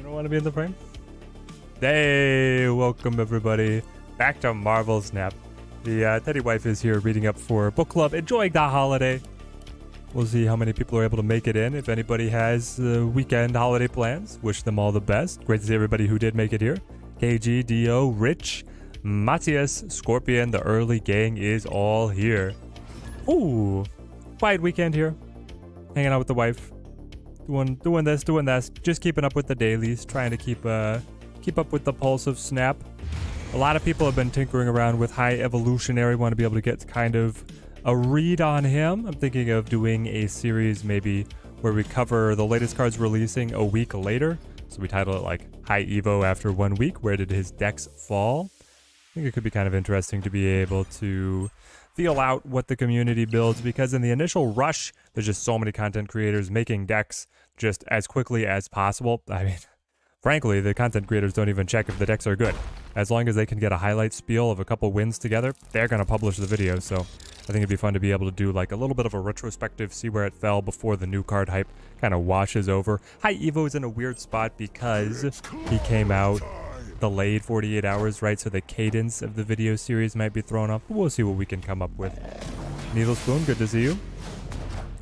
don't want to be in the frame. Hey, welcome everybody back to Marvel Snap. The Teddy wife is here reading up for book club, enjoying the holiday. We'll see how many people are able to make it in. If anybody has weekend holiday plans, wish them all the best. Great to see everybody who did make it here. KG, Dio, Rich, Matthias, Scorpion, the early gang is all here. Ooh, quiet weekend here. Hanging out with the wife. Doing this, just keeping up with the dailies, trying to keep up with the pulse of Snap. A lot of people have been tinkering around with High Evolutionary, want to be able to get kind of a read on him. I'm thinking of doing a series maybe where we cover the latest cards releasing a week later. So we title it like High Evo after 1 week. Where did his decks fall? I think it could be kind of interesting to be able to feel out what the community builds, because in the initial rush, there's just so many content creators making decks just as quickly as possible. I mean, frankly, the content creators don't even check if the decks are good. As long as they can get a highlight spiel of a couple wins together, they're going to publish the video. So I think it'd be fun to be able to do like a little bit of a retrospective, see where it fell before the new card hype kind of washes over. High Evo is in a weird spot because he came out delayed 48 hours, right? So the cadence of the video series might be thrown off. But we'll see what we can come up with. Needle Spoon, good to see you.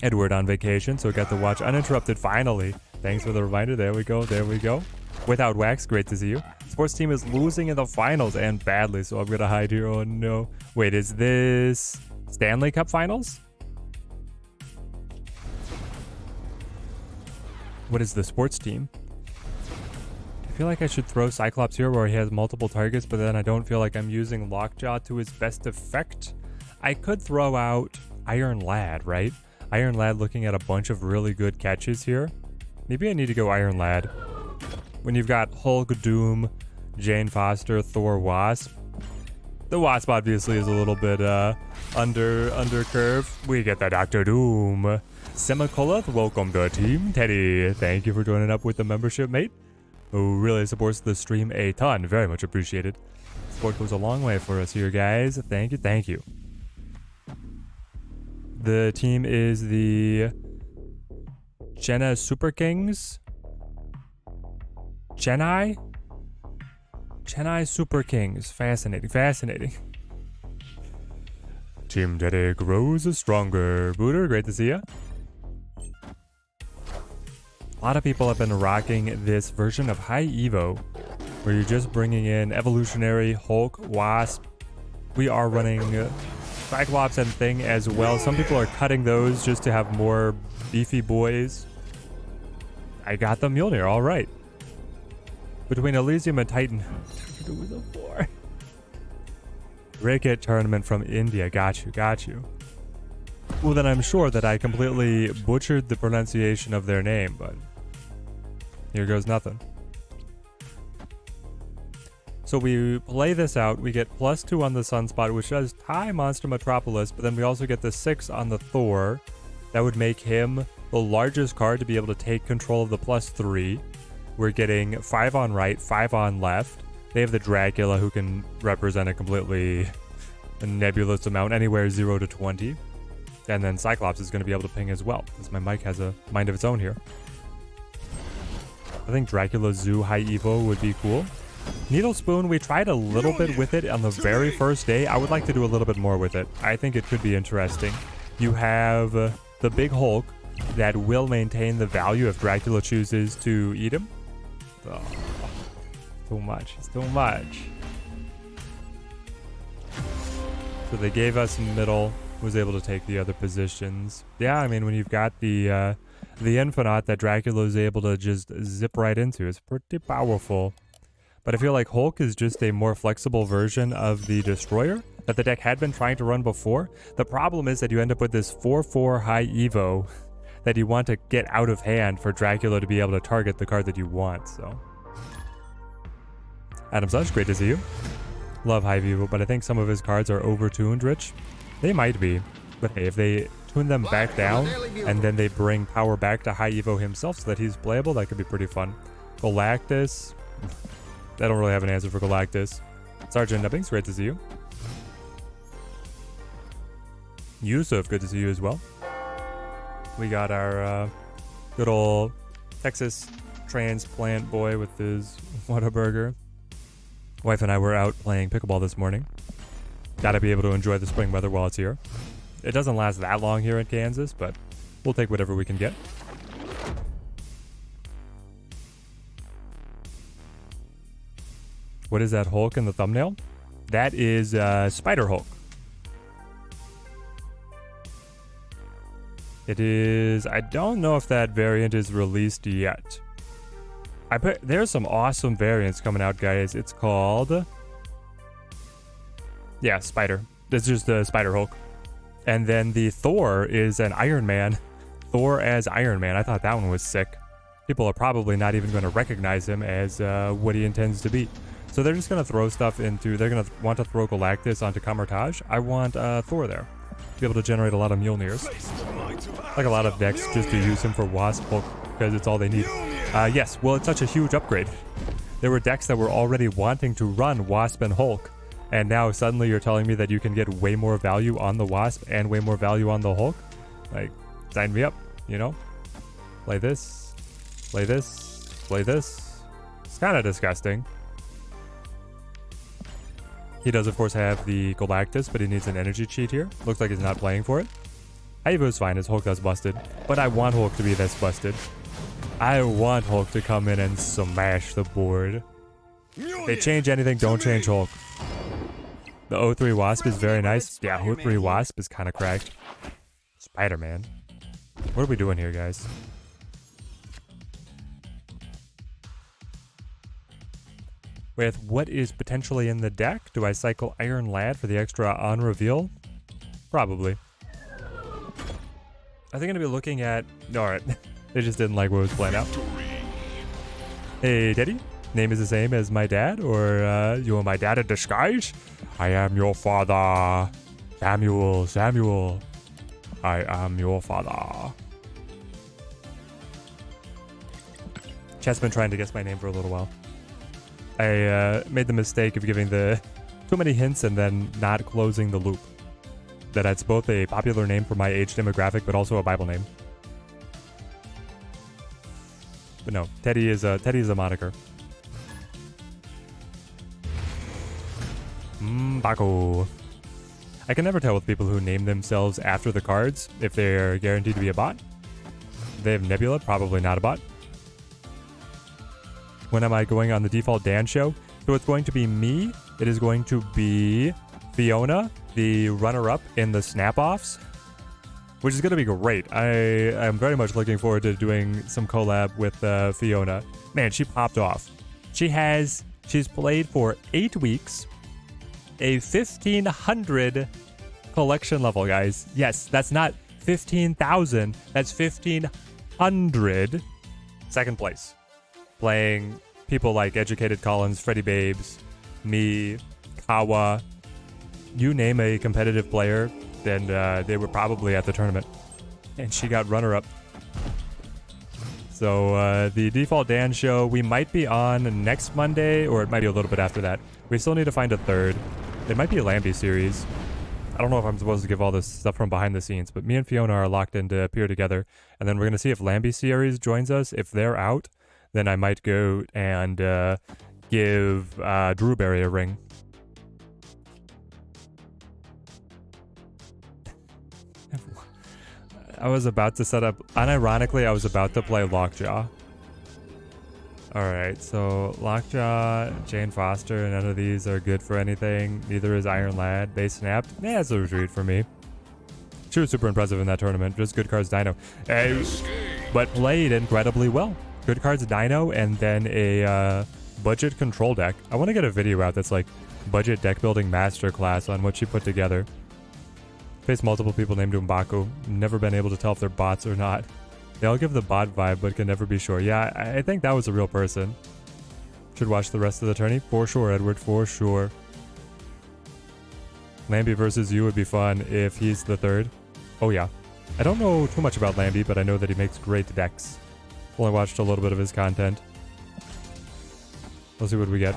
Edward on vacation, so we got to watch uninterrupted finally. Thanks for the reminder. There we go. There we go. Without Wax, great to see you. Sports team is losing in the finals and badly, so I'm gonna hide here. Oh no. Wait, is this Stanley Cup finals? What is the sports team? I feel like I should throw Cyclops here where he has multiple targets, but then I don't feel like I'm using Lockjaw to his best effect. I could throw out Iron Lad, right? Iron Lad looking at a bunch of really good catches here. Maybe I need to go Iron Lad. When you've got Hulk, Doom, Jane Foster, Thor, Wasp. The Wasp obviously is a little bit under curve. We get the Dr. Doom. Semicoloth, welcome to Team Teddy. Thank you for joining up with the membership, mate. Who really supports the stream a ton. Very much appreciated. Support goes a long way for us here, guys. Thank you, thank you. The team is the Jenna Super Kings. Chennai Super Kings. Fascinating, fascinating. Team Teddy grows stronger. Booter, great to see ya. A lot of people have been rocking this version of High Evo, where you're just bringing in Evolutionary, Hulk, Wasp. We are running Cyclops and Thing as well. Some people are cutting those just to have more beefy boys. I got the Mjolnir, all right. Between Elysium and Titan, it was a 4. Cricket tournament from India, got you. Well, then I'm sure that I completely butchered the pronunciation of their name, but here goes nothing. So we play this out, we get +2 on the Sunspot, which does tie Monster Metropolis, but then we also get the 6 on the Thor. That would make him the largest card to be able to take control of the +3. We're getting 5 on right, 5 on left. They have the Dracula, who can represent a completely nebulous amount, anywhere 0 to 20. And then Cyclops is going to be able to ping as well, because my mic has a mind of its own here. I think Dracula Zoo High Evo would be cool. Needle Spoon, we tried a little bit with it on the very first day. I would like to do a little bit more with it. I think it could be interesting. You have the big Hulk that will maintain the value if Dracula chooses to eat him. Oh, too much. It's too much. So they gave us middle. Was able to take the other positions. Yeah, I mean, when you've got the Infinite that Dracula is able to just zip right into, it's pretty powerful. But I feel like Hulk is just a more flexible version of the Destroyer that the deck had been trying to run before. The problem is that you end up with this 4/4 High Evo that you want to get out of hand for Dracula to be able to target the card that you want, so. Adam Such, great to see you. Love High Evo, but I think some of his cards are over-tuned, Rich. They might be, but hey, if they tune them back down and then they bring power back to High Evo himself so that he's playable, that could be pretty fun. Galactus. I don't really have an answer for Galactus. Sergeant Nebbings, great to see you. Yusuf, good to see you as well. We got our good old Texas transplant boy with his Whataburger. Wife and I were out playing pickleball this morning. Gotta be able to enjoy the spring weather while it's here. It doesn't last that long here in Kansas, but we'll take whatever we can get. What is that Hulk in the thumbnail? That is Spider Hulk. It is... I don't know if that variant is released yet. There's some awesome variants coming out, guys. It's called... Yeah, Spider. This is just the Spider Hulk. And then the Thor is an Iron Man. Thor as Iron Man. I thought that one was sick. People are probably not even going to recognize him as what he intends to be. So they're just going to throw stuff into... They're going to want to throw Galactus onto Kamertage. I want Thor there. Be able to generate a lot of Mjolnirs. Like a lot of decks just to use him for Wasp Hulk because it's all they need. Yes, well, it's such a huge upgrade. There were decks that were already wanting to run Wasp and Hulk. And now suddenly you're telling me that you can get way more value on the Wasp and way more value on the Hulk? Like, sign me up, you know? Play this. Play this. Play this. It's kind of disgusting. He does, of course, have the Galactus, but he needs an energy cheat here. Looks like he's not playing for it. Ivo's fine. His Hulk that's busted. But I want Hulk to be this busted. I want Hulk to come in and smash the board. They change anything, don't change Hulk. The O3 Wasp is very nice. Yeah, O3 Wasp is kind of cracked. Spider-Man. What are we doing here, guys? With what is potentially in the deck, do I cycle Iron Lad for the extra on reveal? Probably. Are they going to be looking at... Alright. They just didn't like what was playing out. Hey, Teddy. Name is the same as my dad? Or you are my dad in disguise? I am your father. Samuel, Samuel. I am your father. Chat's been trying to guess my name for a little while. I made the mistake of giving too many hints and then not closing the loop. That it's both a popular name for my age demographic, but also a Bible name. But no, Teddy is a moniker. Baco. I can never tell with people who name themselves after the cards if they're guaranteed to be a bot. They have Nebula, probably not a bot. When am I going on the default Dan show? So it's going to be me. It is going to be Fiona, the runner-up in the snap-offs, which is going to be great. I am very much looking forward to doing some collab with Fiona. Man, she popped off. She's played for 8 weeks, a 1500 collection level, guys. Yes, that's not 15,000. That's 1500 second place. Playing people like Educated Collins, Freddie Babes, me, Kawa. You name a competitive player, then they were probably at the tournament. And she got runner-up. So the default Dan show, we might be on next Monday, or it might be a little bit after that. We still need to find a third. It might be a Lambie series. I don't know if I'm supposed to give all this stuff from behind the scenes, but me and Fiona are locked in to appear together. And then we're going to see if Lambie series joins us. If they're out, then I might go and give Drewberry a ring. I was about to set up... Unironically, I was about to play Lockjaw. Alright, so Lockjaw, Jane Foster, none of these are good for anything. Neither is Iron Lad. They snapped. Yeah, it's a retreat for me. She was super impressive in that tournament. Just good cards Dino. But played incredibly well. Good cards Dino, and then a budget control deck. I want to get a video out that's like budget deck building masterclass on what she put together. Faced multiple people named Umbaku. Never been able to tell if they're bots or not. They all give the bot vibe, but can never be sure. Yeah, I think that was a real person. Should watch the rest of the tourney? For sure, Edward, for sure. Lambie versus you would be fun if he's the third. Oh yeah. I don't know too much about Lambie, but I know that he makes great decks. Only watched a little bit of his content. Let's see what we get.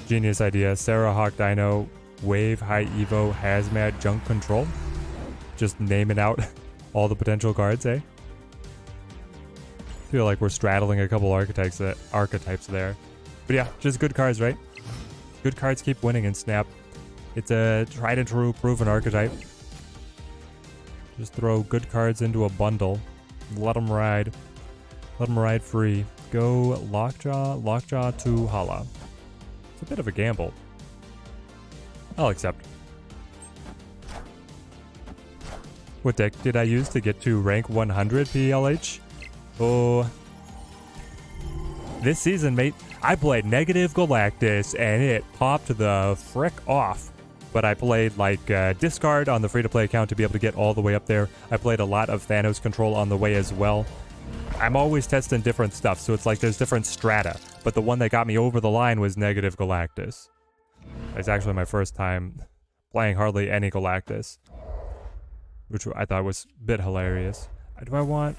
Genius idea. Sarah, Hawk, Dino, Wave, High Evo, Hazmat, Junk Control. Just naming out all the potential cards, eh? feel like we're straddling a couple archetypes there. But yeah, just good cards, right? Good cards keep winning in Snap. It's a tried and true proven archetype. Just throw good cards into a bundle. Let them ride. Let them ride free. Go Lockjaw to Hala. It's a bit of a gamble. I'll accept. What deck did I use to get to rank 100 PLH? Oh. This season, mate, I played Negative Galactus and it popped the frick off. But I played like discard on the free-to-play account to be able to get all the way up there. I played a lot of Thanos control on the way as well. I'm always testing different stuff, so it's like there's different strata. But the one that got me over the line was Negative Galactus. It's actually my first time playing hardly any Galactus, which I thought was a bit hilarious. I want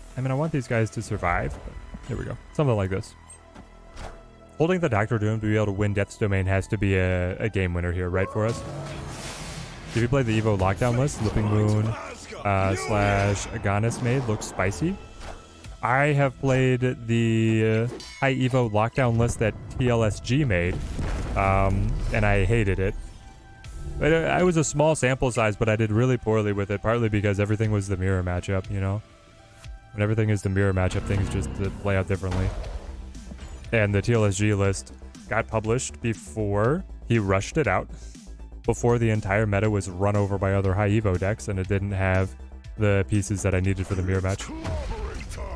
these guys to survive. But here we go. Something like this. Holding the Doctor Doom to be able to win Death's Domain has to be a game winner here, right, for us? If you play the Evo lockdown list, Slipping Moon / Agonis Maid looks spicy. I have played the High Evo lockdown list that TLSG made, and I hated it. But I was a small sample size, but I did really poorly with it, partly because everything was the mirror matchup, you know? When everything is the mirror matchup, things just play out differently. And the TLSG list got published before he rushed it out, before the entire meta was run over by other high Evo decks, and it didn't have the pieces that I needed for the mirror match.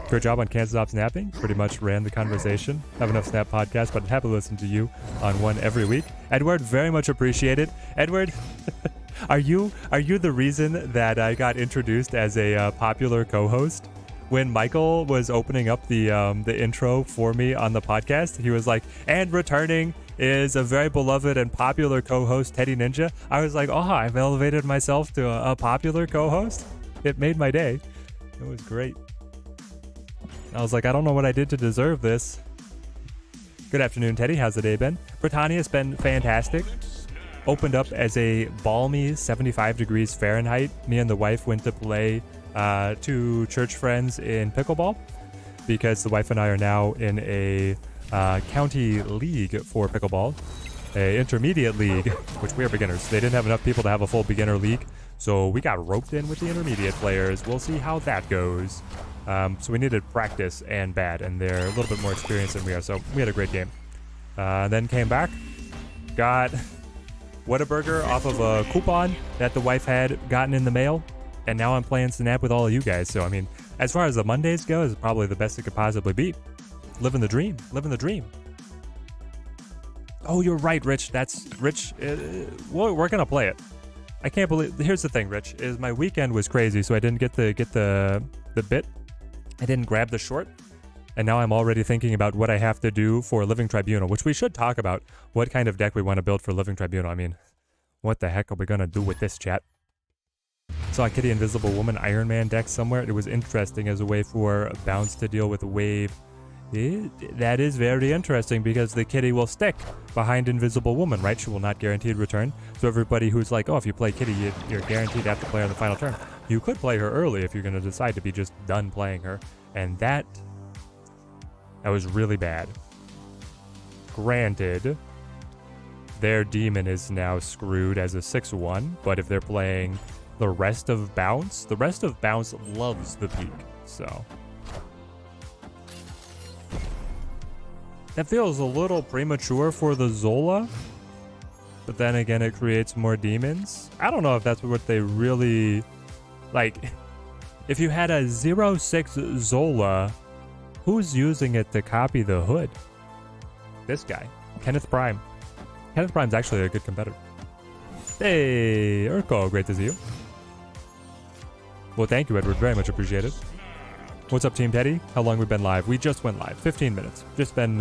Great job on Can't Stop Snapping. Pretty much ran the conversation. Have Enough Snap podcast, but happy to listen to you on one every week. Edward, very much appreciated. Edward, are you the reason that I got introduced as a popular co-host? When Michael was opening up the intro for me on the podcast, he was like, and returning is a very beloved and popular co-host, Teddy Ninja. I was like, oh, I've elevated myself to a popular co-host. It made my day. It was great. I was like, I don't know what I did to deserve this. Good afternoon, Teddy. How's the day been? Britannia's been fantastic. Opened up as a balmy 75 degrees Fahrenheit. Me and the wife went to play 2 church friends in pickleball because the wife and I are now in a county league for pickleball, a intermediate league, which we are beginners. They didn't have enough people to have a full beginner league, so we got roped in with the intermediate players. We'll see how that goes. So we needed practice and bad, and they're a little bit more experienced than we are, so we had a great game. Then came back, got Whataburger off of a coupon that the wife had gotten in the mail, and now I'm playing Snap with all of you guys. So, I mean, as far as the Mondays go, it's probably the best it could possibly be. Living the dream. Living the dream. Oh, you're right, Rich. That's Rich. We're going to play it. I can't believe... Here's the thing, Rich, is my weekend was crazy, so I didn't get the bit. I didn't grab the short. And now I'm already thinking about what I have to do for Living Tribunal, which we should talk about what kind of deck we want to build for Living Tribunal. I mean, what the heck are we going to do with this, chat? Saw a Kitty Invisible Woman Iron Man deck somewhere. It was interesting as a way for Bounce to deal with Wave. That is very interesting because the Kitty will stick behind Invisible Woman, right? She will not guaranteed return. So everybody who's like, oh, if you play Kitty, you're guaranteed to have to play her on the final turn. You could play her early if you're going to decide to be just done playing her. And that was really bad. Granted, their demon is now screwed as a 6-1, but if they're playing the rest of Bounce loves the peak, so. That feels a little premature for the Zola, but then again, it creates more demons. I don't know if that's what they really, like, if you had a 0-6 Zola, who's using it to copy the hood? This guy, Kenneth Prime. Kenneth Prime's actually a good competitor. Hey, Urko, great to see you. Well, thank you, Edward. Very much appreciated. What's up, Team Teddy? How long have we been live? We just went live. 15 minutes. Just been,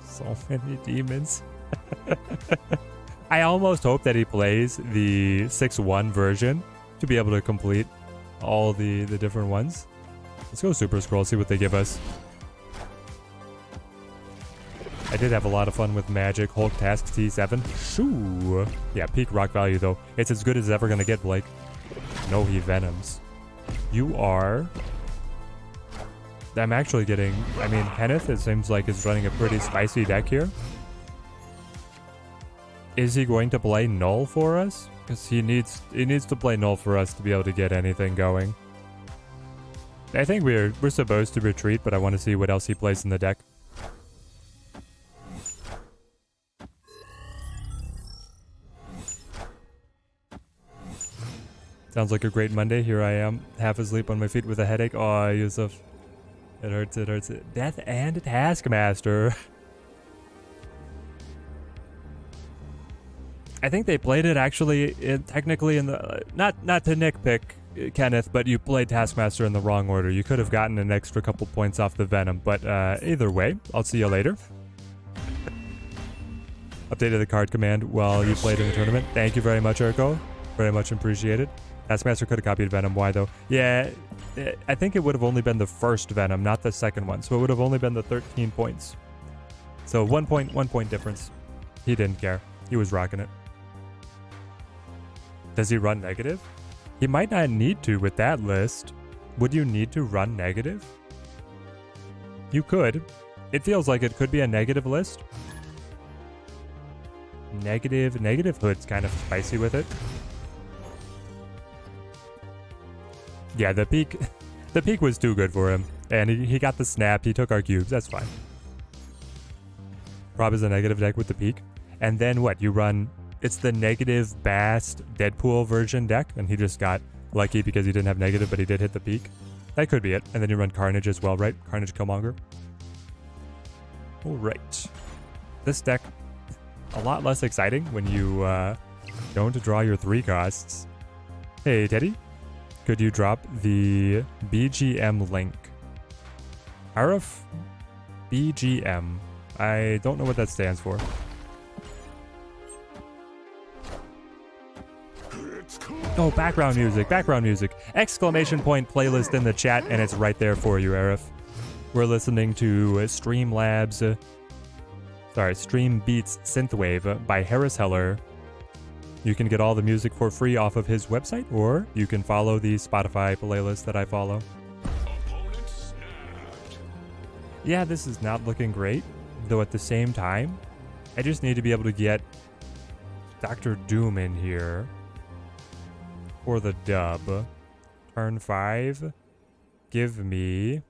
so many demons. I almost hope that he plays the 6-1 version to be able to complete all the different ones. Let's go Super Scroll, see what they give us. I did have a lot of fun with Magic Hulk Task T7. Shoo! Yeah, peak rock value, though. It's as good as it's ever going to get, Blake. No, he Venoms. You are I'm actually getting... I mean, Kenneth, it seems like, is running a pretty spicy deck here. Is he going to play Null for us? Because he needs to play Null for us to be able to get anything going. I think we're supposed to retreat, but I want to see what else he plays in the deck. Sounds like a great Monday. Here I am, half asleep on my feet with a headache. Oh, Yusuf. It hurts, it hurts. Death and Taskmaster. I think they played it actually, technically in the... not to nitpick, Kenneth, but you played Taskmaster in the wrong order. You could have gotten an extra couple points off the Venom, but either way, I'll see you later. Updated the card command while you played in the tournament. Thank you very much, Urko. Very much appreciated. Taskmaster could have copied Venom. Why, though? Yeah, I think it would have only been the first Venom, not the second one. So it would have only been the 13 points. So 1 point difference. He didn't care. He was rocking it. Does he run negative? He might not need to with that list. Would you need to run negative? You could. It feels like it could be a negative list. Negative Hood's kind of spicy with it. Yeah, the peak was too good for him. And he got the snap, he took our cubes, that's fine. Rob is a negative deck with the peak. And then what, you run, it's the negative Bast Deadpool version deck, and he just got lucky because he didn't have negative, but he did hit the peak. That could be it. And then you run Carnage as well, right? Carnage Killmonger. Alright. This deck, a lot less exciting when you don't draw your 3 costs. Hey, Teddy. Could you drop the BGM link? RF BGM. I don't know what that stands for. Oh, background music, background music. Exclamation point playlist in the chat, and it's right there for you, Arif. We're listening to Stream Beats Synthwave by Harris Heller. You can get all the music for free off of his website, or you can follow the Spotify playlist that I follow. Yeah, this is not looking great, though at the same time, I just need to be able to get Dr. Doom in here for the dub. Turn 5. Give me...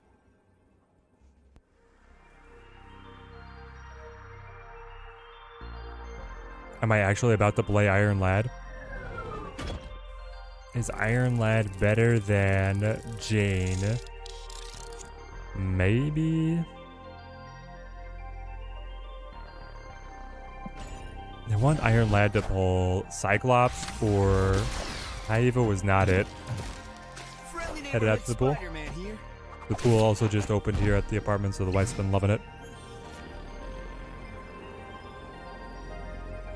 Am I actually about to play Iron Lad? Is Iron Lad better than Jane? Maybe? I want Iron Lad to pull Cyclops, or Haiva was not it. Headed out to the pool. The pool also just opened here at the apartment, so the wife's been loving it.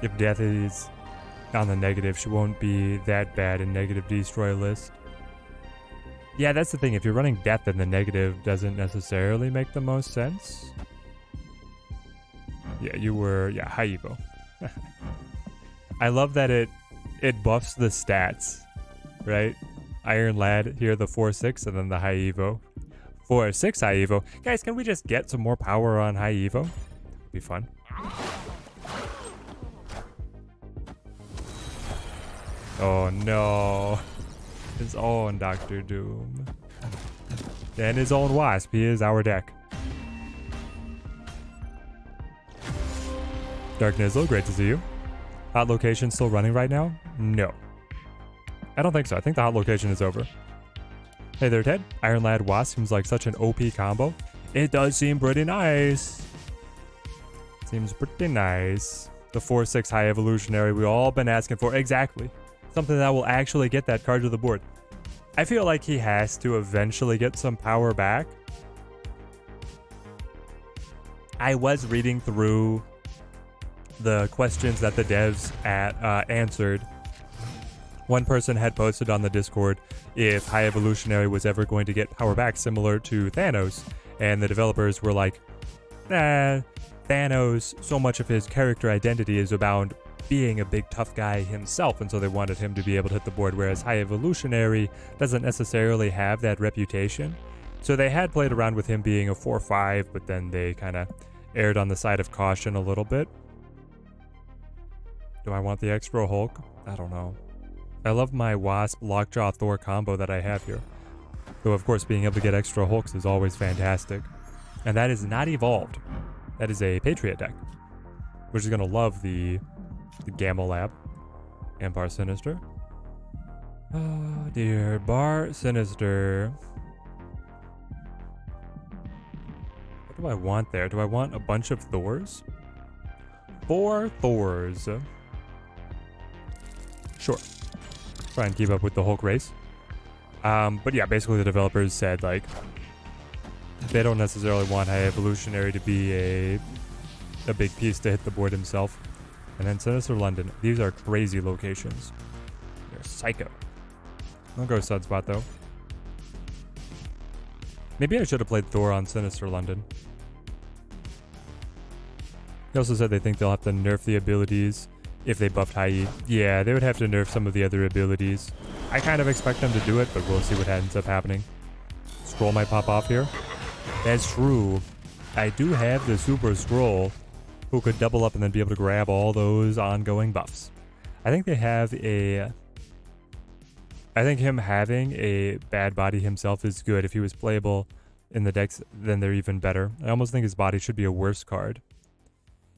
If Death is on the negative, she won't be that bad in negative destroy list. Yeah, that's the thing. If you're running Death, then the negative doesn't necessarily make the most sense. Yeah, you were... Yeah, high Evo. I love that it buffs the stats, right? Iron Lad here, the 4-6, and then the high Evo. 4-6 high Evo. Guys, can we just get some more power on high Evo? Be fun. Oh no. His own Dr. Doom. And his own Wasp. He is our deck. Dark Nizzle, great to see you. Hot location still running right now? No. I don't think so. I think the hot location is over. Hey there, Ted. Iron Lad Wasp seems like such an OP combo. It does seem pretty nice. Seems pretty nice. The 4-6 high evolutionary we all been asking for. Exactly. Something that will actually get that card to the board. I feel like he has to eventually get some power back. I was reading through the questions that the devs answered. One person had posted on the Discord if High Evolutionary was ever going to get power back similar to Thanos, and the developers were like, nah, Thanos, so much of his character identity is about being a big tough guy himself, and so they wanted him to be able to hit the board, whereas High Evolutionary doesn't necessarily have that reputation. So they had played around with him being a 4/5, but then they kind of erred on the side of caution a little bit. Do I want the extra Hulk? I don't know. I love my Wasp Lockjaw Thor combo that I have here. Though of course being able to get extra Hulks is always fantastic. And that is not evolved. That is a Patriot deck. Which is going to love the Gamma Lab. And Bar Sinister. Oh dear, Bar Sinister. What do I want there? Do I want a bunch of Thors? 4 Thors. Sure. Try and keep up with the Hulk race. But yeah, basically the developers said, like, they don't necessarily want High Evolutionary to be a big piece to hit the board himself. And then Sinister London. These are crazy locations. They're psycho. I'll go Sunspot, though. Maybe I should have played Thor on Sinister London. They also said they think they'll have to nerf the abilities if they buffed High. Yeah, they would have to nerf some of the other abilities. I kind of expect them to do it, but we'll see what ends up happening. Scroll might pop off here. That's true. I do have the Super Scroll, who could double up and then be able to grab all those ongoing buffs. I think they have a... I think him having a bad body himself is good. If he was playable in the decks, then they're even better. I almost think his body should be a worse card.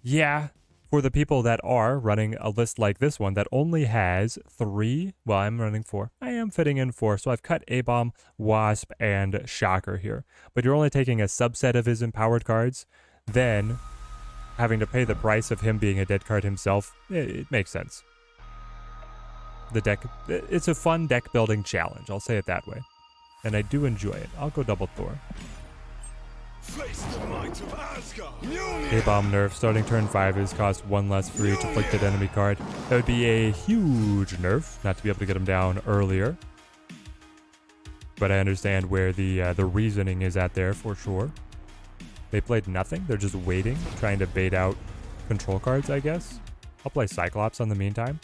Yeah, for the people that are running a list like this one that only has 3, well, I'm running 4. I am fitting in 4, so I've cut A-Bomb, Wasp, and Shocker here. But you're only taking a subset of his empowered cards, then having to pay the price of him being a dead card himself, it makes sense. The deck, it's a fun deck building challenge, I'll say it that way. And I do enjoy it. I'll go double Thor. A-Bomb nerf, starting turn 5 is cost 1 less for each afflicted enemy card. That would be a huge nerf, not to be able to get him down earlier. But I understand where the reasoning is at there for sure. They played nothing, they're just waiting, trying to bait out control cards, I guess. I'll play Cyclops in the meantime.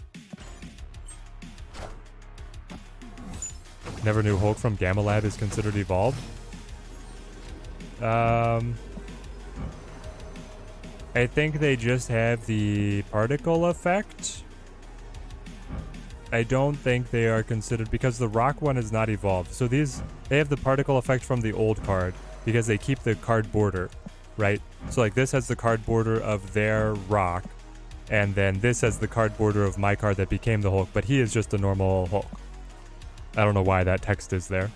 Never knew Hulk from Gamma Lab is considered evolved. I think they just have the particle effect. I don't think they are considered because the rock one is not evolved. So they have the particle effect from the old card because they keep the card border, right? So like this has the card border of their rock, and then this has the card border of my card that became the Hulk, but he is just a normal Hulk. I don't know why that text is there.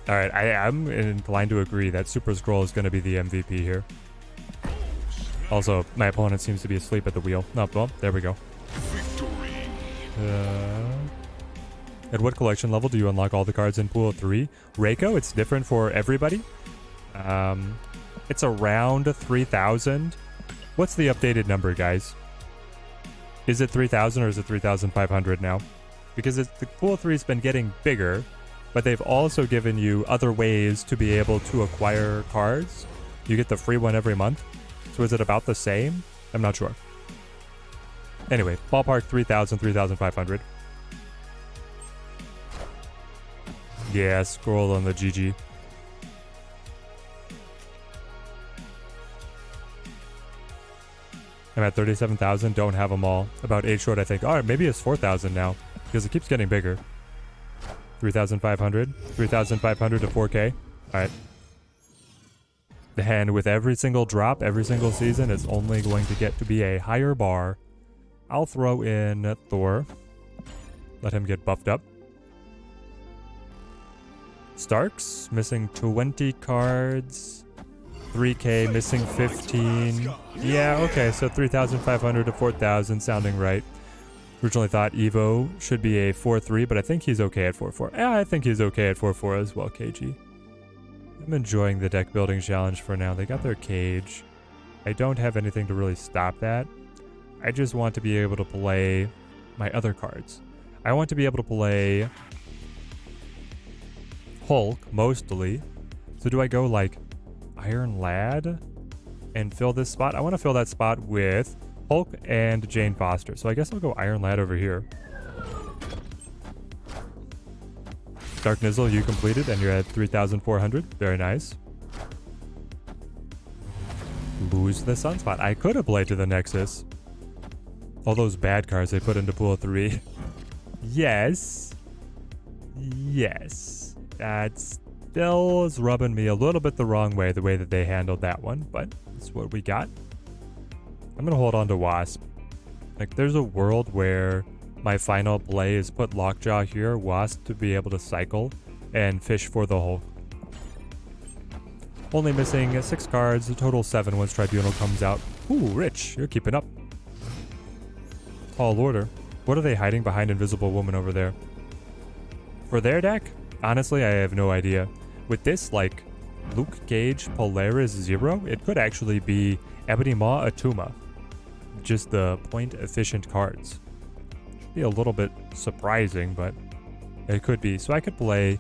Alright, I'm inclined to agree that Super Scroll is going to be the MVP here. Also, my opponent seems to be asleep at the wheel. Oh, well, there we go. At what collection level do you unlock all the cards in Pool 3? Reiko, it's different for everybody. It's around 3,000. What's the updated number, guys? Is it 3,000 or is it 3,500 now? Because the Pool 3 has been getting bigger, but they've also given you other ways to be able to acquire cards. You get the free one every month. So is it about the same? I'm not sure. Anyway, ballpark 3,000, 3,500. Yeah, scroll on the GG. I'm at 37,000, don't have them all. About 8 short, I think. Alright, maybe it's 4,000 now, because it keeps getting bigger. 3,500, 3,500 to 4K. Alright. And with every single drop, every single season, it's only going to get to be a higher bar. I'll throw in Thor. Let him get buffed up. Starks, missing 20 cards. 3K, missing 15. Yeah, okay, so 3,500 to 4,000, sounding right. Originally thought Evo should be a 4-3, but I think he's okay at 4-4. Yeah, I think he's okay at 4-4 as well, KG. I'm enjoying the deck building challenge for now. They got their cage. I don't have anything to really stop that. I just want to be able to play my other cards. I want to be able to play Hulk, mostly. So do I go like Iron Lad and fill this spot? I want to fill that spot with Hulk and Jane Foster. So I guess I'll go Iron Lad over here. Dark Nizzle, you completed, and you're at 3,400. Very nice. Lose the Sunspot. I could have played to the Nexus. All those bad cards they put into pool 3. Yes. Yes. That still is rubbing me a little bit the wrong way, the way that they handled that one, but that's what we got. I'm going to hold on to Wasp. Like, there's a world where my final play is put Lockjaw here, Wasp to be able to cycle, and fish for the Hulk. Only missing 6 cards, a total 7 once Tribunal comes out. Ooh, Rich, you're keeping up. Tall Order. What are they hiding behind Invisible Woman over there? For their deck? Honestly, I have no idea. With this, like, Luke Cage, Polaris 0, it could actually be Ebony Maw, Atuma. Just the point-efficient cards. Should be a little bit surprising, but it could be. So I could play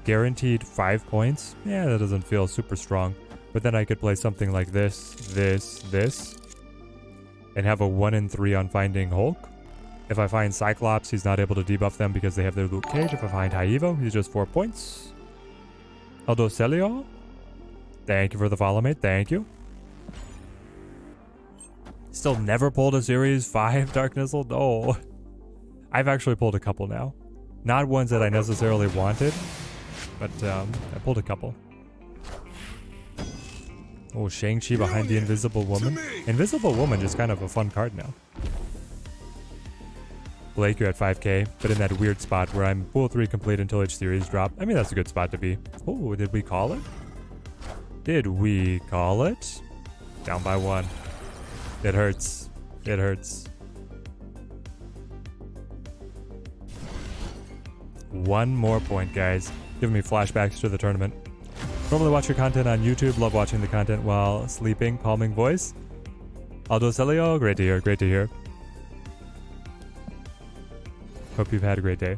guaranteed 5 points. Yeah, that doesn't feel super strong. But then I could play something like this, this, and have a 1 in 3 on finding Hulk. If I find Cyclops, he's not able to debuff them because they have their Luke Cage. If I find Haivo, he's just 4 points. Aldo Celio, thank you for the follow, mate. Thank you. Still never pulled a Series 5 Dark Nizzle? No. I've actually pulled a couple now. Not ones that I necessarily wanted, but I pulled a couple. Oh, Shang-Chi behind the Invisible Woman. Invisible Woman is kind of a fun card now. Blake, you're at 5k, but in that weird spot where I'm pool 3 complete until each series drop. I mean, that's a good spot to be. Oh, did we call it? Did we call it? Down by 1. It hurts. It hurts. 1 more point, guys. Giving me flashbacks to the tournament. Normally watch your content on YouTube. Love watching the content while sleeping. Calming voice. Aldo Celio, great to hear. Great to hear. Hope you've had a great day.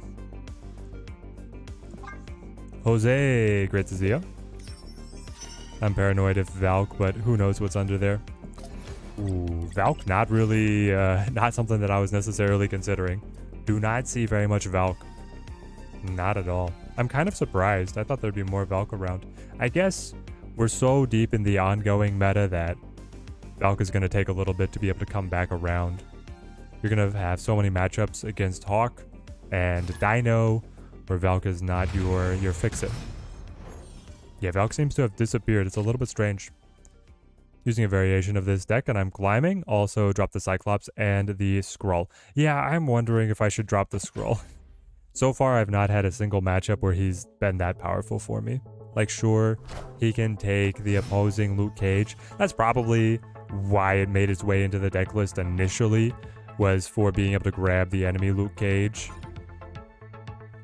Jose, great to see you. I'm paranoid if Valk, but who knows what's under there. Ooh, Valk, not really, not something that I was necessarily considering. Do not see very much Valk. Not at all. I'm kind of surprised. I thought there'd be more Valk around. I guess we're so deep in the ongoing meta that Valk is going to take a little bit to be able to come back around. You're going to have so many matchups against Hawk and Dino where Valk is not your fix-it. Yeah, Valk seems to have disappeared. It's a little bit strange. Using a variation of this deck, and I'm climbing. Also drop the Cyclops and the Skrull. Yeah, I'm wondering if I should drop the Skrull. So far, I've not had a single matchup where he's been that powerful for me. Like, sure, he can take the opposing Luke Cage. That's probably why it made its way into the deck list initially, was for being able to grab the enemy Luke Cage.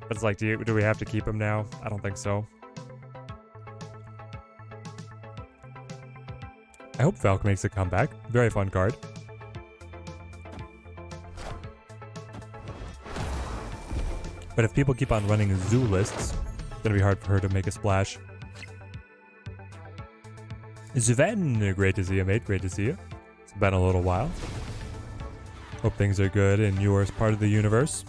But it's like, do we have to keep him now? I don't think so. I hope Valk makes a comeback. Very fun card. But if people keep on running zoo lists, it's gonna be hard for her to make a splash. Sven, great to see you, mate. Great to see you. It's been a little while. Hope things are good in your part of the universe.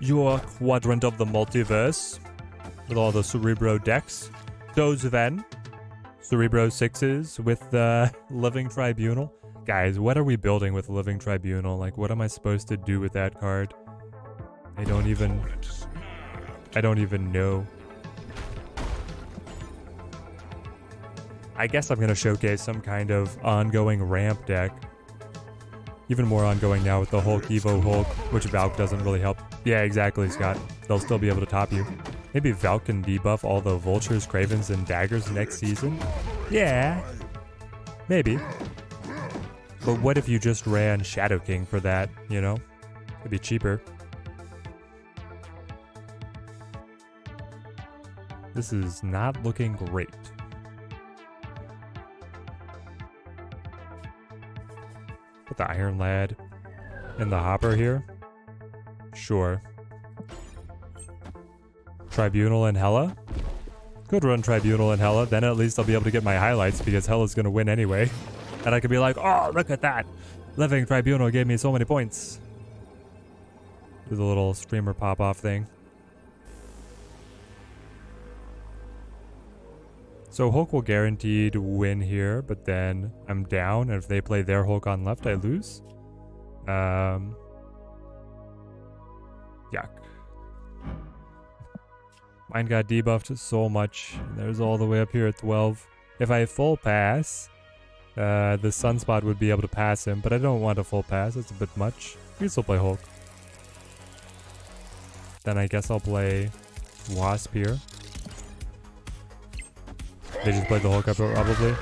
Your quadrant of the multiverse. With all the Cerebro decks. So Sven. Cerebro 6s with the Living Tribunal. Guys, what are we building with Living Tribunal? Like, what am I supposed to do with that card? I don't even know. I guess I'm going to showcase some kind of ongoing ramp deck. Even more ongoing now with the Hulk, Evo Hulk, which Valk doesn't really help. Yeah, exactly, Scott. They'll still be able to top you. Maybe Valk can debuff all the Vultures, Cravens, and Daggers next season? Yeah. Maybe. But what if you just ran Shadow King for that, you know? It'd be cheaper. This is not looking great. Put the Iron Lad in the hopper here. Sure. Tribunal and Hela. Could run Tribunal and Hela. Then at least I'll be able to get my highlights because Hela's going to win anyway. And I could be like, oh, look at that. Living Tribunal gave me so many points. Do the little streamer pop-off thing. So Hulk will guaranteed win here, but then I'm down, and if they play their Hulk on left, I lose. Yuck. Mine got debuffed so much. There's all the way up here at 12. If I full pass, the Sunspot would be able to pass him, but I don't want a full pass. It's a bit much. We can still play Hulk. Then I guess I'll play Wasp here. They just played the Hulk up probably.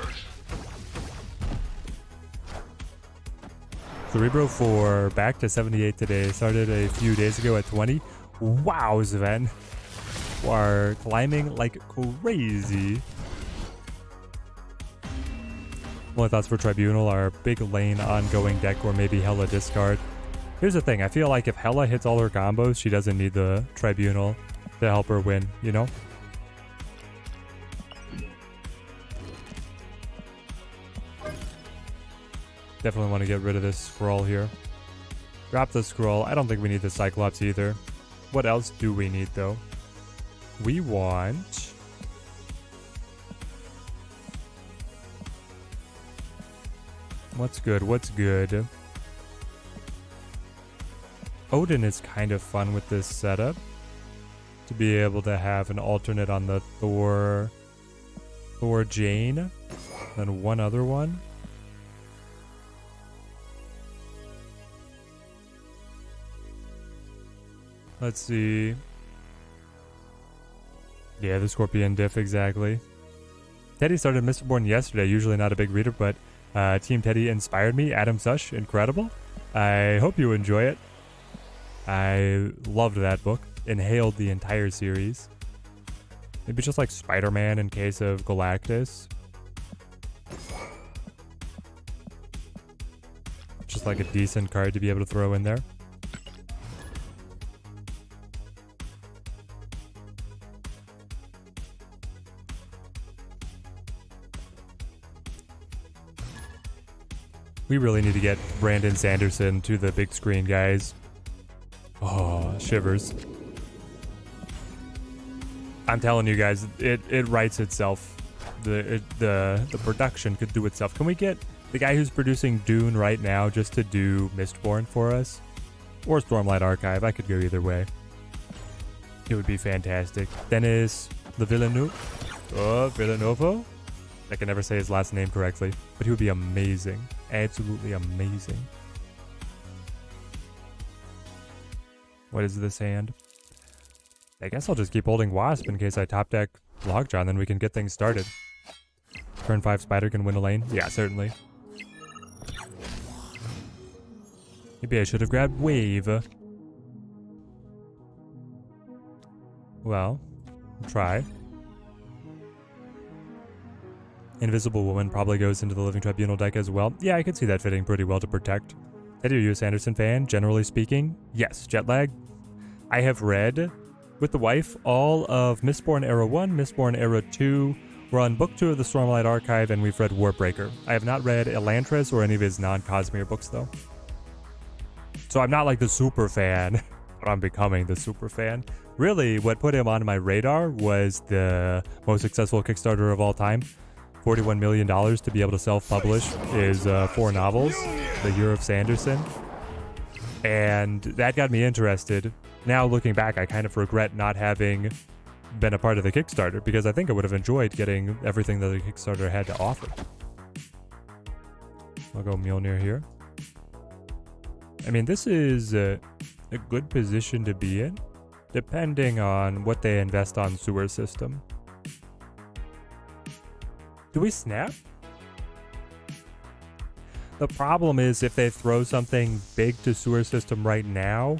Cerebro 4 back to 78 today. Started a few days ago at 20. Wow, Sven. You are climbing like crazy. Only thoughts for Tribunal are big lane ongoing deck or maybe Hela discard. Here's the thing. I feel like if Hela hits all her combos, she doesn't need the Tribunal to help her win, you know? Definitely want to get rid of this scroll here. Drop the scroll. I don't think we need the Cyclops either. What else do we need though? We want... What's good? What's good? Odin is kind of fun with this setup. To be able to have an alternate on the Thor Jane. Then one other one. Let's see. Yeah, the Scorpion diff, exactly. Teddy started Mr. Born yesterday. Usually not a big reader, but Team Teddy inspired me. Adam Sush, incredible. I hope you enjoy it. I loved that book. Inhaled the entire series. Maybe just like Spider-Man in case of Galactus. Just like a decent card to be able to throw in there. We really need to get Brandon Sanderson to the big screen, guys. Oh, shivers. I'm telling you guys, it writes itself. The production could do itself. Can we get the guy who's producing Dune right now just to do Mistborn for us? Or Stormlight Archive. I could go either way. It would be fantastic. Dennis Villanovo? I can never say his last name correctly, but he would be amazing. Absolutely amazing. What is this hand? I guess I'll just keep holding Wasp in case I top deck Lockjaw, and then we can get things started. Turn 5 Spider can win a lane? Yeah, certainly. Maybe I should have grabbed Wave. Well, try. Invisible Woman probably goes into the Living Tribunal deck as well. Yeah, I could see that fitting pretty well to protect. Eddie, are you a Sanderson fan? Generally speaking, yes. Jetlag. I have read, with the wife, all of Mistborn Era 1, Mistborn Era 2. We're on book 2 of the Stormlight Archive, and we've read Warbreaker. I have not read Elantris or any of his non-Cosmere books, though. So I'm not like the super fan, but I'm becoming the super fan. Really, what put him on my radar was the most successful Kickstarter of all time. $41 million to be able to self-publish is 4 novels, The Year of Sanderson. And that got me interested. Now looking back, I kind of regret not having been a part of the Kickstarter because I think I would have enjoyed getting everything that the Kickstarter had to offer. I'll go Mjolnir here. I mean, this is a good position to be in, depending on what they invest on sewer system. Do we snap? The problem is if they throw something big to sewer system right now,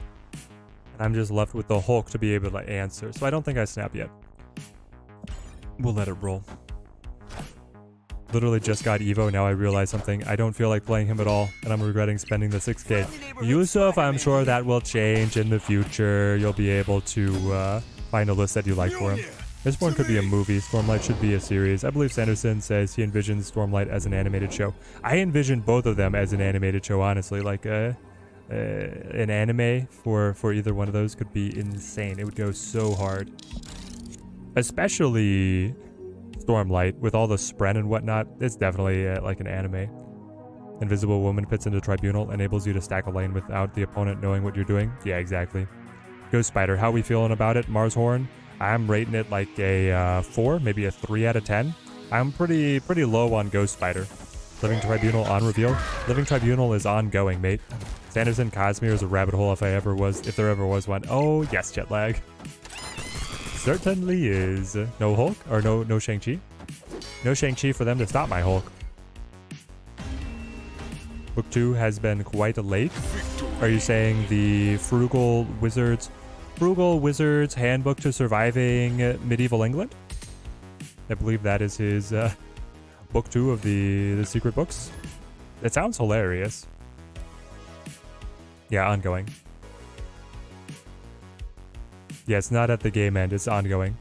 and I'm just left with the Hulk to be able to answer. So I don't think I snap yet. We'll let it roll. Literally just got Evo, now I realize something. I don't feel like playing him at all, and I'm regretting spending the 6K. Yusuf, I'm sure that will change in the future. You'll be able to find a list that you like for him. Mistborn could be a movie. Stormlight should be a series. I believe Sanderson says he envisions Stormlight as an animated show. I envision both of them as an animated show, honestly. Like an anime for either one of those could be insane. It would go so hard. Especially Stormlight, with all the spren and whatnot, it's definitely like an anime. Invisible Woman fits into Tribunal, enables you to stack a lane without the opponent knowing what you're doing. Yeah, exactly. Ghost Spider, how we feeling about it? Mars Horn, I'm rating it like a 4, maybe a 3 out of 10. I'm pretty low on Ghost Spider. Living Tribunal on reveal. Living Tribunal is ongoing, mate. Sanderson Cosmere is a rabbit hole if there ever was one. Oh, yes, jet lag. Certainly is. No Hulk? Or no Shang-Chi? No Shang-Chi for them to stop my Hulk. Book 2 has been quite late. Are you saying the Frugal Wizard's Handbook to Surviving Medieval England? I believe that is his book 2 of the secret books. It sounds hilarious. Yeah, ongoing. Yeah, it's not at the game end, it's ongoing.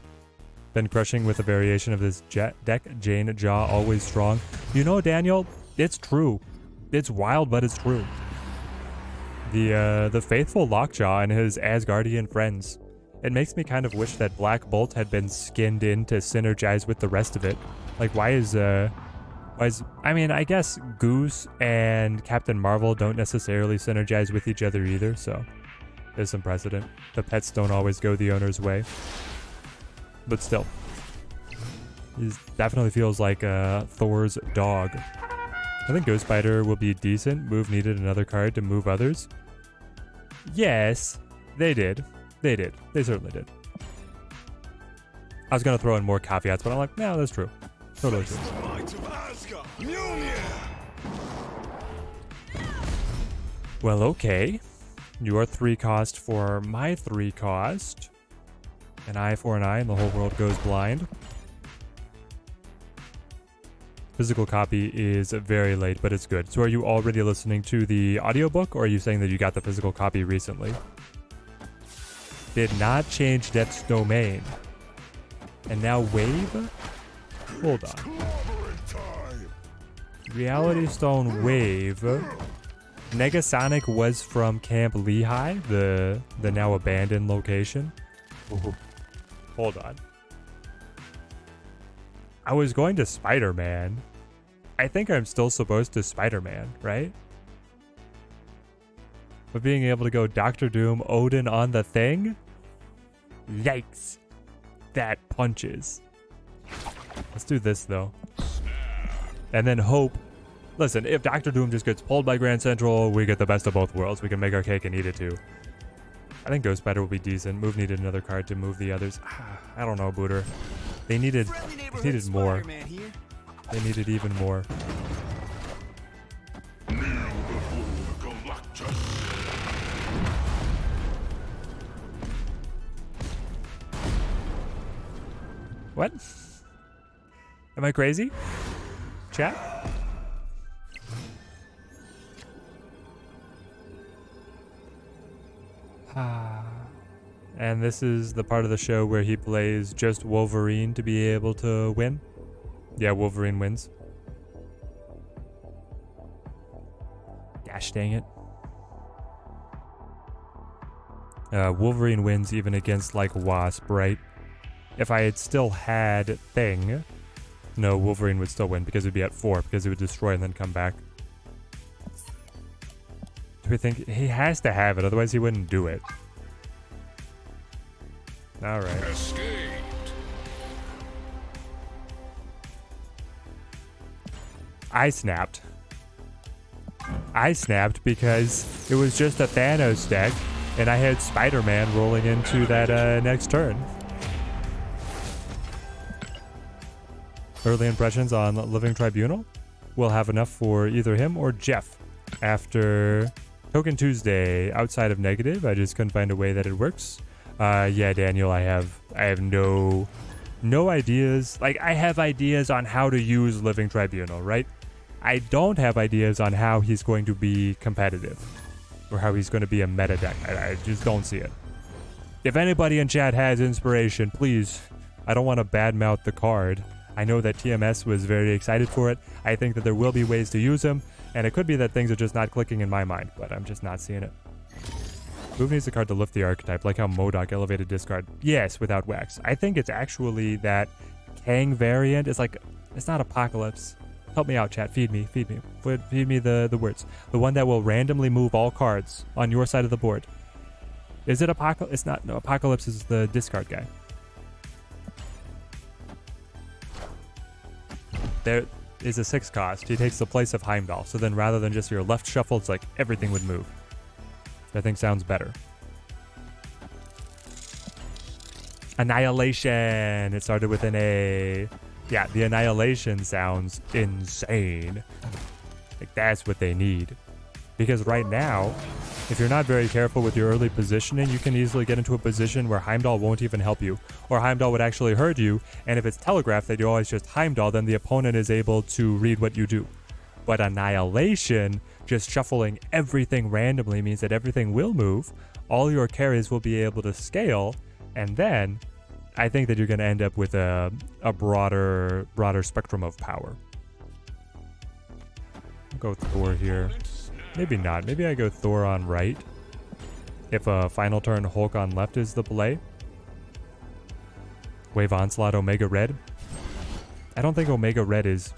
Been crushing with a variation of this deck. Jane Jaw, always strong. You know, Daniel, it's true. It's wild, but it's true. The faithful Lockjaw and his Asgardian friends. It makes me kind of wish that Black Bolt had been skinned in to synergize with the rest of it. Like, why is I mean, I guess Goose and Captain Marvel don't necessarily synergize with each other either, so there's some precedent. The pets don't always go the owner's way. But still. He definitely feels like Thor's dog. I think Ghost Spider will be decent. Move needed another card to move others. Yes, they did. They did. They certainly did. I was going to throw in more caveats, but I'm like, no, that's true. Totally true. Well, okay. Your 3 cost for my 3 cost. An eye for an eye and the whole world goes blind. Physical copy is very late, but it's good. So are you already listening to the audiobook, or are you saying that you got the physical copy recently? Did not change Death's domain. And now Wave? Hold on. Reality Stone Wave. Negasonic was from Camp Lehigh, the now abandoned location. Ooh. Hold on. I was going to Spider-Man. I think I'm still supposed to Spider-Man, right? But being able to go Doctor Doom, Odin on the thing? Yikes. That punches. Let's do this, though. And then hope. Listen, if Doctor Doom just gets pulled by Grand Central, we get the best of both worlds. We can make our cake and eat it, too. I think Ghost Spider will be decent. Move needed another card to move the others. I don't know, Booter. They needed more. They needed even more. What? Am I crazy? Chat? And this is the part of the show where he plays just Wolverine to be able to win. Yeah, Wolverine wins. Gosh dang it. Wolverine wins even against like Wasp, right? If I had still had Thing, no, Wolverine would still win because it would be at 4 because it would destroy and then come back. Do we think he has to have it, otherwise he wouldn't do it? All right. Escaped. I snapped because it was just a Thanos deck, and I had Spider-Man rolling into that next turn. Early impressions on Living Tribunal? We'll have enough for either him or Jeff after Token Tuesday. Outside of negative, I just couldn't find a way that it works. Yeah, Daniel, I have no ideas. Like, I have ideas on how to use Living Tribunal, right? I don't have ideas on how he's going to be competitive or how he's going to be a meta deck. I just don't see it. If anybody in chat has inspiration, please. I don't want to badmouth the card. I know that TMS was very excited for it. I think that there will be ways to use him, and it could be that things are just not clicking in my mind, but I'm just not seeing it. Move needs a card to lift the archetype, like how MODOK elevated discard. Yes, without wax. I think it's actually that Kang variant is like, it's not Apocalypse. Help me out, chat. Feed me. Feed me the words. The one that will randomly move all cards on your side of the board. Is it Apocalypse? It's not. No, Apocalypse is the discard guy. There is a 6 cost. He takes the place of Heimdall. So then rather than just your left shuffle, it's like everything would move. I think sounds better. Annihilation. It started with an A. Yeah, the Annihilation sounds insane. Like, that's what they need. Because right now, if you're not very careful with your early positioning, you can easily get into a position where Heimdall won't even help you. Or Heimdall would actually hurt you, and if it's telegraphed that you always just Heimdall, then the opponent is able to read what you do. But Annihilation, just shuffling everything randomly, means that everything will move, all your carries will be able to scale, and then I think that you're going to end up with a broader spectrum of power. I'll go Thor here. Maybe not. Maybe I go Thor on right. If a final turn Hulk on left is the play. Wave Onslaught Omega Red. I don't think Omega Red is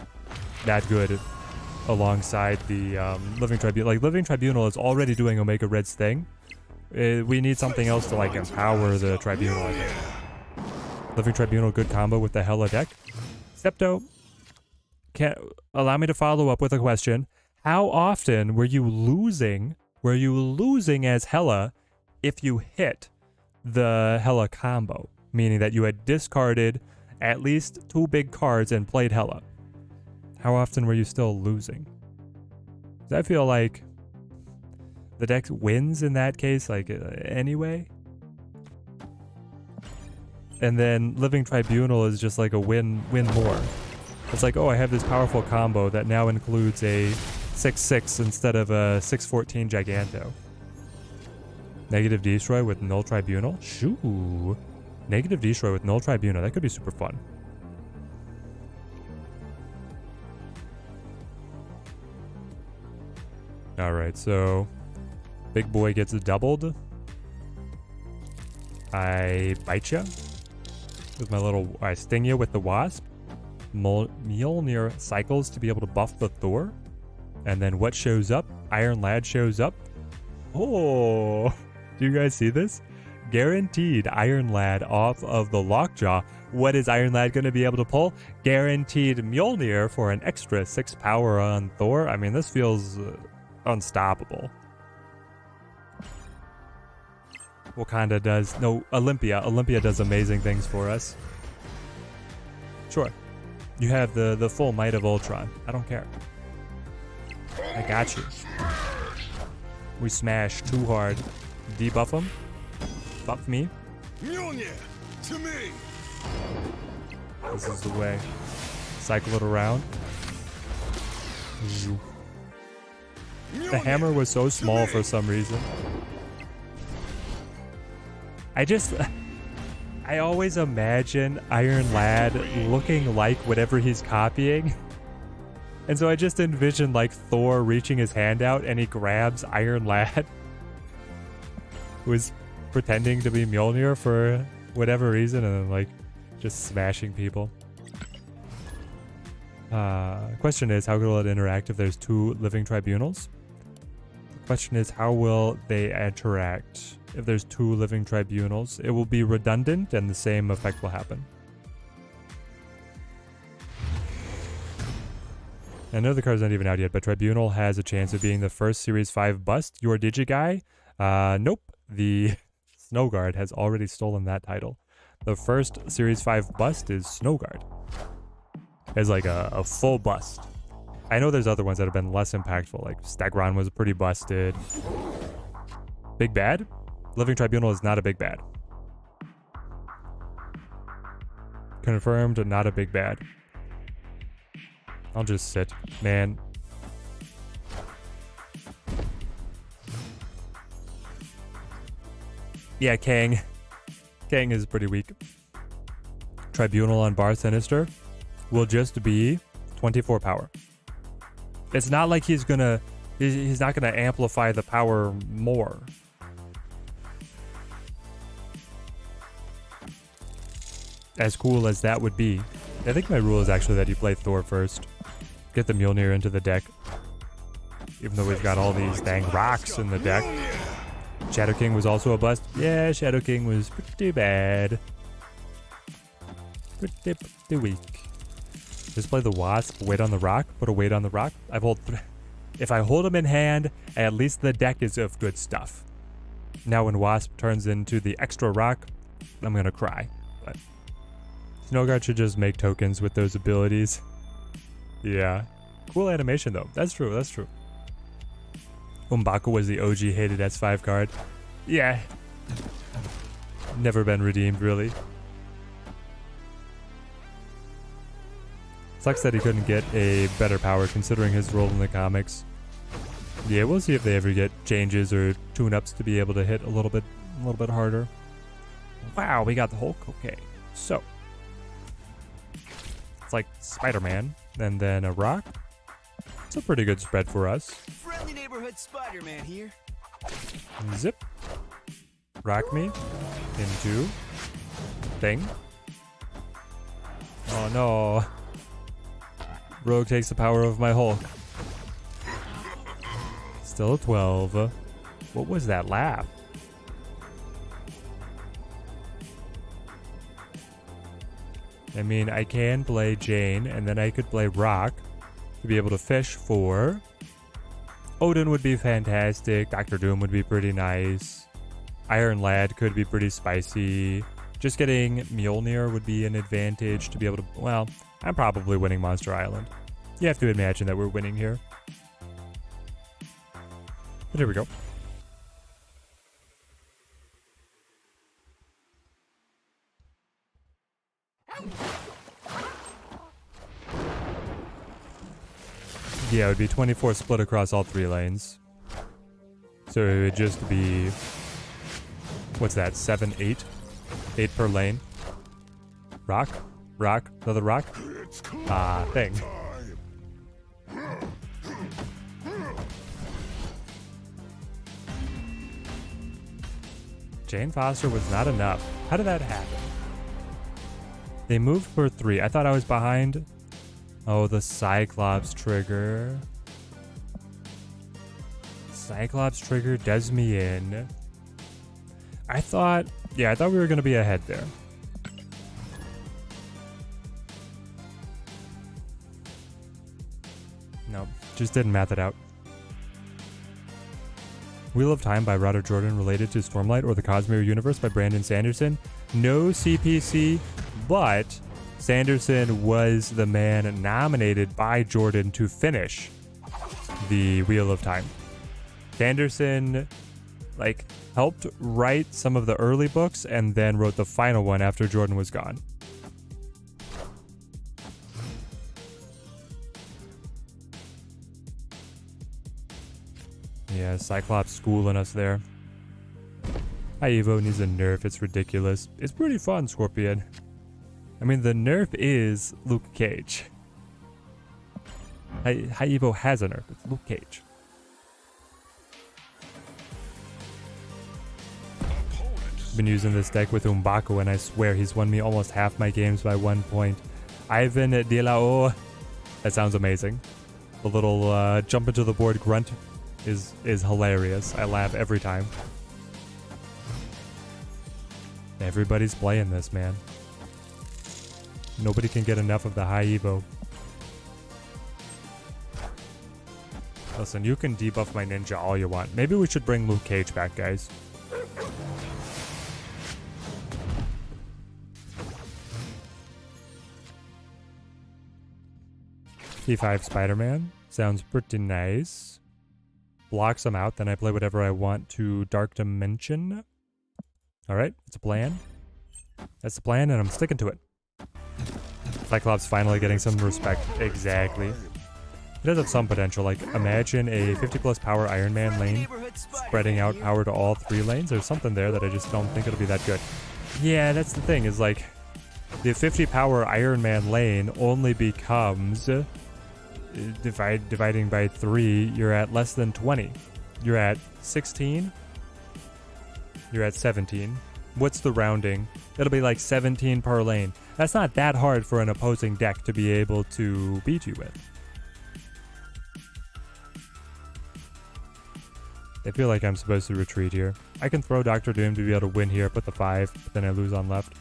that good alongside the Living Tribunal. Like, Living Tribunal is already doing Omega Red's thing. We need something else to, like, empower the Tribunal, I think. Living Tribunal, good combo with the Hela deck. Septo, allow me to follow up with a question. How often were you losing as Hela if you hit the Hela combo? Meaning that you had discarded at least 2 big cards and played Hela. How often were you still losing? 'Cause I feel like the deck wins in that case, like, anyway. And then Living Tribunal is just like a win more. It's like, oh, I have this powerful combo that now includes a 6/6 instead of a 6/14 Giganto. Negative Destroy with Null Tribunal? Shoo. Negative Destroy with Null Tribunal. That could be super fun. Alright, so big boy gets doubled. I bite ya with my little... I sting you with the Wasp. Mjolnir cycles to be able to buff the Thor. And then what shows up? Iron Lad shows up. Oh, do you guys see this? Guaranteed Iron Lad off of the Lockjaw. What is Iron Lad going to be able to pull? Guaranteed Mjolnir for an extra 6 power on Thor. I mean, this feels unstoppable. Wakanda does... No, Olympia. Olympia does amazing things for us. Sure. You have the full might of Ultron. I don't care. I got you. We smash too hard. Debuff him. Buff me. Mjolnir, to me. This is the way. Cycle it around. The hammer was so small for some reason. I always imagine Iron Lad looking like whatever he's copying. And so I just envision, like, Thor reaching his hand out and he grabs Iron Lad, who is pretending to be Mjolnir for whatever reason, and then, like, just smashing people. Question is, how will it interact if there's 2 Living Tribunals? The question is, how will they interact if there's 2 Living Tribunals? It will be redundant and the same effect will happen. I know the card's not even out yet, but Tribunal has a chance of being the first Series 5 bust. Your Digi-Guy? Nope. The Snowguard has already stolen that title. The first Series 5 bust is Snowguard. As like a full bust. I know there's other ones that have been less impactful, like Stegron was pretty busted. Big Bad? Living Tribunal is not a big bad. Confirmed, not a big bad. I'll just sit. Man. Yeah, Kang. Kang is pretty weak. Tribunal on Bar Sinister will just be 24 power. It's not like he's not gonna amplify the power more. As cool as that would be. I think my rule is actually that you play Thor first. Get the Mjolnir into the deck. Even though we've got all these dang rocks in the deck. Shadow King was also a bust. Yeah, Shadow King was pretty bad. Pretty weak. Just play the Wasp, wait on the rock, put a weight on the rock. If I hold him in hand, at least the deck is of good stuff. Now when Wasp turns into the extra rock, I'm gonna cry. But Snowguard should just make tokens with those abilities. Yeah. Cool animation though. That's true, that's true. Umbaku was the OG hated S5 card. Yeah. Never been redeemed, really. Sucks that he couldn't get a better power considering his role in the comics. Yeah, we'll see if they ever get changes or tune-ups to be able to hit a little bit harder. Wow, we got the Hulk. Okay, so it's like Spider-Man and then a rock. It's a pretty good spread for us. Friendly neighborhood Spider-Man here. Zip. Rock me into thing. Oh no. Rogue takes the power of my Hulk. Still a 12. What was that laugh? I mean, I can play Jane, and then I could play Rock to be able to fish for. Odin would be fantastic. Doctor Doom would be pretty nice. Iron Lad could be pretty spicy. Just getting Mjolnir would be an advantage to be able to. Well, I'm probably winning Monster Island. You have to imagine that we're winning here. But here we go. Yeah, it would be 24 split across all 3 lanes. So it would just be, what's that, 7, 8? 8 per lane. Rock, rock, another rock. Thing. Jane Foster was not enough. How did that happen? They moved for 3. I thought I was behind. Oh, the Cyclops trigger. Cyclops trigger does me in. I thought we were going to be ahead there. No, just didn't math it out. Wheel of Time by Roger Jordan related to Stormlight or the Cosmere Universe by Brandon Sanderson. No CPC, but Sanderson was the man nominated by Jordan to finish the Wheel of Time. Sanderson, helped write some of the early books and then wrote the final one after Jordan was gone. Yeah, Cyclops schooling us there. Hi Evo needs a nerf, it's ridiculous. It's pretty fun, Scorpion. I mean, the nerf is Luke Cage. Hi Evo has a nerf, it's Luke Cage. Been using this deck with Umbaku and I swear he's won me almost half my games by 1 point. Ivan de la O. That sounds amazing. The little jump into the board grunt is hilarious. I laugh every time. Everybody's playing this, man. Nobody can get enough of the high Evo. Listen, you can debuff my ninja all you want. Maybe we should bring Luke Cage back, guys. T5 Spider-Man. Sounds pretty nice. Blocks them out, then I play whatever I want to Dark Dimension. Alright, it's a plan. That's the plan, and I'm sticking to it. Cyclops finally getting some respect. Exactly. It does have some potential. Like, imagine a 50 plus power Iron Man lane spreading out power to all 3 lanes. There's something there that I just don't think it'll be that good. Yeah, that's the thing, is like, the 50 power Iron Man lane only becomes... dividing by 3, you're at less than 20. You're at 16. You're at 17. What's the rounding? It'll be like 17 per lane. That's not that hard for an opposing deck to be able to beat you with. I feel like I'm supposed to retreat here. I can throw Dr. Doom to be able to win here, put the 5, but then I lose on left.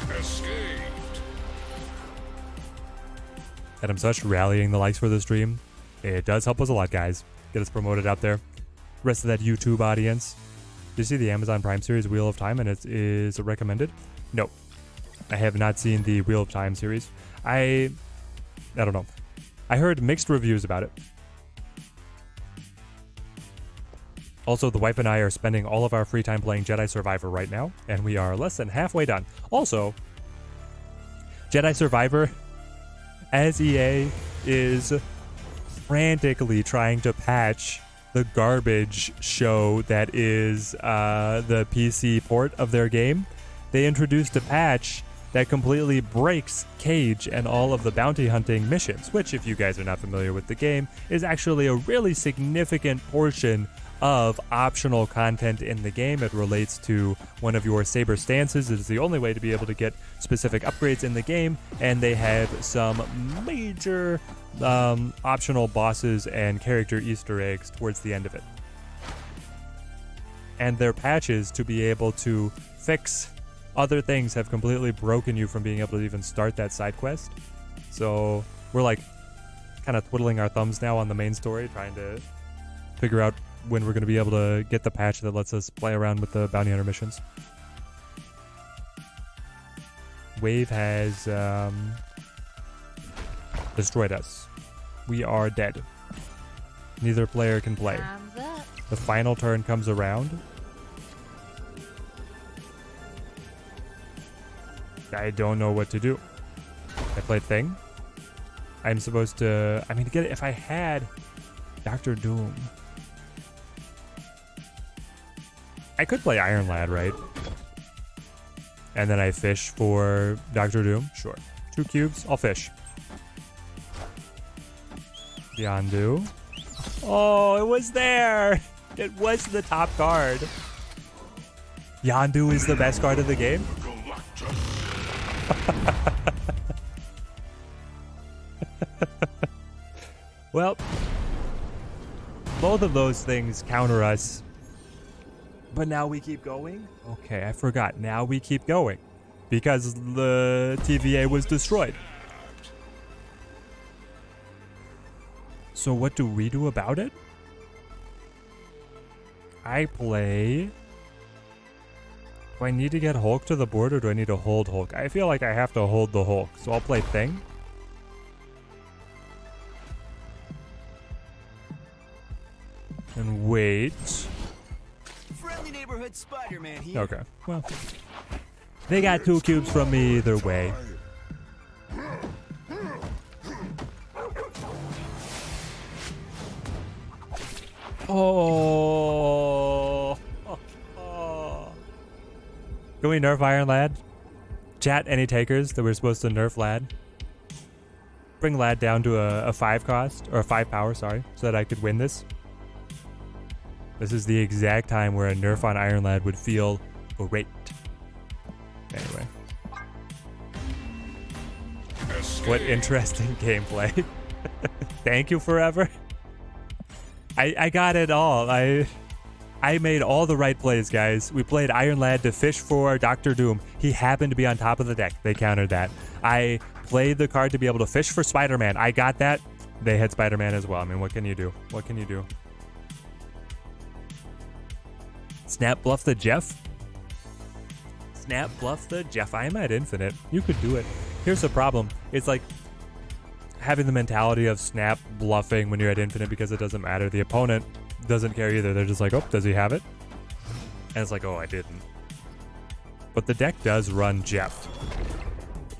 Escaped. Adam Such rallying the likes for the stream. It does help us a lot, guys. Get us promoted out there. Rest of that YouTube audience. Did you see the Amazon Prime series Wheel of Time, and it is recommended? No. I have not seen the Wheel of Time series. I don't know. I heard mixed reviews about it. Also, the wife and I are spending all of our free time playing Jedi Survivor right now, and we are less than halfway done. Also, Jedi Survivor, as EA is frantically trying to patch the garbage show that is the PC port of their game, they introduced a patch that completely breaks Cage and all of the bounty hunting missions, which, if you guys are not familiar with the game, is actually a really significant portion of optional content in the game. It relates to one of your saber stances. It is the only way to be able to get specific upgrades in the game, and they have some major optional bosses and character Easter eggs towards the end of it. And their patches to be able to fix other things have completely broken you from being able to even start that side quest. So we're like kind of twiddling our thumbs now on the main story, trying to figure out when we're going to be able to get the patch that lets us play around with the bounty hunter missions. Wave has destroyed us. We are dead. Neither player can play. The final turn comes around. I don't know what to do. I played Thing. I'm supposed to... I mean, to get it, if I had Dr. Doom, I could play Iron Lad, right? And then I fish for Dr. Doom. Sure. 2 cubes. I'll fish. Yondu. Oh, it was there. It was the top card. Yondu is the best card of the game. Well, both of those things counter us. But now we keep going? Okay, I forgot. Now we keep going. Because the TVA was destroyed. So what do we do about it? I play... Do I need to get Hulk to the board, or do I need to hold Hulk? I feel like I have to hold the Hulk, so I'll play Thing. And wait. Friendly neighborhood Spider-Man here. Okay, well. They got 2 cubes from me either way. Oh. Can we nerf Iron Lad? Chat, any takers that we're supposed to nerf Lad? Bring Lad down to a 5 cost, or a 5 power, sorry, so that I could win this. This is the exact time where a nerf on Iron Lad would feel great. Anyway. What interesting gameplay. Thank you, Forever. I got it all. I made all the right plays, guys. We played Iron Lad to fish for Dr. Doom. He happened to be on top of the deck. They countered that. I played the card to be able to fish for Spider-Man. I got that. They had Spider-Man as well. I mean, what can you do? What can you do? Snap bluff the Jeff? Snap bluff the Jeff. I am at infinite. You could do it. Here's the problem. It's like having the mentality of snap bluffing when you're at infinite because it doesn't matter. The opponent doesn't care either. They're just like, oh, does he have it? And it's like, oh, I didn't. But the deck does run Jeff.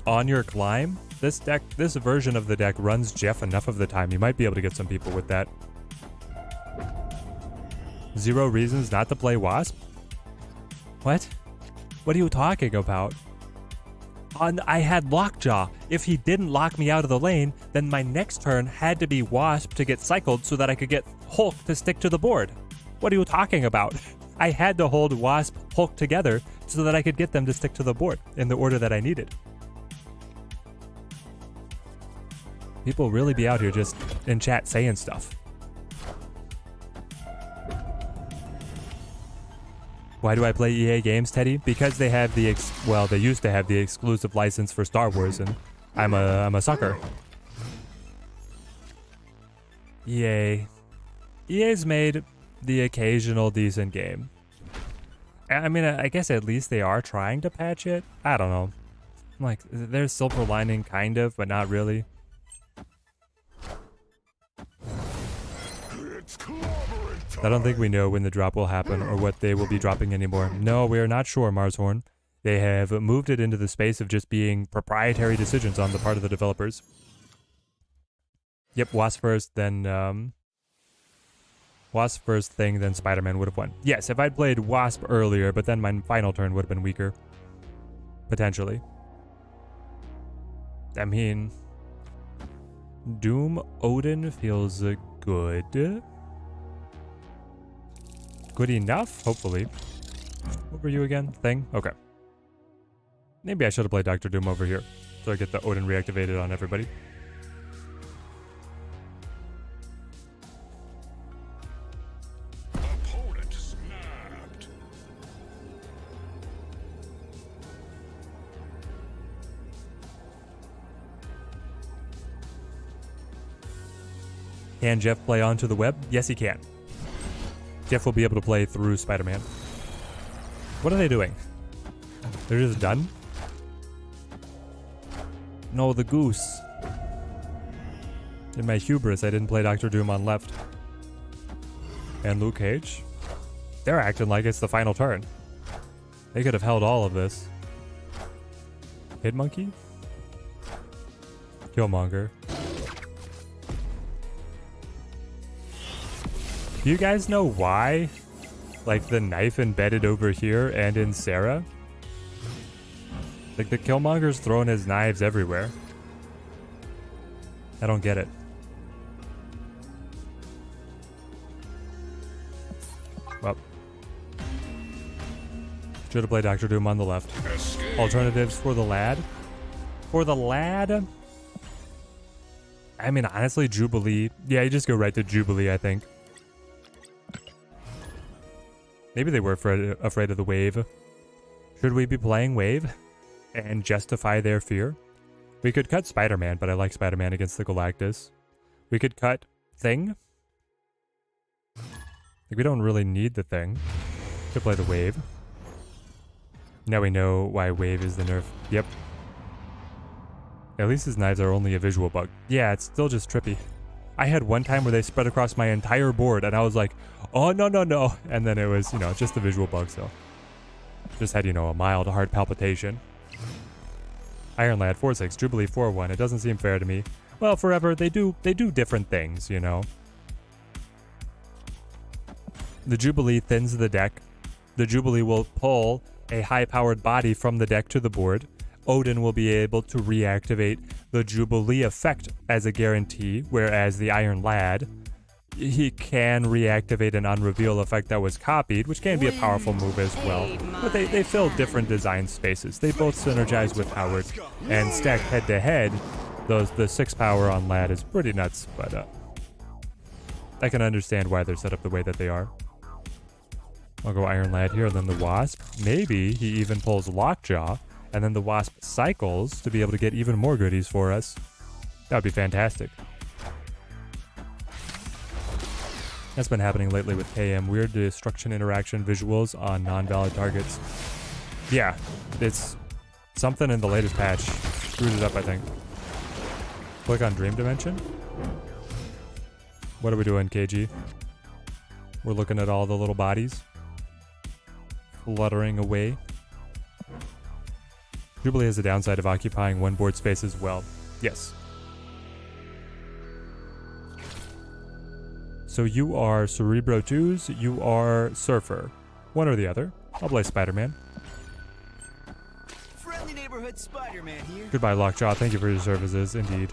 On your climb, this version of the deck runs Jeff enough of the time. You might be able to get some people with that. 0 reasons not to play Wasp? What? What are you talking about? I had Lockjaw. If he didn't lock me out of the lane, then my next turn had to be Wasp to get cycled so that I could get Hulk to stick to the board. What are you talking about? I had to hold Wasp, Hulk together so that I could get them to stick to the board in the order that I needed. People really be out here just in chat saying stuff. Why do I play EA games, Teddy? Because they have the they used to have the exclusive license for Star Wars, and I'm a sucker. EA's made the occasional decent game. I mean, I guess at least they are trying to patch it. I don't know. Like, there's silver lining, kind of, but not really. I don't think we know when the drop will happen or what they will be dropping anymore. No, we are not sure, Marshorn. They have moved it into the space of just being proprietary decisions on the part of the developers. Yep, Wasp first, then Wasp first thing, then Spider-Man would have won. Yes, if I'd played Wasp earlier, but then my final turn would have been weaker. Potentially. I mean, Doom Odin feels good. Good enough, hopefully. What were you again? Thing? Okay. Maybe I should have played Dr. Doom over here, so I get the Odin reactivated on everybody. Opponent snapped. Can Jeff play onto the web? Yes, he can. Jeff will be able to play through Spider-Man. What are they doing? They're just done? No, the goose. In my hubris, I didn't play Dr. Doom on left. And Luke Cage? They're acting like it's the final turn. They could have held all of this. Hit Monkey? Killmonger. Do you guys know why? Like the knife embedded over here and in Sarah? Like the Killmonger's throwing his knives everywhere. I don't get it. Well. Should have played Dr. Doom on the left. Alternatives for the lad? For the lad? I mean, honestly, Jubilee. Yeah, you just go right to Jubilee, I think. Maybe they were afraid of the wave. Should we be playing wave and justify their fear? We could cut Spider-Man, but I like Spider-Man against the Galactus. We could cut Thing. Like, we don't really need the Thing to play the wave. Now we know why wave is the nerf. Yep. At least his knives are only a visual bug. Yeah, it's still just trippy. I had one time where they spread across my entire board, and I was like, oh, no, no, no. And then it was, just a visual bug, so. Just had, a mild heart palpitation. Iron Lad 4-6, Jubilee 4-1. It doesn't seem fair to me. Well, forever, they do different things, The Jubilee thins the deck. The Jubilee will pull a high-powered body from the deck to the board. Odin will be able to reactivate the Jubilee effect as a guarantee, whereas the Iron Lad, he can reactivate an unreveal effect that was copied, which can be a powerful move as well. But they fill different design spaces. They both synergize with Howard, and stacked head-to-head, the 6 power on Lad is pretty nuts, but I can understand why they're set up the way that they are. I'll go Iron Lad here, and then the Wasp. Maybe he even pulls Lockjaw, and then the Wasp cycles to be able to get even more goodies for us. That would be fantastic. That's been happening lately with KM. Weird destruction interaction visuals on non-valid targets. Yeah, it's something in the latest patch. Screwed it up, I think. Click on Dream Dimension. What are we doing, KG? We're looking at all the little bodies fluttering away. Jubilee has the downside of occupying one board space as well. Yes. So you are Cerebro 2s, you are Surfer. One or the other. I'll play Spider-Man. Friendly neighborhood Spider-Man here. Goodbye, Lockjaw. Thank you for your services, indeed.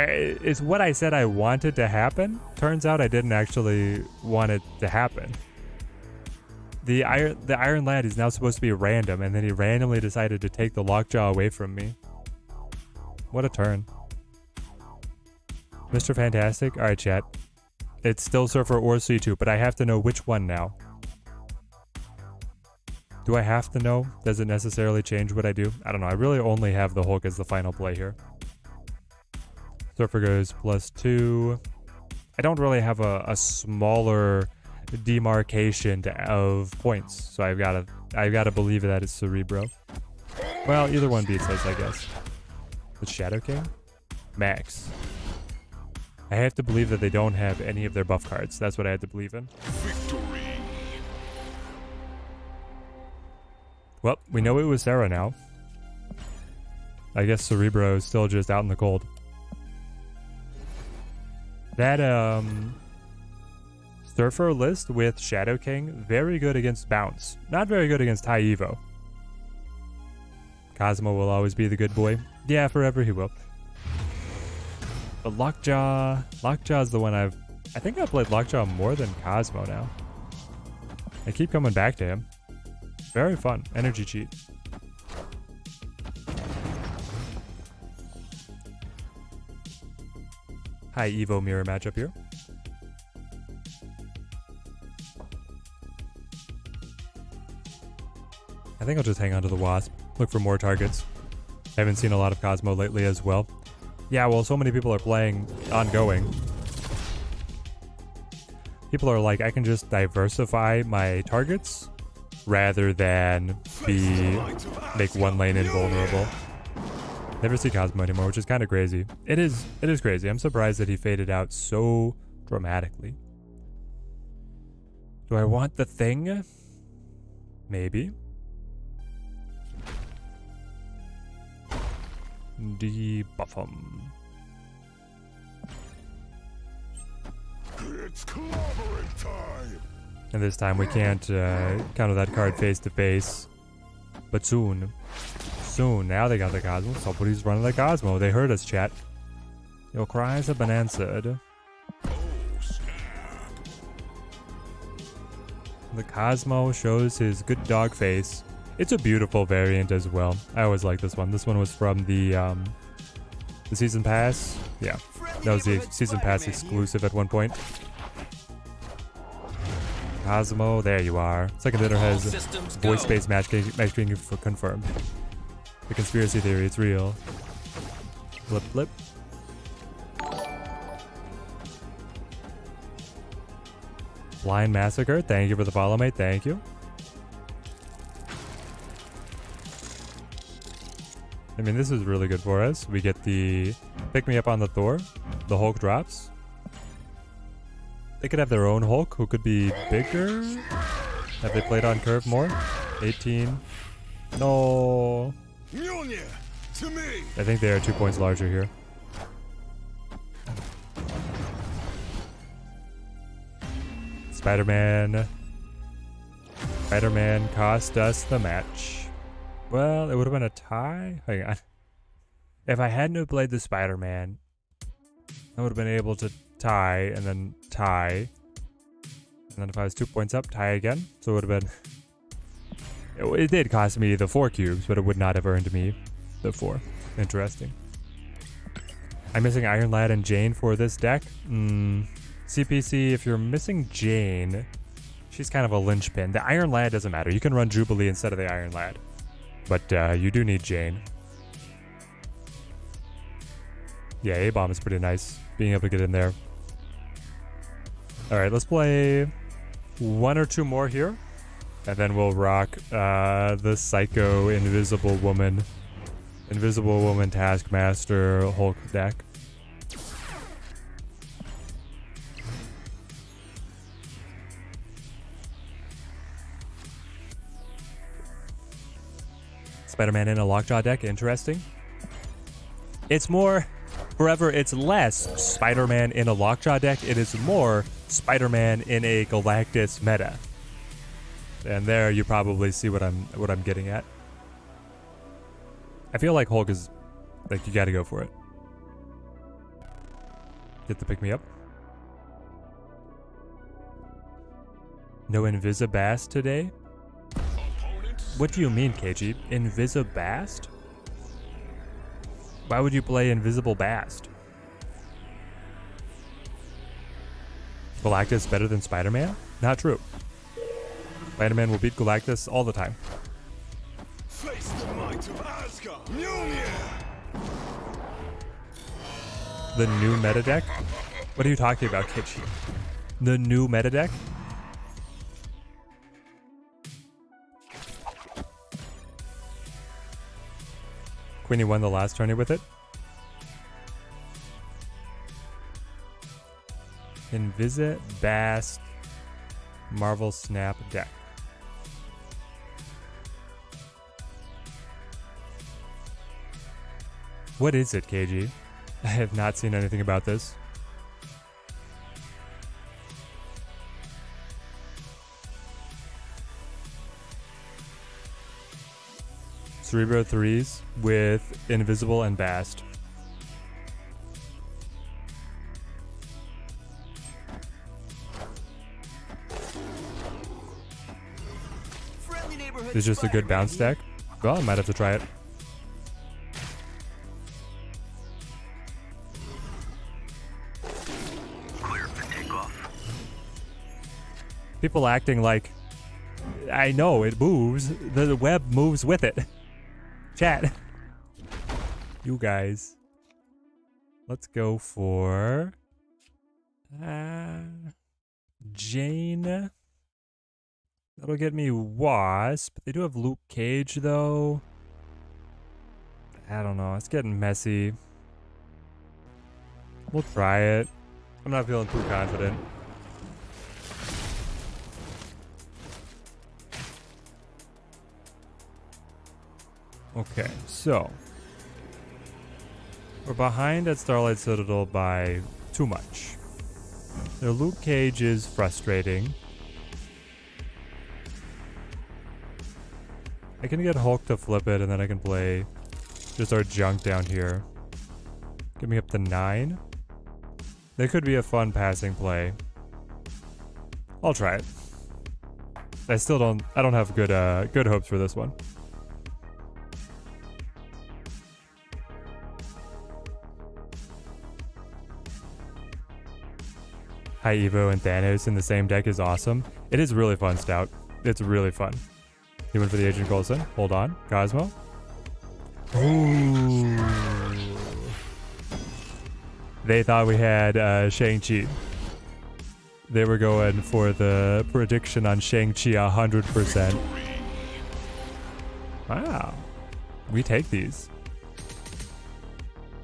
It's what I said I wanted to happen. Turns out I didn't actually want it to happen. The Iron Lad is now supposed to be random, and then he randomly decided to take the Lockjaw away from me. What a turn. Mr. Fantastic? Alright, chat. It's still Surfer or C2, but I have to know which one now. Do I have to know? Does it necessarily change what I do? I don't know. I really only have the Hulk as the final play here. Surfer goes +2. I don't really have a smaller demarcation of points, so I've got to believe that it's Cerebro. Well, either one beats us, I guess. The Shadow King? Max. I have to believe that they don't have any of their buff cards. That's what I had to believe in. Victory. Well, we know it was Sarah now. I guess Cerebro is still just out in the cold. That, Surfer list with Shadow King, very good against Bounce. Not very good against High Evo. Cosmo will always be the good boy. Yeah, forever he will. But Lockjaw's the one I think I've played Lockjaw more than Cosmo now. I keep coming back to him. Very fun. Energy cheat. High Evo mirror matchup here. I think I'll just hang on to the Wasp. Look for more targets. I haven't seen a lot of Cosmo lately as well. Yeah, well, so many people are playing ongoing. People are like, I can just diversify my targets rather than make one lane invulnerable. Never see Cosmo anymore, which is kind of crazy. It is crazy. I'm surprised that he faded out so dramatically. Do I want the thing? Maybe. Debuff him. It's clobbering time. And this time we can't counter that card face to face. But soon. Soon. Now they got the Cosmo. Somebody's running the Cosmo. They heard us, chat. Your cries have been answered. Oh, snap. The Cosmo shows his good dog face. It's a beautiful variant as well. I always like this one. This one was from the season pass. Yeah, that was the season pass exclusive at one point. Cosmo, there you are. Second hitter has voice-based matching confirmed. The conspiracy theory, it's real. Flip, flip. Blind Massacre, thank you for the follow, mate. Thank you. I mean, this is really good for us. We get the pick me up on the Thor. The Hulk drops. They could have their own Hulk, who could be bigger. Have they played on curve more? 18. No. To me. I think they are 2 points larger here. Spider-Man. Spider-Man cost us the match. Well, it would have been a tie. Hang on. If I hadn't have played the Spider-Man, I would have been able to tie and then tie. And then if I was 2 points up, tie again. So it would have been... It did cost me the 4 cubes, but it would not have earned me the 4. Interesting. I'm missing Iron Lad and Jane for this deck. CPC, if you're missing Jane, she's kind of a linchpin. The Iron Lad doesn't matter. You can run Jubilee instead of the Iron Lad. But you do need Jane. Yeah, A-Bomb is pretty nice. Being able to get in there. Alright, let's play 1 or 2 more here. And then we'll rock the Psycho Invisible Woman Taskmaster Hulk deck. Spider-Man in a Lockjaw deck, interesting. It's more, forever, it's less Spider-Man in a Lockjaw deck. It is more Spider-Man in a Galactus meta. And there you probably see what I'm getting at. I feel like Hulk is, like, you gotta go for it. Get the pick me up. No Invisibast today? What do you mean, KG? Invisibast? Why would you play Invisible Bast? Galactus better than Spider-Man? Not true. Spider-Man will beat Galactus all the time. Face the might of Asgard. Mjolnir. The new meta deck? What are you talking about, KG? The new meta deck? Queenie won the last tourney with it. Invisibast Marvel Snap deck. What is it, KG? I have not seen anything about this. Cerebro 3s with Invisible and Bast. Friendly neighborhood It's just a good Spider-Man bounce here. deck. Well, I might have to try it. Clear for takeoff. People acting like, I know it moves. The web moves with it. Chat. You guys. Let's go for Jane. That'll get me Wasp. They do have Luke Cage though. I don't know. It's getting messy. We'll try it. I'm not feeling too confident. Okay, so we're behind at Starlight Citadel by too much. Their Luke Cage is frustrating. I can get Hulk to flip it, and then I can play just our junk down here. Get me up to 9. That could be a fun passing play. I'll try it. I don't have good hopes for this one. High Evo and Thanos in the same deck is awesome. It is really fun, Stout. It's really fun. You went for the Agent Coulson. Hold on. Cosmo. Ooh. They thought we had Shang-Chi. They were going for the prediction on Shang-Chi 100%. Wow. We take these.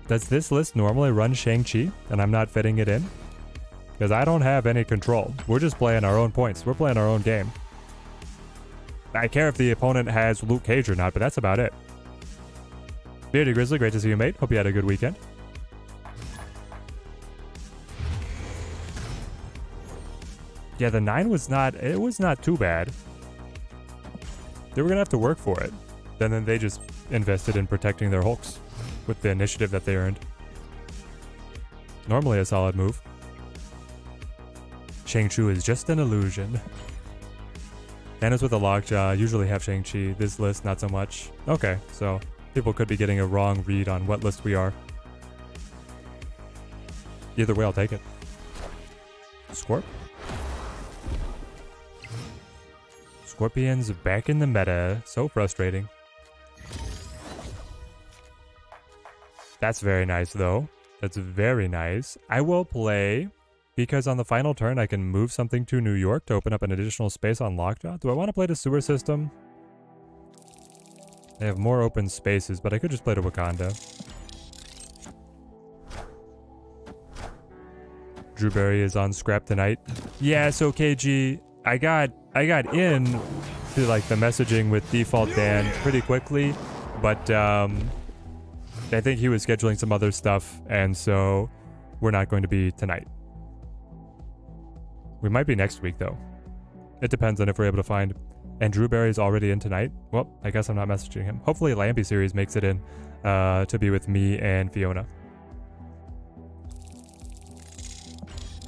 Does this list normally run Shang-Chi and I'm not fitting it in? Because I don't have any control. We're just playing our own points. We're playing our own game. I care if the opponent has Luke Cage or not, but that's about it. Beardy Grizzly, great to see you, mate. Hope you had a good weekend. Yeah, the 9 was not too bad. They were going to have to work for it. Then they just invested in protecting their Hulks with the initiative that they earned. Normally a solid move. Shang-Chi is just an illusion. Thanos with a lockjaw usually have Shang-Chi. This list, not so much. Okay, so people could be getting a wrong read on what list we are. Either way, I'll take it. Scorp. Scorpions back in the meta. So frustrating. That's very nice, though. That's very nice. I will play... Because on the final turn, I can move something to New York to open up an additional space on Lockjaw. Do I want to play the sewer system? They have more open spaces, but I could just play to Wakanda. Drewberry is on scrap tonight. Yeah, so KG, I got in to like the messaging with Default Dan pretty quickly, but I think he was scheduling some other stuff, and so we're not going to be tonight. We might be next week, though. It depends on if we're able to find... And Drewberry's already in tonight? Well, I guess I'm not messaging him. Hopefully Lampy Series makes it in to be with me and Fiona.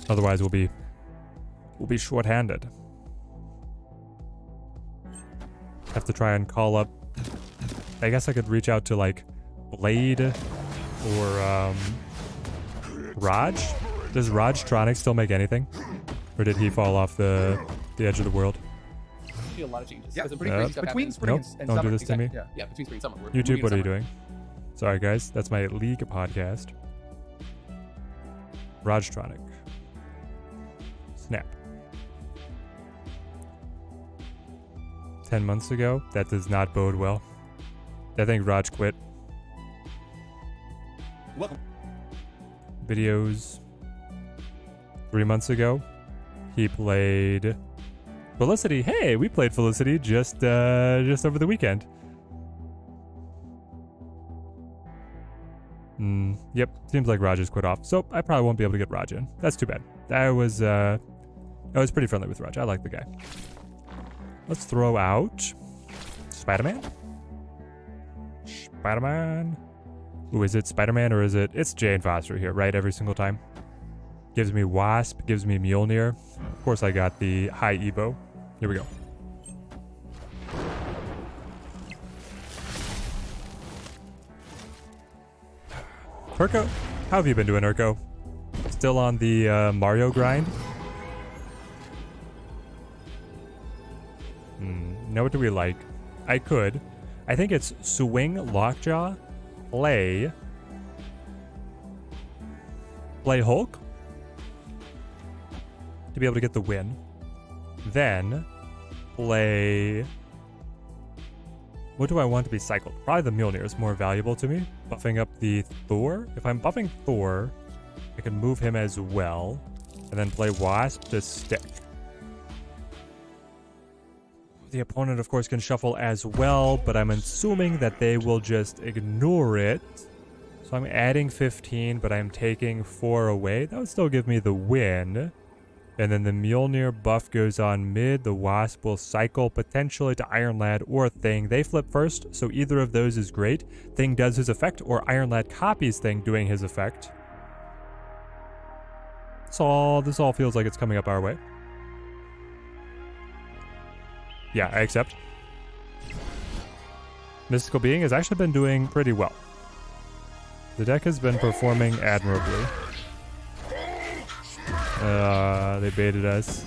Otherwise, we'll be short-handed. Have to try and call up. I guess I could reach out to like Blade or Raj. Does Rajtronic still make anything, or did he fall off the edge of the world? A lot of changes. Yeah, Because pretty Yep. crazy stuff between happens. spring Nope, and don't summer. do this to me. Yeah, between spring and summer. We're YouTube, moving what are you summer. doing? Sorry, guys. That's my League podcast. Rajtronic. Snap. 10 months ago? That does not bode well. I think Raj quit. Welcome. Videos. 3 months ago, he played Felicity. Hey, we played Felicity just over the weekend. Yep, seems like Raj has quit off. So I probably won't be able to get Raj in. That's too bad. I was pretty friendly with Raj. I like the guy. Let's throw out Spider-Man. Spider-Man. Ooh, is it Spider-Man or is it? It's Jane Foster here, right? Every single time. Gives me Wasp, gives me Mjolnir. Of course, I got the high Evo. Here we go. Urko, how have you been doing, Urko? Still on the Mario grind? Now what do we like? I could. I think it's swing Lockjaw, play Hulk to be able to get the win. Then play. What do I want to be cycled? Probably the Mjolnir is more valuable to me. Buffing up the Thor. If I'm buffing Thor, I can move him as well. And then play Wasp to stick. The opponent, of course, can shuffle as well, but I'm assuming that they will just ignore it. So I'm adding 15, but I'm taking 4 away. That would still give me the win. And then the Mjolnir buff goes on mid. The Wasp will cycle potentially to Iron Lad or Thing. They flip first, so either of those is great. Thing does his effect, or Iron Lad copies Thing doing his effect. This all feels like it's coming up our way. Yeah, I accept. Mystical Being has actually been doing pretty well. The deck has been performing admirably. They baited us.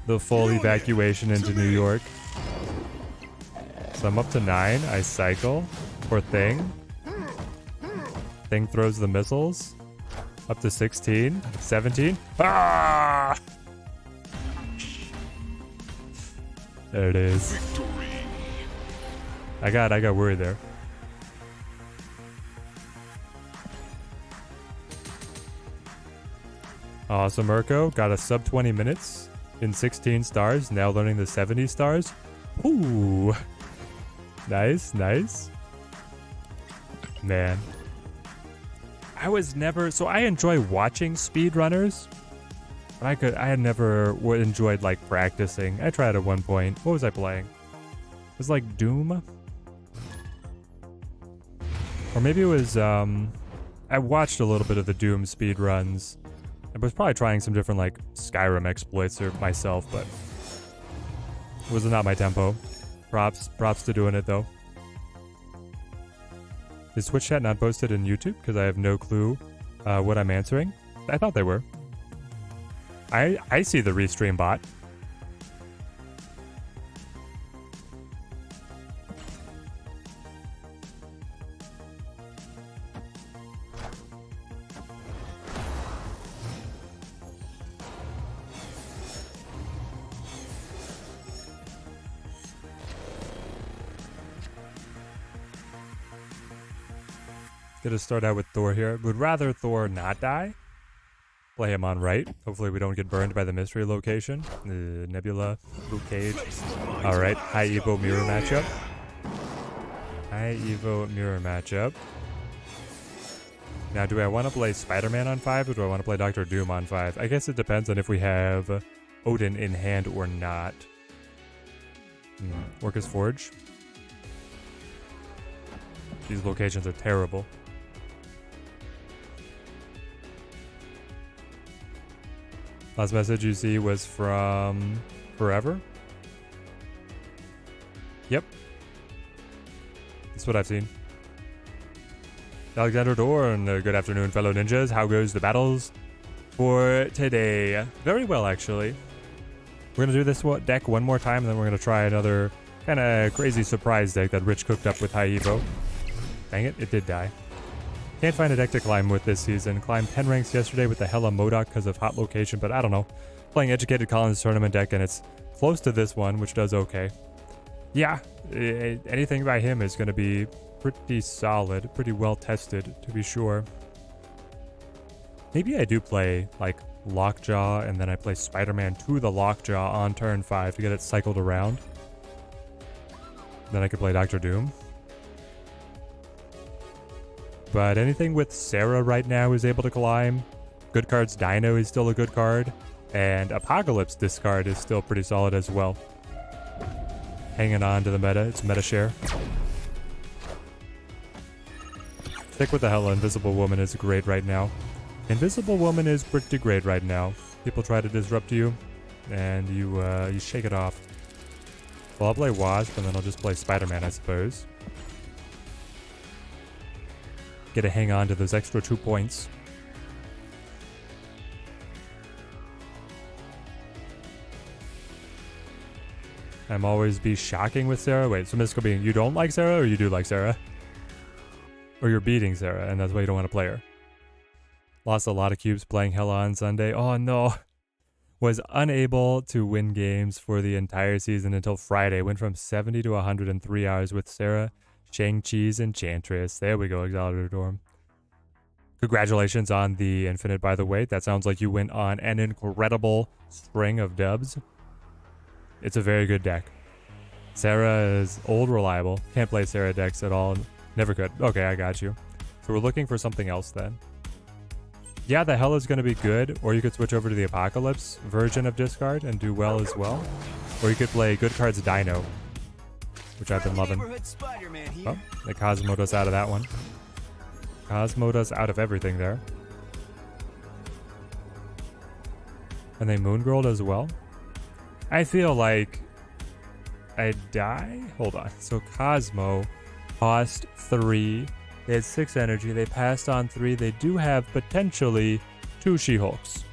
The full evacuation into New York. So I'm up to 9. I cycle for Thing. Thing throws the missiles. Up to 16. 17. Ah! There it is. I got worried there. Awesome, Urko. Got a sub 20 minutes in 16 stars. Now learning the 70 stars. Ooh. Nice, nice. Man. I enjoy watching speedrunners. But I had never enjoyed like practicing. I tried at one point. What was I playing? It was like Doom? Or maybe it was, I watched a little bit of the Doom speedruns. I was probably trying some different like Skyrim exploits or myself, but it was not my tempo. Props to doing it though. Is Twitch chat not posted in YouTube? Because I have no clue what I'm answering. I thought they were. I see the restream bot. Gonna start out with Thor here. Would rather Thor not die. Play him on right. Hopefully we don't get burned by the mystery location. Nebula, Luke Cage. Alright, high Evo mirror matchup. High Evo mirror matchup. Now, do I want to play Spider-Man on 5 or do I want to play Doctor Doom on 5? I guess it depends on if we have Odin in hand or not. Orcus Forge. These locations are terrible. Last message you see was from Forever. Yep. That's what I've seen. Alexander Dorn, good afternoon, fellow ninjas. How goes the battles for today? Very well, actually. We're going to do this deck one more time, and then we're going to try another kind of crazy surprise deck that Rich cooked up with High Evo. Dang it, it did die. Can't find a deck to climb with this season. Climbed 10 ranks yesterday with the Hella Modoc because of hot location, but I don't know. Playing Educated Collins tournament deck, and it's close to this one, which does okay. Yeah, anything by him is going to be pretty solid, pretty well tested, to be sure. Maybe I do play, like, Lockjaw, and then I play Spider-Man to the Lockjaw on turn 5 to get it cycled around. Then I could play Dr. Doom. But anything with Sarah right now is able to climb. Good cards, Dino is still a good card. And Apocalypse discard is still pretty solid as well. Hanging on to the meta, it's meta share. Stick with the Hella. Invisible Woman is great right now. Invisible Woman is pretty great right now. People try to disrupt you, and you shake it off. Well, I'll play Wasp, and then I'll just play Spider-Man, I suppose. Get to hang on to those extra 2 points. I'm always be shocking with Sarah. Wait, so Mystical Being, you don't like Sarah, or you do like Sarah? Or you're beating Sarah, and that's why you don't want to play her. Lost a lot of cubes playing Hella on Sunday. Oh no. Was unable to win games for the entire season until Friday. Went from 70 to 103 hours with Sarah, Shang-Chi's Enchantress. There we go, Exalted Dorm. Congratulations on the Infinite, by the way. That sounds like you went on an incredible string of dubs. It's a very good deck. Sarah is old reliable. Can't play Sarah decks at all. Never could. Okay, I got you. So we're looking for something else then. Yeah, the Hell is going to be good, or you could switch over to the Apocalypse version of discard and do well as well. Or you could play good cards Dino, which I've been loving. Oh, the Cosmodos out of that one. Cosmodos out of everything there. And they Moon Girled as well. I feel like I die? Hold on. So Cosmo cost 3. They had 6 energy. They passed on 3. They do have potentially 2 She-Hulks.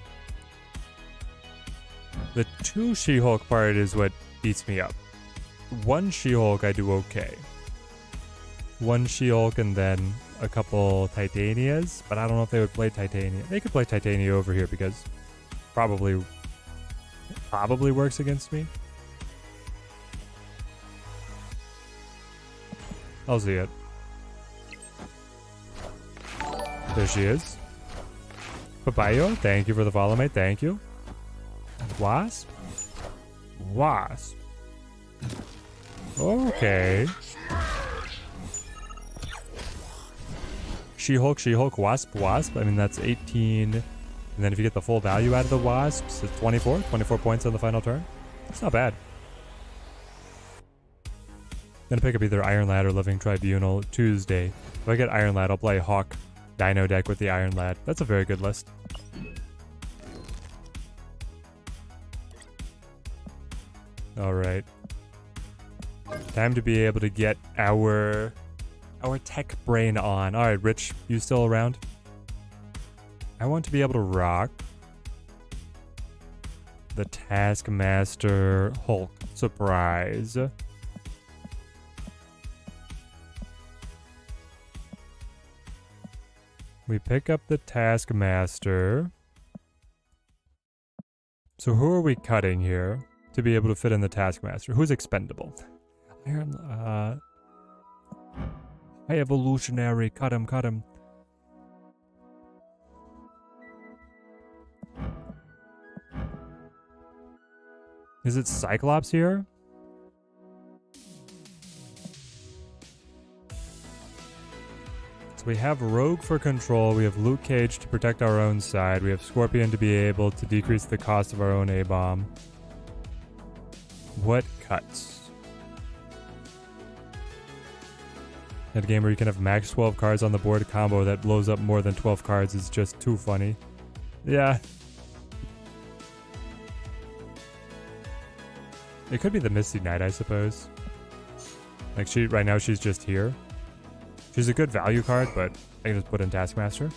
The 2 She-Hulk part is what beats me up. 1 She-Hulk I do okay. 1 She-Hulk and then a couple Titanias, but I don't know if they would play Titania. They could play Titania over here because probably works against me. I'll see it. There she is. Papayo, thank you for the follow, mate. Thank you. Wasp? Wasp. Okay. She-Hulk, She-Hulk, Wasp, Wasp. I mean, that's 18. And then if you get the full value out of the Wasps, it's 24. 24 points on the final turn. It's not bad. Gonna pick up either Iron Lad or Living Tribunal Tuesday. If I get Iron Lad, I'll play Hawk Dino deck with the Iron Lad. That's a very good list. Alright. Time to be able to get our tech brain on. Alright, Rich, you still around? I want to be able to rock the Taskmaster Hulk surprise. We pick up the Taskmaster. So who are we cutting here to be able to fit in the Taskmaster? Who's expendable? Hey, Evolutionary, cut him, cut him. Is it Cyclops here? We have Rogue for control, we have Luke Cage to protect our own side, we have Scorpion to be able to decrease the cost of our own A-bomb. What cuts? That game where you can have max 12 cards on the board combo that blows up more than 12 cards is just too funny. Yeah. It could be the Misty Knight, I suppose. Like, right now she's just here. She's a good value card, but I can just put in Taskmaster.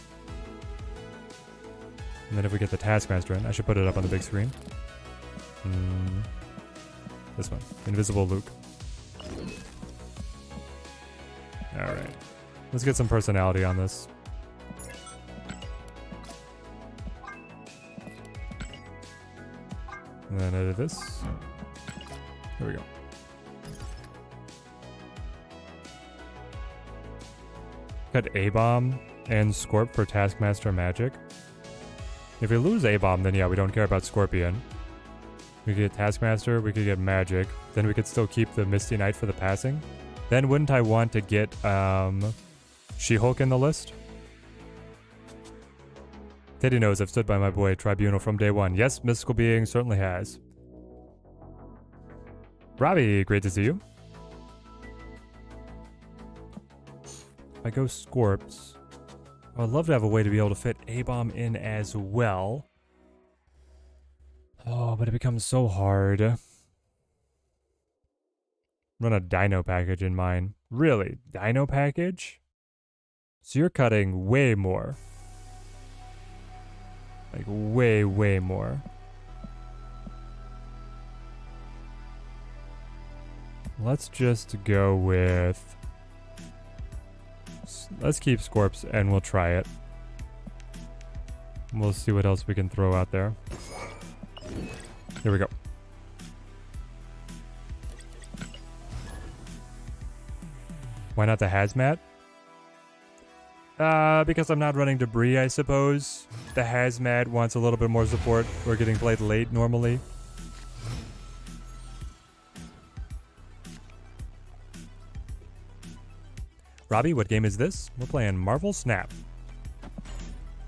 And then if we get the Taskmaster in, I should put it up on the big screen. This one. Invisible Luke. Alright. Let's get some personality on this. And then edit this. There we go. Cut A-Bomb and Scorp for Taskmaster Magic. If we lose A-Bomb, then yeah, we don't care about Scorpion. We could get Taskmaster, we could get Magic. Then we could still keep the Misty Knight for the passing. Then wouldn't I want to get She-Hulk in the list? Teddy knows I've stood by my boy Tribunal from day one. Yes, Mystical Being certainly has. Robbie, great to see you. If I go Scorps, I'd love to have a way to be able to fit A-Bomb in as well. Oh, but it becomes so hard. Run a Dino package in mine. Really? Dino package? So you're cutting way more. Like way, way more. Let's just go with... Let's keep Scorps and we'll try it. We'll see what else we can throw out there. Here we go. Why not the Hazmat? Because I'm not running Debris, I suppose. The Hazmat wants a little bit more support. We're getting played late normally. Robbie, what game is this? We're playing Marvel Snap.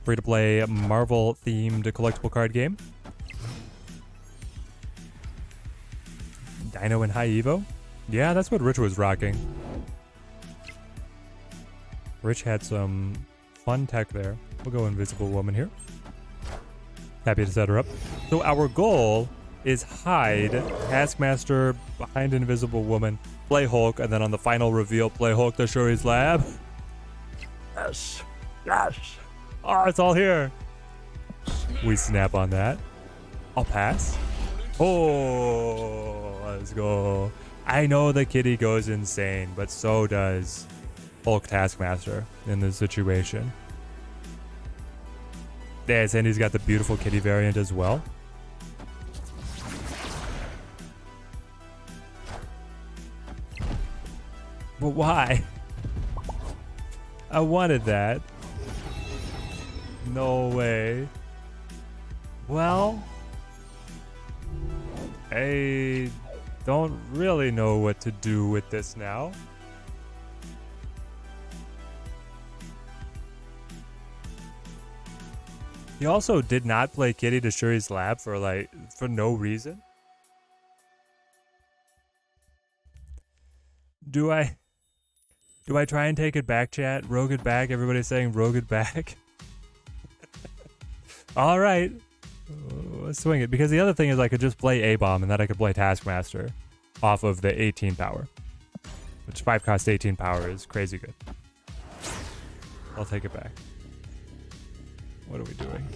Free to play Marvel themed collectible card game. Dino and High Evo? Yeah, that's what Rich was rocking. Rich had some fun tech there. We'll go Invisible Woman here. Happy to set her up. So our goal is hide Taskmaster behind Invisible Woman, play Hulk, and then on the final reveal, play Hulk to Shuri's lab. Yes. Yes. Oh, it's all here. We snap on that. I'll pass. Oh, let's go. I know the kitty goes insane, but so does Hulk Taskmaster in this situation. Yes, and he's got the beautiful kitty variant as well. But why? I wanted that. No way. Well, I don't really know what to do with this now. He also did not play Kitty to Shuri's lab for no reason. Do I try and take it back, chat? Rogue it back? Everybody's saying rogue it back. All right. Let's swing it. Because the other thing is I could just play A-Bomb and then I could play Taskmaster off of the 18 power. Which 5 cost 18 power is crazy good. I'll take it back. What are we doing?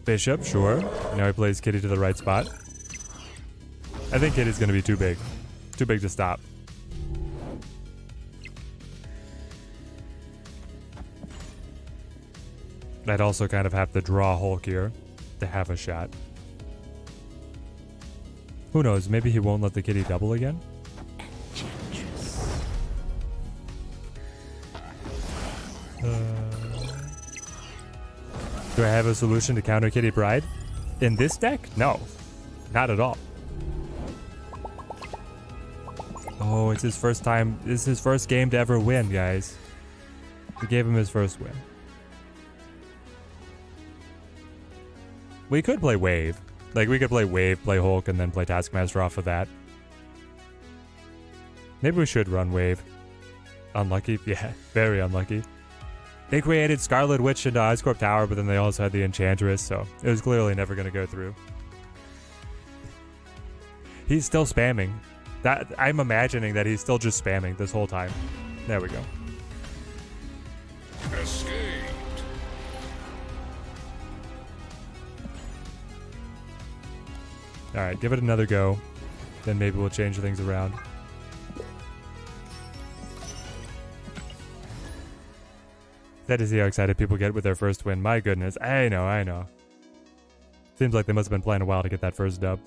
Bishop, sure. Now he plays Kitty to the right spot. I think Kitty's going to be too big. Too big to stop. I'd also kind of have to draw Hulk here to have a shot. Who knows? Maybe he won't let the Kitty double again? Do I have a solution to counter Kitty Bride? In this deck? No. Not at all. Oh, it's his first time. This is his first game to ever win, guys. We gave him his first win. We could play Wave. Like, we could play Wave, play Hulk, and then play Taskmaster off of that. Maybe we should run Wave. Unlucky? Yeah, very unlucky. They created Scarlet Witch into Oscorp Tower, but then they also had the Enchantress, so it was clearly never going to go through. He's still spamming. That I'm imagining that he's still just spamming this whole time. There we go. Escaped. All right, give it another go. Then maybe we'll change things around. Sad to see how excited people get with their first win. My goodness. I know. Seems like they must have been playing a while to get that first dub.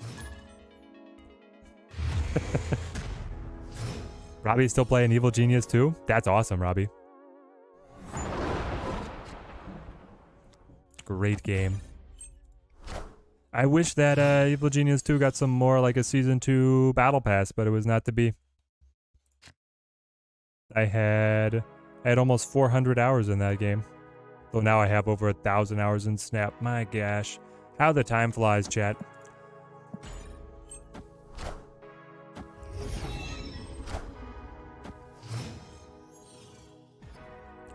Robbie's still playing Evil Genius too? That's awesome, Robbie. Great game. I wish that Evil Genius 2 got some more like a Season 2 Battle Pass, but it was not to be. I had almost 400 hours in that game. So now I have over 1,000 hours in Snap. My gosh. How the time flies, chat.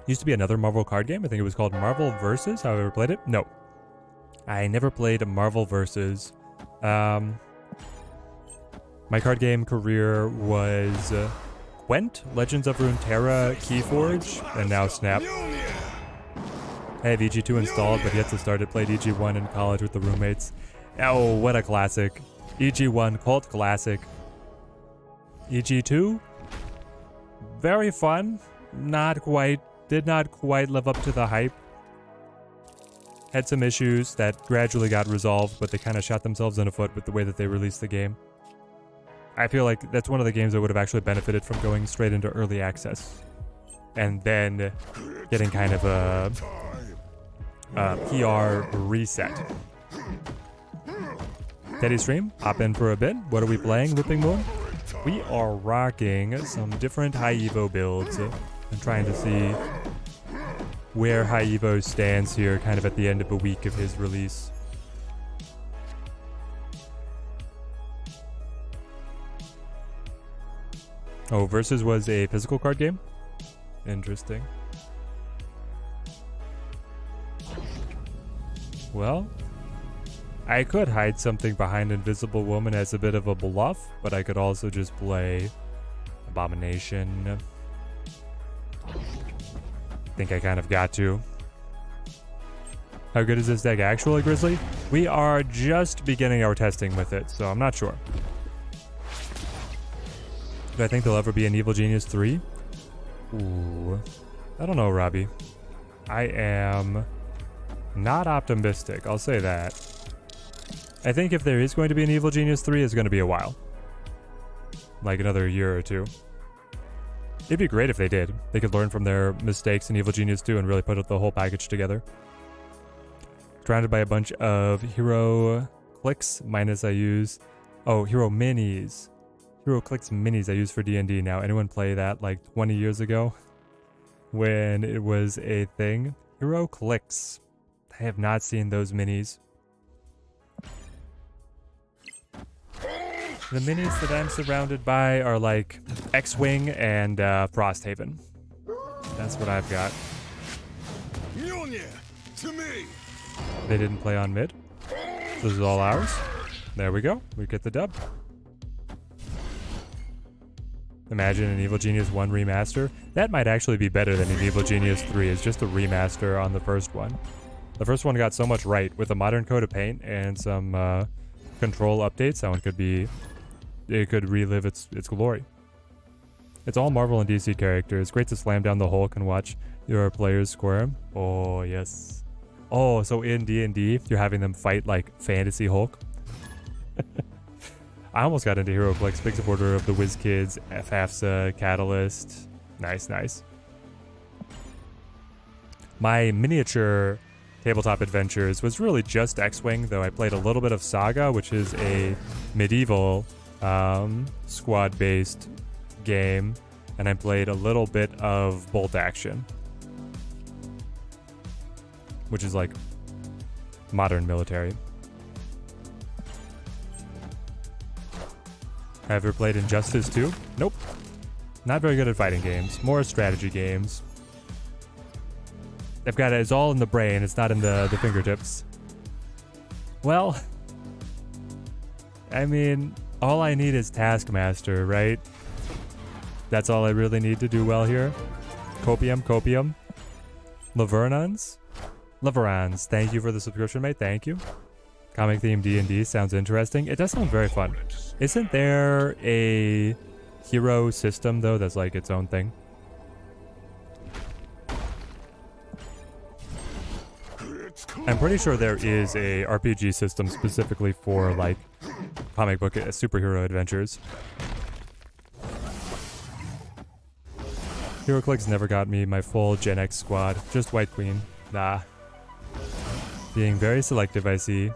Used to be another Marvel card game. I think it was called Marvel Versus. Have I ever played it? No. I never played Marvel Versus. My card game career was Gwent, Legends of Runeterra, Keyforge, and now Snap. I have EG2 installed, but yet to start it. Played EG1 in college with the roommates. Oh, what a classic. EG1, cult classic. EG2, very fun. Did not quite live up to the hype. Had some issues that gradually got resolved, but they kind of shot themselves in the foot with the way that they released the game. I feel like that's one of the games that would have actually benefited from going straight into early access. And then getting kind of a PR reset. Teddy Stream, hop in for a bit. What are we playing, Looping Moon? We are rocking some different high Evo builds. I'm trying to see where High Evo stands here, kind of at the end of a week of his release. Oh, Versus was a physical card game? Interesting. Well, I could hide something behind Invisible Woman as a bit of a bluff, but I could also just play Abomination. Think I kind of got to. How good is this deck actually, Grizzly? We are just beginning our testing with it, so I'm not sure. Do I think there'll ever be an Evil Genius 3? Ooh. I don't know, Robbie. I am not optimistic, I'll say that. I think if there is going to be an Evil Genius 3, it's going to be a while. Like another year or two. It'd be great if they did. They could learn from their mistakes in Evil Genius 2 and really put the whole package together. Surrounded by a bunch of hero clicks, minus I use... Oh, hero minis. Hero clicks minis I use for D&D now. Anyone play that like 20 years ago? When it was a thing? Hero clicks. I have not seen those minis. The minis that I'm surrounded by are like X-Wing and Frosthaven. That's what I've got. Mjolnir, to me. They didn't play on mid. This is all ours. There we go. We get the dub. Imagine an Evil Genius 1 remaster. That might actually be better than an Evil Genius 3. It's just a remaster on the first one. The first one got so much right. With a modern coat of paint and some control updates, that one could be... It could relive its glory. It's all Marvel and DC characters. Great to slam down the Hulk and watch your players squirm. Oh, yes. Oh, so in D&D, you're having them fight like Fantasy Hulk. I almost got into HeroClix. Big supporter of the WizKids, FAFSA, Catalyst. Nice, nice. My miniature tabletop adventures was really just X-Wing, though I played a little bit of Saga, which is a medieval squad-based game, and I played a little bit of Bolt Action, which is like modern military. Have you ever played Injustice 2? Nope. Not very good at fighting games. More strategy games. I've got it. It's all in the brain. It's not in the fingertips. Well, I mean, all I need is Taskmaster, right? That's all I really need to do well here. Copium. Lavernons? Laverans, thank you for the subscription, mate. Thank you. Comic theme D&D sounds interesting. It does sound very fun. Isn't there a hero system, though, that's like its own thing? I'm pretty sure there is a RPG system specifically for, like, comic book superhero adventures. HeroClix never got me my full Gen X squad. Just White Queen. Nah. Being very selective, I see.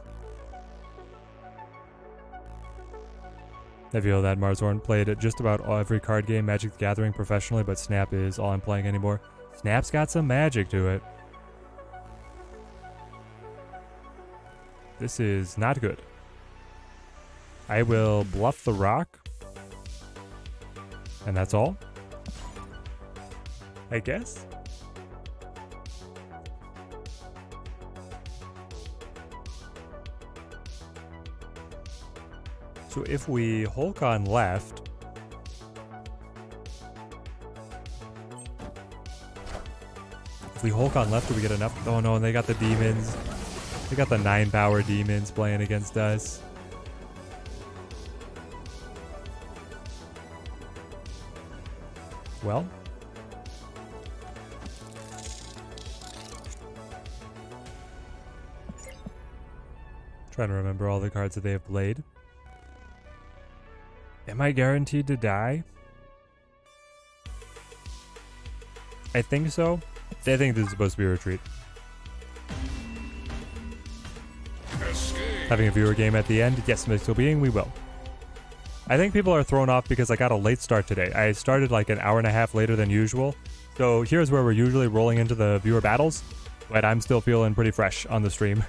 I feel that Marshorn played at just about every card game, Magic the Gathering professionally, but Snap is all I'm playing anymore. Snap's got some magic to it. This is not good. I will bluff the rock. And that's all. I guess. So if we Hulk on left, do we get enough? Oh no, and they got the demons. They got the 9-power demons playing against us. Well. Trying to remember all the cards that they have played. Am I guaranteed to die? I think so. I think this is supposed to be a retreat. Having a viewer game at the end? Yes, Mystical Being, we will. I think people are thrown off because I got a late start today. I started like an hour and a half later than usual. So here's where we're usually rolling into the viewer battles, but I'm still feeling pretty fresh on the stream.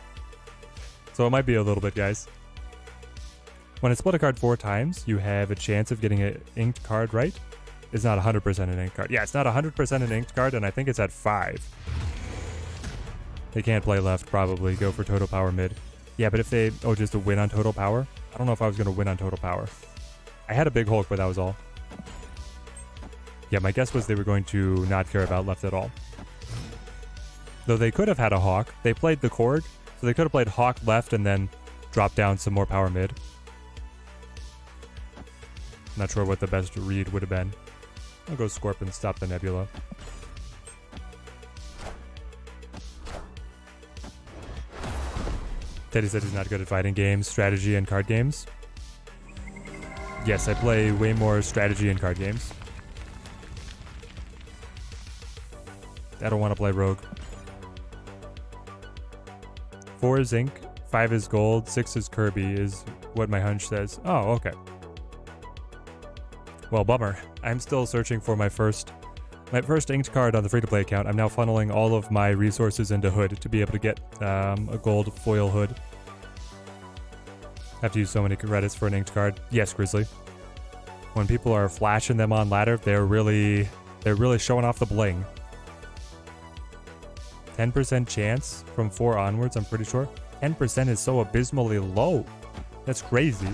So it might be a little bit, guys. When I split a card 4 times, you have a chance of getting an inked card right. It's not 100% an inked card. Yeah, it's not 100% an inked card, and I think it's at 5. They can't play left, probably. Go for total power mid. Yeah, but if they... Oh, just a win on total power? I don't know if I was going to win on total power. I had a big Hulk, but that was all. Yeah, my guess was they were going to not care about left at all. Though they could have had a Hawk. They played the Korg, so they could have played Hawk left and then dropped down some more power mid. Not sure what the best read would have been. I'll go Scorp and stop the Nebula. Teddy said he's not good at fighting games, strategy, and card games. Yes, I play way more strategy and card games. I don't want to play Rogue. 4 is ink, 5 is gold, 6 is Kirby is what my hunch says. Oh, okay. Well, bummer. I'm still searching for my first inked card on the free-to-play account. I'm now funneling all of my resources into Hood to be able to get a gold foil Hood. Have to use so many credits for an inked card. Yes, Grizzly. When people are flashing them on ladder, they're really showing off the bling. 10% chance from 4 onwards, I'm pretty sure. 10% is so abysmally low. That's crazy.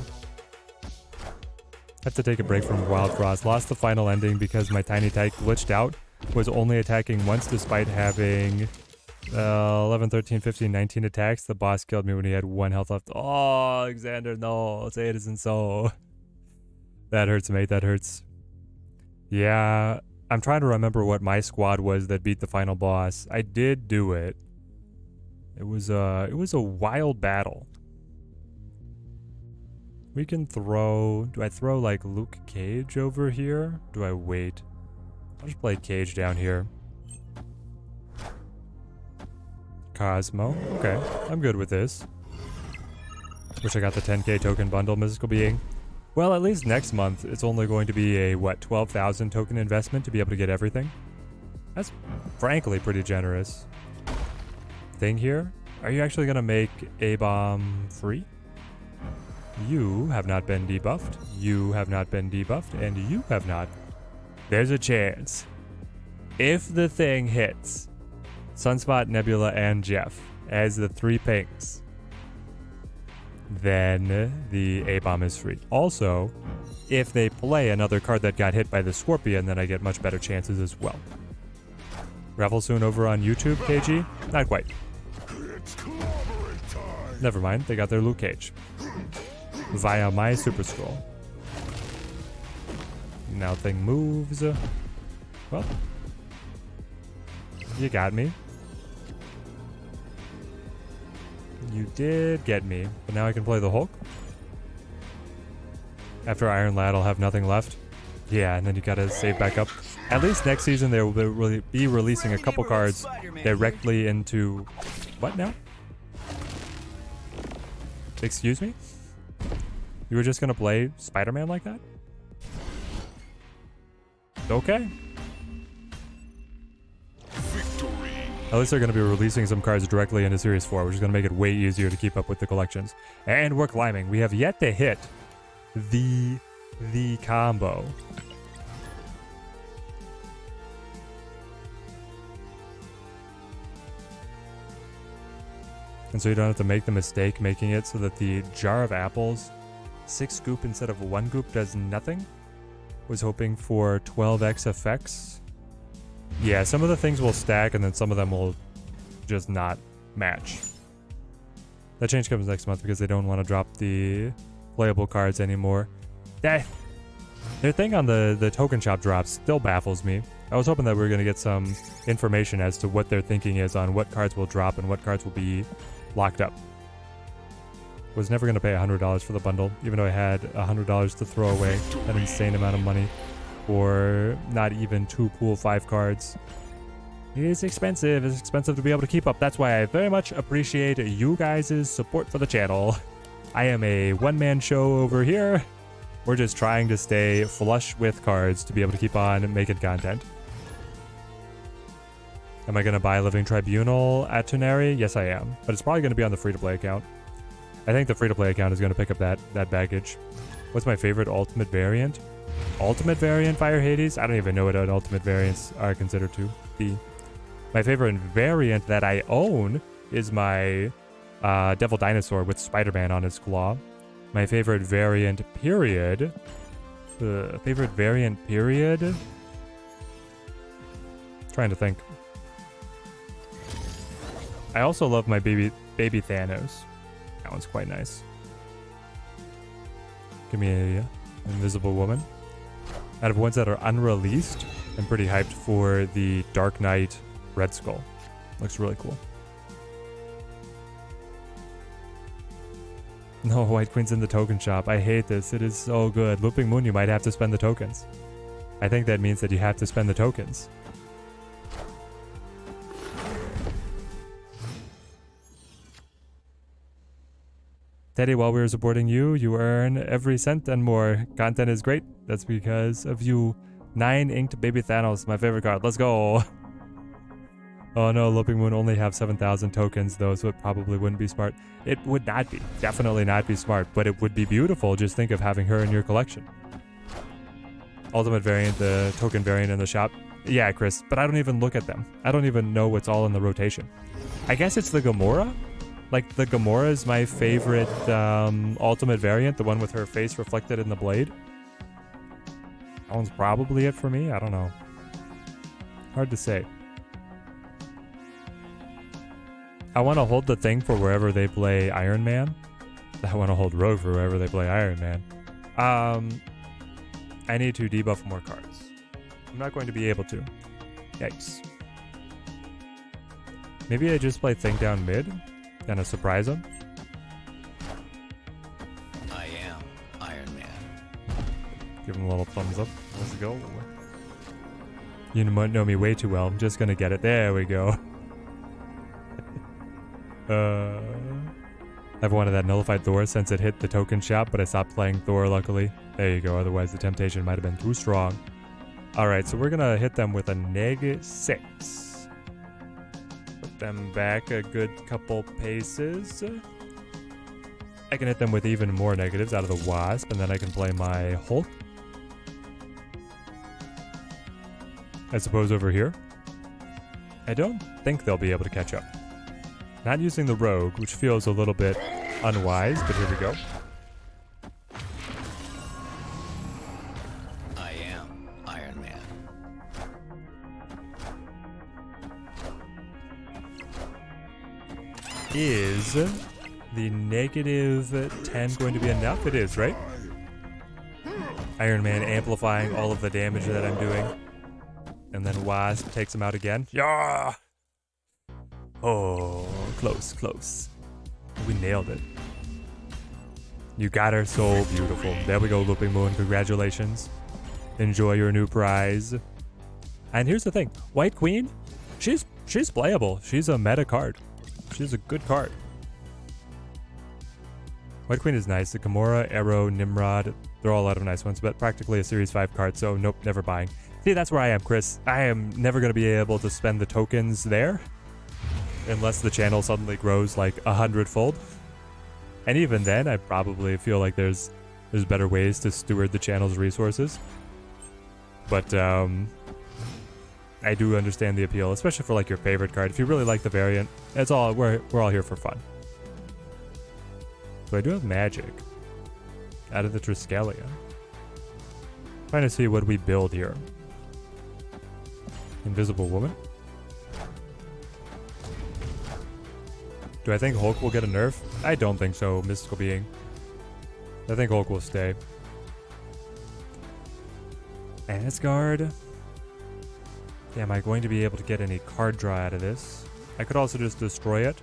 Have to take a break from Wild Frost. Lost the final ending because my Tiny Tyke glitched out. Was only attacking once despite having 11, 13, 15, 19 attacks. The boss killed me when he had 1 health left. Oh, Alexander, no. Say it isn't so. That hurts, mate. That hurts. Yeah, I'm trying to remember what my squad was that beat the final boss. I did do it. It was a wild battle. We can throw... Do I throw, like, Luke Cage over here? Do I wait? I'll just play Cage down here. Cosmo. Okay, I'm good with this. Wish I got the 10k token bundle, Mystical Being. Well, at least next month, it's only going to be a, what, 12,000 token investment to be able to get everything? That's frankly pretty generous. Thing here? Are you actually going to make A-Bomb free? You have not been debuffed. You have not been debuffed. And you have not. There's a chance. If the thing hits Sunspot, Nebula, and Jeff as the 3 pinks, then the A-bomb is free. Also, if they play another card that got hit by the Scorpion, then I get much better chances as well. Raffle soon over on YouTube, KG? Not quite. It's clobbering time. Never mind, they got their Luke Cage. Via my Super Scroll. Now thing moves. Well, you got me. You did get me, but now I can play the Hulk. After Iron Lad, I'll have nothing left. Yeah, and then you gotta save back up. At least next season, they will be releasing a couple cards directly into... What now? Excuse me? You were just gonna play Spider-Man like that? Okay. Victory. At least they're going to be releasing some cards directly into Series 4, which is going to make it way easier to keep up with the collections. And we're climbing. We have yet to hit the combo. And so you don't have to make the mistake making it so that the jar of apples, 6 goop instead of 1 goop, does nothing. Was hoping for 12x effects. Yeah, some of the things will stack and then some of them will just not match. That change comes next month because they don't want to drop the playable cards anymore. Their thing on the token shop drops still baffles me. I was hoping that we were going to get some information as to what their thinking is on what cards will drop and what cards will be locked up. Was never going to pay $100 for the bundle, even though I had $100 to throw away, an insane amount of money for not even 2 cool 5 cards. It is expensive. It's expensive to be able to keep up. That's why I very much appreciate you guys' support for the channel. I am a one-man show over here. We're just trying to stay flush with cards to be able to keep on making content. Am I going to buy Living Tribunal at Evolutionary? Yes, I am. But it's probably going to be on the free-to-play account. I think the free-to-play account is going to pick up that baggage. What's my favorite ultimate variant? Ultimate variant Fire Hades? I don't even know what ultimate variants are considered to be. My favorite variant that I own is my Devil Dinosaur with Spider-Man on his claw. My favorite variant period... Trying to think. I also love my baby Thanos. That one's quite nice. Give me a Invisible Woman. Out of ones that are unreleased, I'm pretty hyped for the Dark Knight Red Skull. Looks really cool. No, White Queen's in the token shop. I hate this. It is so good. Looping Moon, you might have to spend the tokens. I think that means that you have to spend the tokens. Teddy, while we were supporting you, you earn every cent and more. Content is great. That's because of you. 9 inked Baby Thanos, my favorite card. Let's go. Oh no, Looping Moon only have 7,000 tokens though, so it probably wouldn't be smart. It would not be. Definitely not be smart, but it would be beautiful. Just think of having her in your collection. Ultimate variant, the token variant in the shop. Yeah, Chris, but I don't even look at them. I don't even know what's all in the rotation. I guess it's the Gamora? Like, the Gamora is my favorite ultimate variant, the one with her face reflected in the blade. That one's probably it for me. I don't know. Hard to say. I want to hold the thing for wherever they play Iron Man. I want to hold Rogue for wherever they play Iron Man. I need to debuff more cards. I'm not going to be able to. Yikes. Maybe I just play Thing down mid and surprise him. I am Iron Man. Give him a little thumbs up. Let's go. You know me way too well. I'm just gonna get it. There we go. I've wanted that nullified Thor since it hit the token shop, but I stopped playing Thor, luckily. There you go. Otherwise, the temptation might have been too strong. Alright, so we're gonna hit them with a -6. Put them back a good couple paces. I can hit them with even more negatives out of the Wasp, and then I can play my Hulk. I suppose over here. I don't think they'll be able to catch up. Not using the rogue, which feels a little bit unwise, but here we go. I am Iron Man. Is the negative 10 going to be enough? It is, right? Iron Man amplifying all of the damage that I'm doing. And then Wasp takes him out again. Yeah! Oh, close, close. We nailed it. You got her so beautiful. There we go, Looping Moon. Congratulations. Enjoy your new prize. And here's the thing. White Queen, she's playable. She's a meta card. She's a good card. White Queen is nice. The Gamora, Arrow, Nimrod, they're all a lot of nice ones, but practically a Series 5 card, so nope, never buying. See, that's where I am, Chris. I am never going to be able to spend the tokens there unless the channel suddenly grows like 100-fold. And even then, I probably feel like there's better ways to steward the channel's resources. But I do understand the appeal, especially for like your favorite card. If you really like the variant, that's all. We're all here for fun. So I do have magic out of the Triskelion. Trying to see what we build here. Invisible Woman. Do I think Hulk will get a nerf? I don't think so, Mystical Being. I think Hulk will stay. Asgard. Yeah, am I going to be able to get any card draw out of this? I could also just destroy it.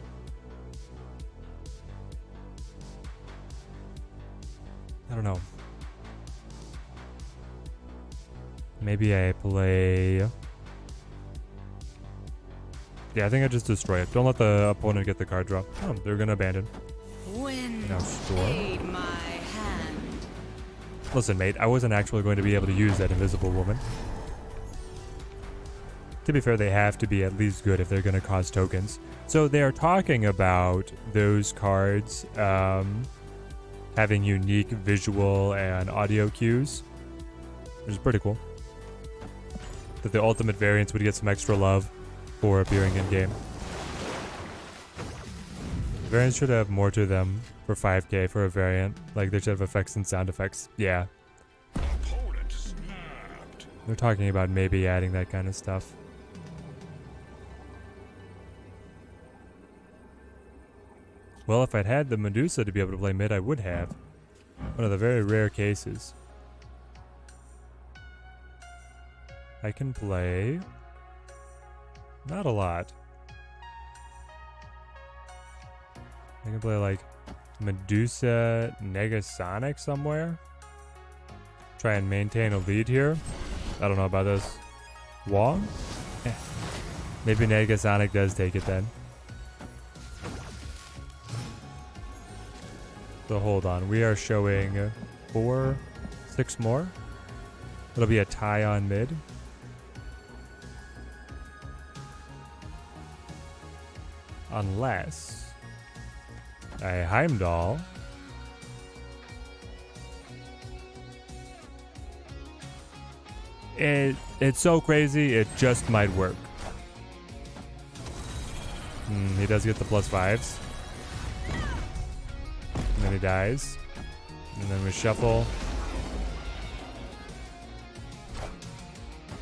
I don't know. Maybe I play... Yeah, I think I just destroy it. Don't let the opponent get the card draw. Oh, they're gonna abandon. Wind Now Storm. stayed my hand. Listen, mate, I wasn't actually going to be able to use that Invisible Woman. To be fair, they have to be at least good if they're going to cost tokens. So they are talking about those cards having unique visual and audio cues, which is pretty cool. That the ultimate variants would get some extra love for appearing in game. Variants should have more to them for 5k for a variant. Like they should have effects and sound effects. Yeah. Opponent snapped. They're talking about maybe adding that kind of stuff. Well, if I'd had the Medusa to be able to play mid, I would have. One of the very rare cases. I can play... not a lot. I can play like Medusa, Negasonic somewhere. Try and maintain a lead here. I don't know about this. Wong? Maybe Negasonic does take it then. So hold on, we are showing 6 more. It'll be a tie on mid. Unless a Heimdall it's so crazy, it just might work. He does get the +5s. And then he dies. And then we shuffle.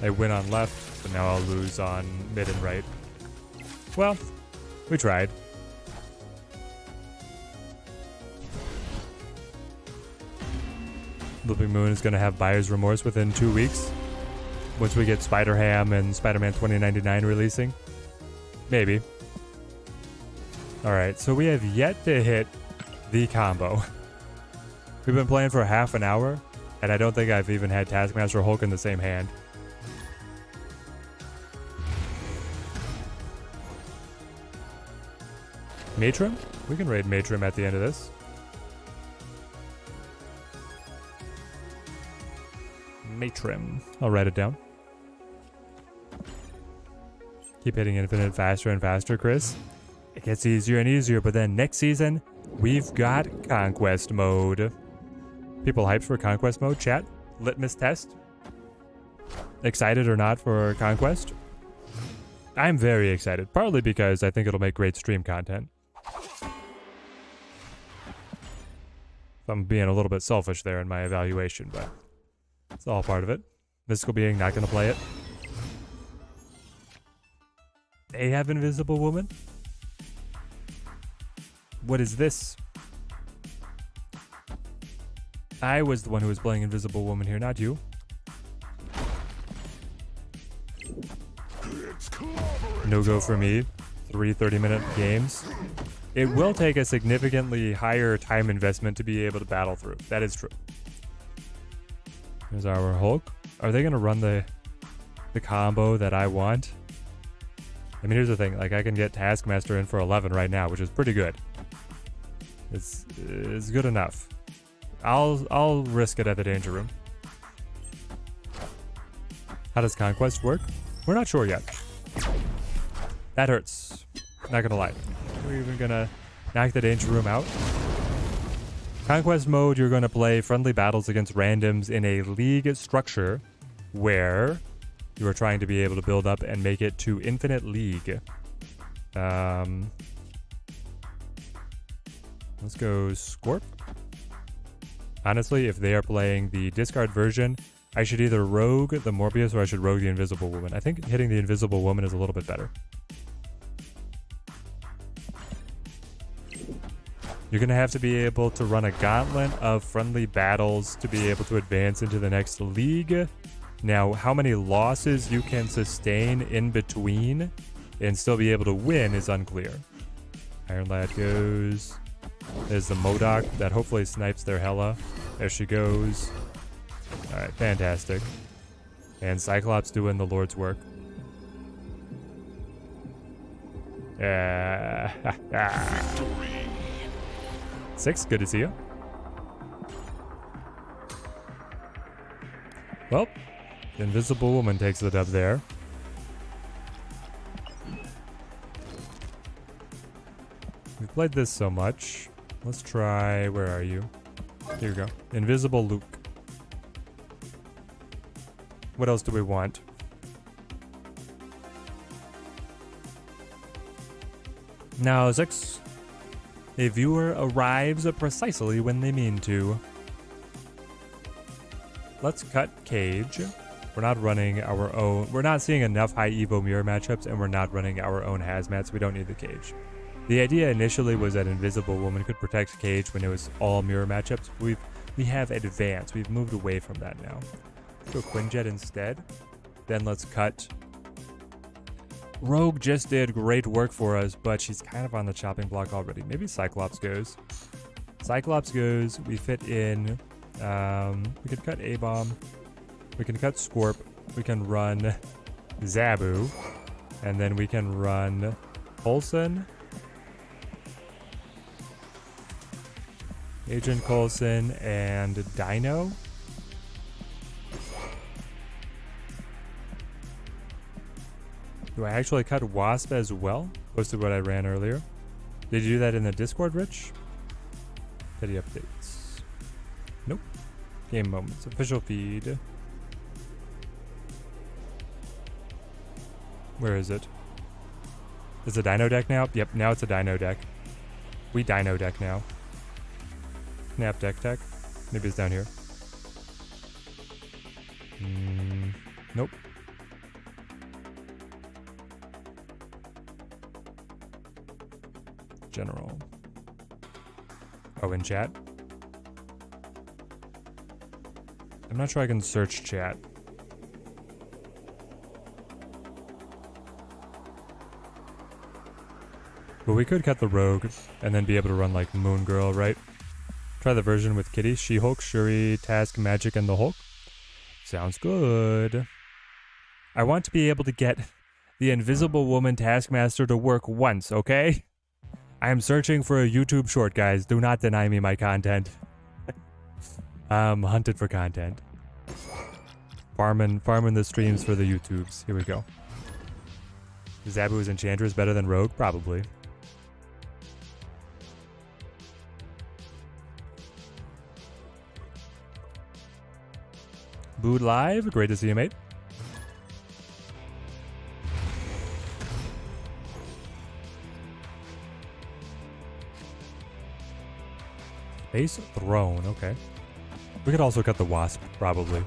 I win on left, but now I'll lose on mid and right. Well, we tried. Looping Moon is going to have buyer's remorse within 2 weeks. Once we get Spider-Ham and Spider-Man 2099 releasing. Maybe. Alright, so we have yet to hit the combo. We've been playing for half an hour, and I don't think I've even had Taskmaster or Hulk in the same hand. Matrim? We can raid Matrim at the end of this. Matrim. I'll write it down. Keep hitting infinite faster and faster, Chris. It gets easier and easier, but then next season, we've got Conquest mode. People hyped for Conquest mode? Chat? Litmus test? Excited or not for Conquest? I'm very excited, partly because I think it'll make great stream content. I'm being a little bit selfish there in my evaluation, but it's all part of it. Mystical Being, not going to play it. They have Invisible Woman? What is this? I was the one who was playing Invisible Woman here, not you. No go for me. 3 30-minute games. It will take a significantly higher time investment to be able to battle through. That is true. Here's our Hulk. Are they going to run the combo that I want? I mean, here's the thing. Like, I can get Taskmaster in for 11 right now, which is pretty good. It's good enough. I'll risk it at the Danger Room. How does Conquest work? We're not sure yet. That hurts. Not gonna lie. We're even gonna knock the Danger Room out. Conquest mode, you're gonna play friendly battles against randoms in a league structure where you are trying to be able to build up and make it to Infinite League. Let's go Scorp. Honestly, if they are playing the discard version, I should either rogue the Morbius or I should rogue the Invisible Woman. I think hitting the Invisible Woman is a little bit better. You're going to have to be able to run a gauntlet of friendly battles to be able to advance into the next league. Now, how many losses you can sustain in between and still be able to win is unclear. Iron Lad goes. There's the MODOK that hopefully snipes their Hela. There she goes. Alright, fantastic. And Cyclops doing the Lord's work. 6, good to see you. Well, the Invisible Woman takes the dub there. We've played this so much. Let's try, where are you? Here we go. Invisible Luke. What else do we want? Now, 6. A viewer arrives precisely when they mean to. Let's cut Cage. We're not running our own. We're not seeing enough high Evo mirror matchups, and we're not running our own hazmat, so we don't need the Cage. The idea initially was that Invisible Woman could protect Cage when it was all mirror matchups. We have advanced. We've moved away from that now. Let's go Quinjet instead. Then let's cut. Rogue just did great work for us, but she's kind of on the chopping block already. Maybe Cyclops goes. Cyclops goes. We fit in. We can cut A-Bomb. We can cut Scorp. We can run Zabu. And then we can run Coulson. Agent Coulson and Dino. Do I actually cut Wasp as well? Posted what I ran earlier. Did you do that in the Discord, Rich? Petty updates. Nope. Game moments. Official feed. Where is it? Is it a Dino deck now? Yep, now it's a Dino deck. We Dino deck now. Snap deck tech. Maybe it's down here. Nope. General. Oh, in chat? I'm not sure I can search chat. But we could cut the Rogue and then be able to run like Moon Girl, right? Try the version with Kitty, She-Hulk, Shuri, Task, Magic, and the Hulk. Sounds good. I want to be able to get the Invisible Woman Taskmaster to work once, okay? I am searching for a YouTube short, guys. Do not deny me my content. I'm hunted for content. Farming the streams for the YouTubes. Here we go. Zabu's Enchantress better than Rogue? Probably. Booed live. Great to see you, mate. Base Throne, okay. We could also cut the Wasp, probably.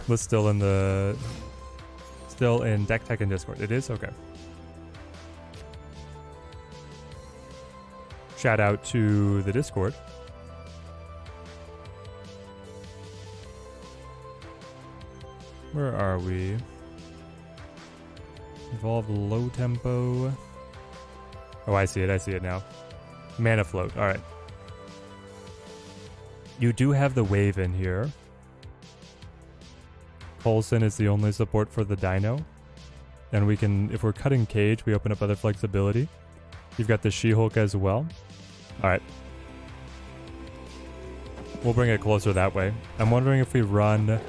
Let's still in Deck Tech and Discord. It is? Okay. Shout out to the Discord. Where are we? Evolve low tempo. Oh, I see it now. Mana float, alright. You do have the wave in here. Coulson is the only support for the dino. And we can, if we're cutting cage, we open up other flexibility. You've got the She-Hulk as well. Alright. We'll bring it closer that way. I'm wondering if we run...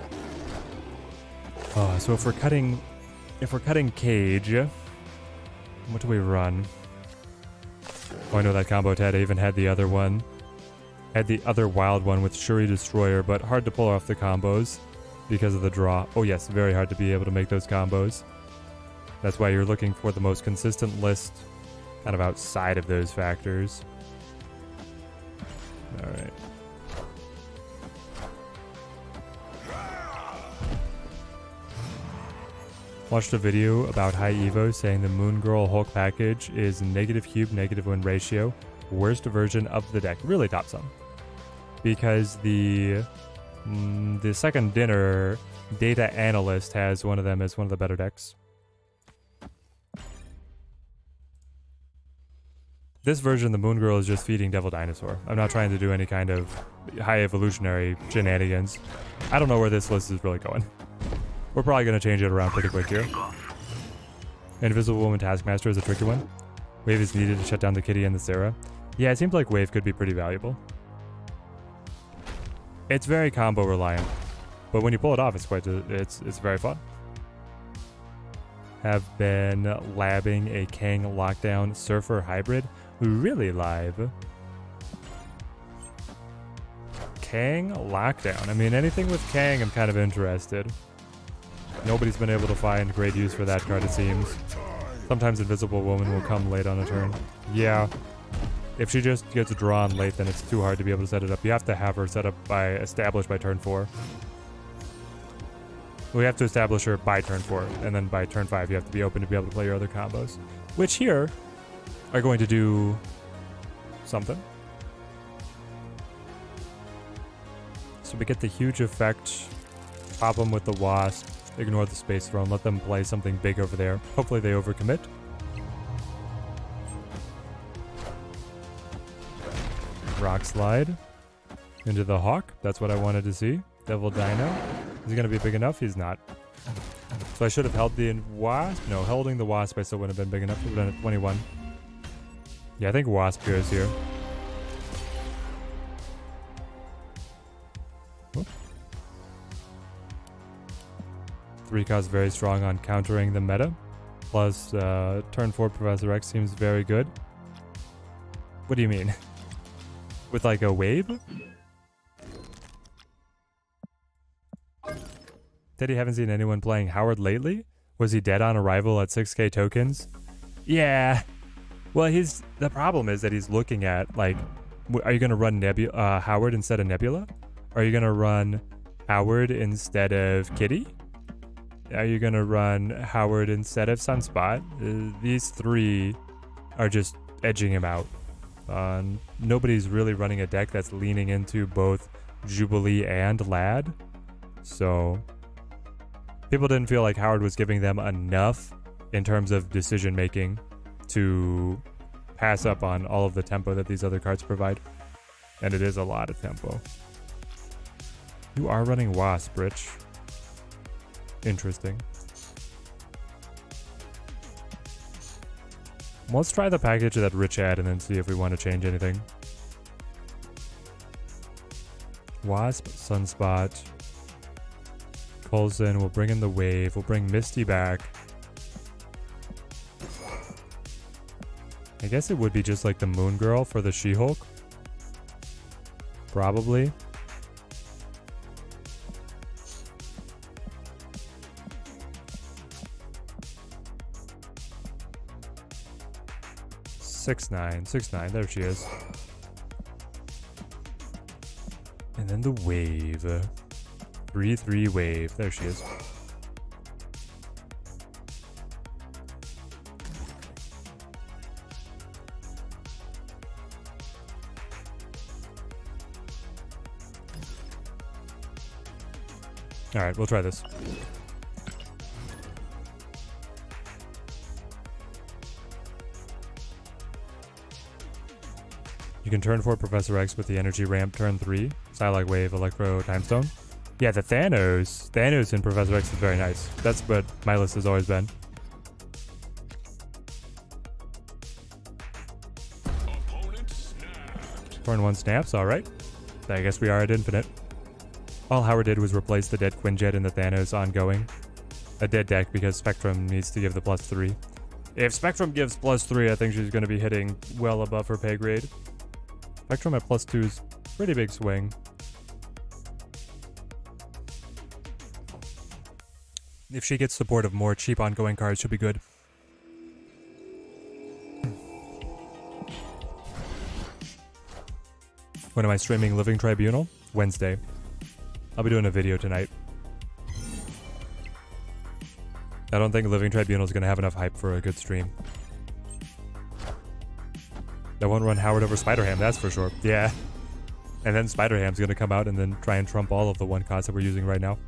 Oh, so if we're cutting cage, what do we run? Oh, I know that combo Ted. I even had the other one. Had the other wild one with Shuri Destroyer, but hard to pull off the combos because of the draw. Oh yes, very hard to be able to make those combos. That's why you're looking for the most consistent list kind of outside of those factors. Alright. Watched a video about High Evo saying the Moon Girl Hulk package is negative cube, negative win ratio. Worst version of the deck. Really top some. Because the second dinner data analyst has one of them as one of the better decks. This version, the Moon Girl, is just feeding Devil Dinosaur. I'm not trying to do any kind of high evolutionary shenanigans. I don't know where this list is really going. We're probably going to change it around pretty quick here. Invisible Woman Taskmaster is a tricky one. Wave is needed to shut down the Kitty and the Sarah. Yeah, it seems like Wave could be pretty valuable. It's very combo reliant, but when you pull it off, it's it's very fun. Have been labbing a Kang Lockdown Surfer hybrid. Really live. Kang Lockdown. I mean, anything with Kang, I'm kind of interested. Nobody's been able to find great use for that card, it seems. Sometimes Invisible Woman will come late on a turn. Yeah. If she just gets drawn late, then it's too hard to be able to set it up. You have to have her set up established by turn 4. We have to establish her by turn 4, and then by turn 5 you have to be open to be able to play your other combos. Which here are going to do something. So we get the huge effect, pop them with the Wasp, ignore the Space Throne, let them play something big over there. Hopefully they overcommit. Rock Slide into the Hawk. That's what I wanted to see. Devil Dino. Is he going to be big enough? He's not. So I should have held the Wasp. No, holding the Wasp I still wouldn't have been big enough. It would have been at 21. Yeah, I think Wasp goes here. Whoop. 3 cost very strong on countering the meta. Plus, turn 4 Professor X seems very good. What do you mean? With like a wave? Teddy, haven't seen anyone playing Howard lately? Was he dead on arrival at 6k tokens? Yeah. Well, the problem is that he's looking at, like, are you going to run Howard instead of Nebula? Are you going to run Howard instead of Kitty? Are you going to run Howard instead of Sunspot? These 3 are just edging him out. Nobody's really running a deck that's leaning into both Jubilee and Lad. So people didn't feel like Howard was giving them enough in terms of decision making to pass up on all of the tempo that these other cards provide. And it is a lot of tempo. You are running Wasp, Rich. Interesting. Let's try the package that Rich had and then see if we want to change anything. Wasp, Sunspot. Coulson, we'll bring in the Wave. We'll bring Misty back. I guess it would be just like the Moon Girl for the She-Hulk. Probably. Six nine, there she is. And then the wave. 3/3 wave. There she is. Alright, we'll try this. You can turn 4 Professor X with the energy ramp, turn 3. Psylocke Wave, Electro, Time Stone. Yeah, the Thanos. Thanos in Professor X is very nice. That's what my list has always been. Turn 1 snaps, alright. I guess we are at infinite. All Howard did was replace the dead Quinjet in the Thanos ongoing. A dead deck because Spectrum needs to give the +3. If Spectrum gives +3, I think she's going to be hitting well above her pay grade. Spectrum at +2 is pretty big swing. If she gets support of more cheap ongoing cards, she'll be good. When am I streaming Living Tribunal? Wednesday. I'll be doing a video tonight. I don't think Living Tribunal is going to have enough hype for a good stream. I won't run Howard over Spider-Ham, that's for sure. Yeah. And then Spider-Ham's going to come out and then try and trump all of the 1 costs that we're using right now.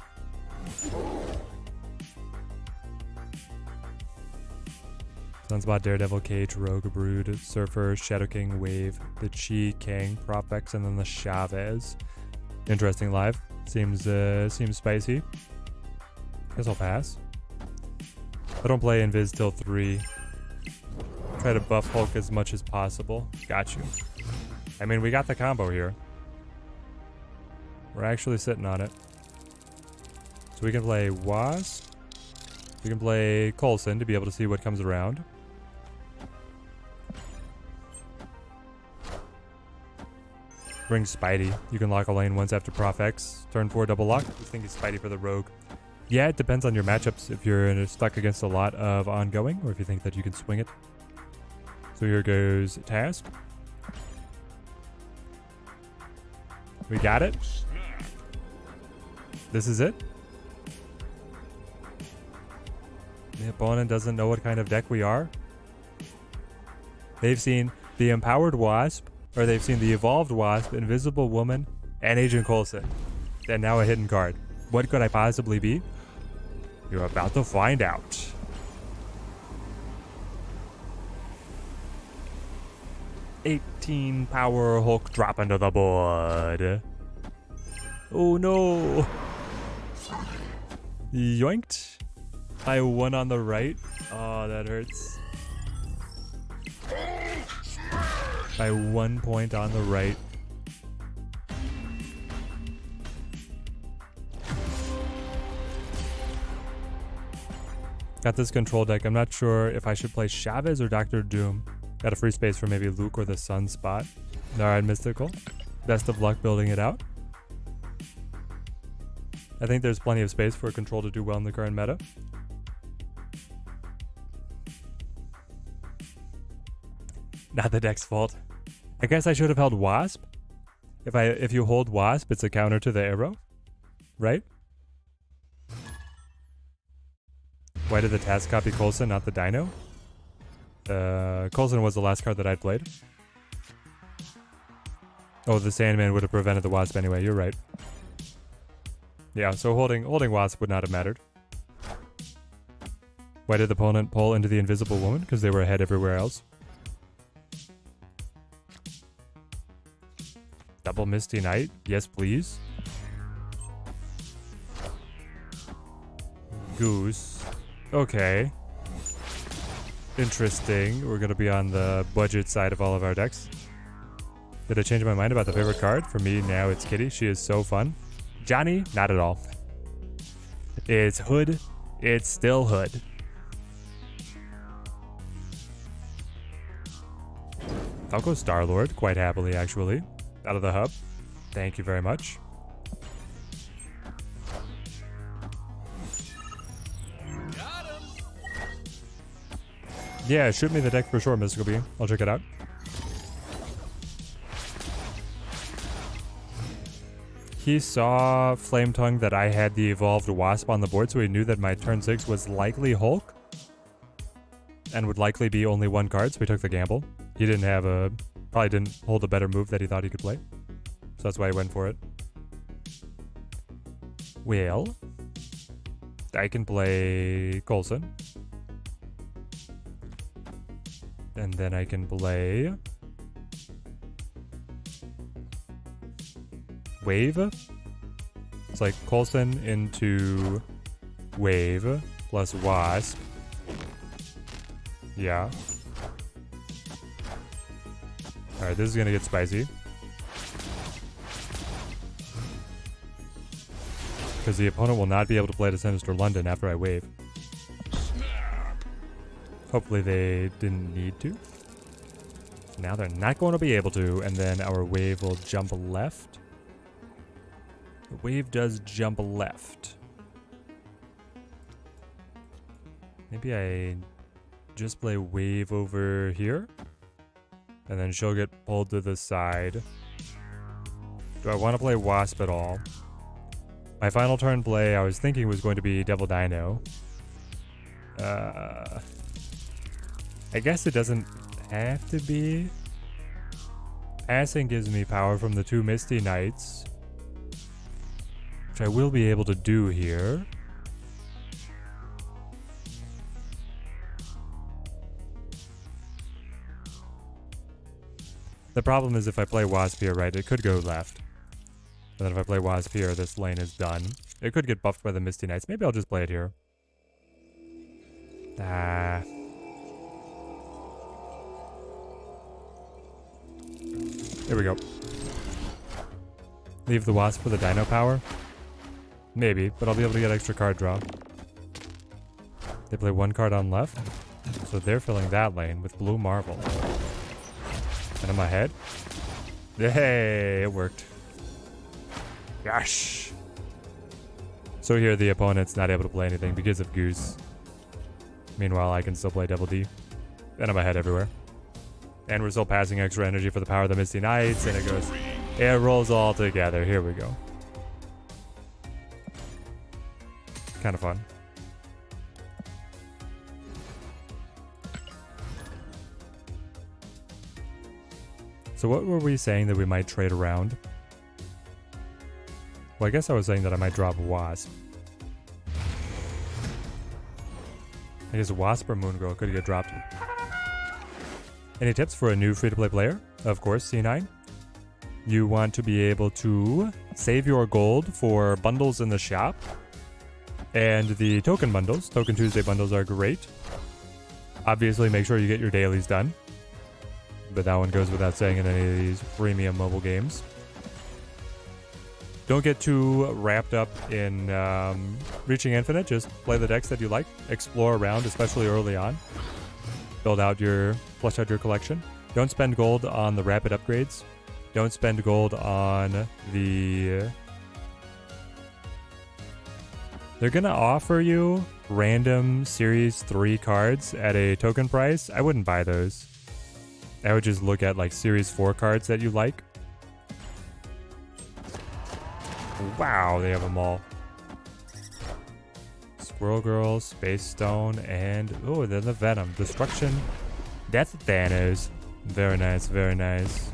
Sunspot, Daredevil, Cage, Rogue, Brood, Surfer, Shadow King, Wave, the Chi, King, Profex, and then the Chavez. Interesting live. Seems spicy. Guess I'll pass. I don't play Invis till 3. Try to buff Hulk as much as possible. Got you. I mean, we got the combo here. We're actually sitting on it. So we can play Wasp. We can play Coulson to be able to see what comes around. Bring Spidey. You can lock a lane once after Prof X. Turn 4 double lock. I think it's Spidey for the Rogue. Yeah, it depends on your matchups. If you're stuck against a lot of ongoing, or if you think that you can swing it. So here goes Task. We got it. This is it. The opponent doesn't know what kind of deck we are. They've seen the Empowered Wasp, or they've seen the Evolved Wasp, Invisible Woman, and Agent Coulson. And now a hidden card. What could I possibly be? You're about to find out. $18 power Hulk drop into the board. Oh no. Yoinked. I won on the right. Oh, that hurts. By 1 point on the right. Got this control deck. I'm not sure if I should play Chavez or Dr. Doom. Got a free space for maybe Luke or the Sunspot. Alright, Mystical. Best of luck building it out. I think there's plenty of space for control to do well in the current meta. Not the deck's fault. I guess I should have held Wasp. If you hold Wasp, it's a counter to the arrow, right? Why did the task copy Coulson, not the Dino? Coulson was the last card that I'd played. Oh, the Sandman would have prevented the Wasp anyway. You're right. Yeah, so holding Wasp would not have mattered. Why did the opponent pull into the Invisible Woman? Because they were ahead everywhere else. Double Misty Knight? Yes, please. Goose. Okay. Interesting. We're going to be on the budget side of all of our decks. Did I change my mind about the favorite card? For me, now it's Kitty. She is so fun. Johnny? Not at all. It's Hood. It's still Hood. I'll go Star-Lord quite happily, actually. Out of the hub. Thank you very much. Yeah, shoot me the deck for sure, Mystical Being. I'll check it out. he saw Flame Tongue that I had the evolved Wasp on the board, so he knew that my turn 6 was likely Hulk and would likely be only one card, so he took the gamble. He didn't have a... probably didn't hold a better move that he thought he could play. So that's why he went for it. Well, I can play Coulson. And then I can play... Wave. It's like Coulson into Wave plus Wasp. Yeah. Alright, this is gonna get spicy. Because the opponent will not be able to play to Sinister London after I wave. Hopefully they didn't need to. Now they're not going to be able to, and then our wave will jump left. The wave does jump left. Maybe I just play wave over here. And then she'll get pulled to the side. Do I want to play Wasp at all? My final turn play I was thinking was going to be Devil Dino. I guess it doesn't have to be. Passing gives me power from the 2 Misty Knights, which I will be able to do here. The problem is if I play Wasp here, right, it could go left. And then if I play Wasp here, this lane is done. It could get buffed by the Misty Knights. Maybe I'll just play it here. Here we go. Leave the Wasp for the Dino power? Maybe, but I'll be able to get extra card draw. They play 1 card on left, so they're filling that lane with Blue Marvel. And I'm ahead. Hey, it worked. Gosh. So here the opponent's not able to play anything because of Goose. Meanwhile, I can still play Double D. And I'm ahead everywhere. And we're still passing extra energy for the power of the Misty Knights, and it rolls all together. Here we go. Kind of fun. So what were we saying that we might trade around? Well, I guess I was saying that I might drop Wasp. I guess Wasp or Moon Girl could get dropped. Any tips for a new free-to-play player? Of course, C9. You want to be able to save your gold for bundles in the shop. And the token bundles, Token Tuesday bundles, are great. Obviously, make sure you get your dailies done. But that one goes without saying in any of these premium mobile games. Don't get too wrapped up in reaching infinite. Just play the decks that you like. Explore around, especially early on. Flush out your collection. Don't spend gold on the rapid upgrades. Don't spend gold on the... They're gonna offer you random Series 3 cards at a token price. I wouldn't buy those. I would just look at like Series 4 cards that you like. Wow, they have them all. Squirrel Girl, Space Stone, and... oh, then the Venom. Destruction. Death Thanos. Very nice, very nice.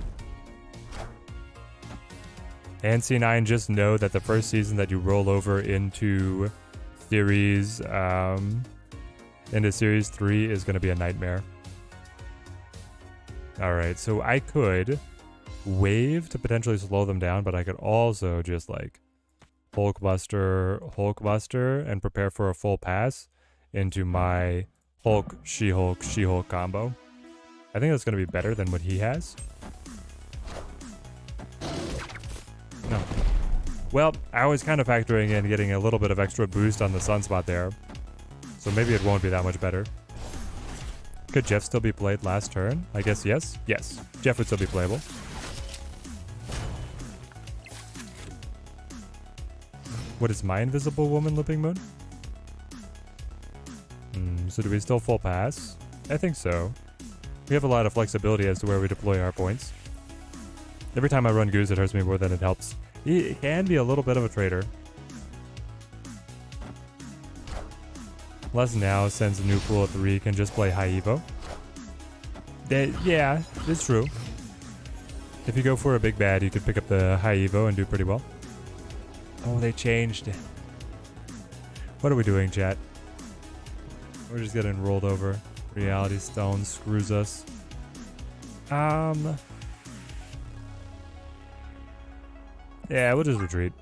And C9, just know that the first season that you roll over into Series 3 is going to be a nightmare. Alright, so I could wave to potentially slow them down, but I could also just like Hulkbuster, and prepare for a full pass into my Hulk, She-Hulk, She-Hulk combo. I think that's going to be better than what he has. No. Well, I was kind of factoring in getting a little bit of extra boost on the Sunspot there. So maybe it won't be that much better. Could Jeff still be played last turn? I guess yes. Yes, Jeff would still be playable. What is my Invisible Woman Looping Moon? So do we still full pass? I think so. We have a lot of flexibility as to where we deploy our points. Every time I run Goose, it hurts me more than it helps. He can be a little bit of a traitor. Unless now, since a new pool of 3 can just play high Evo. Yeah, it's true. If you go for a big bad, you could pick up the high Evo and do pretty well. Oh, they changed. What are we doing, chat? We're just getting rolled over. Reality Stone screws us. Yeah, we'll just retreat.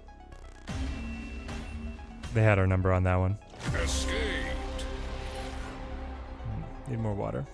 They had our number on that one. Escaped. Need more water.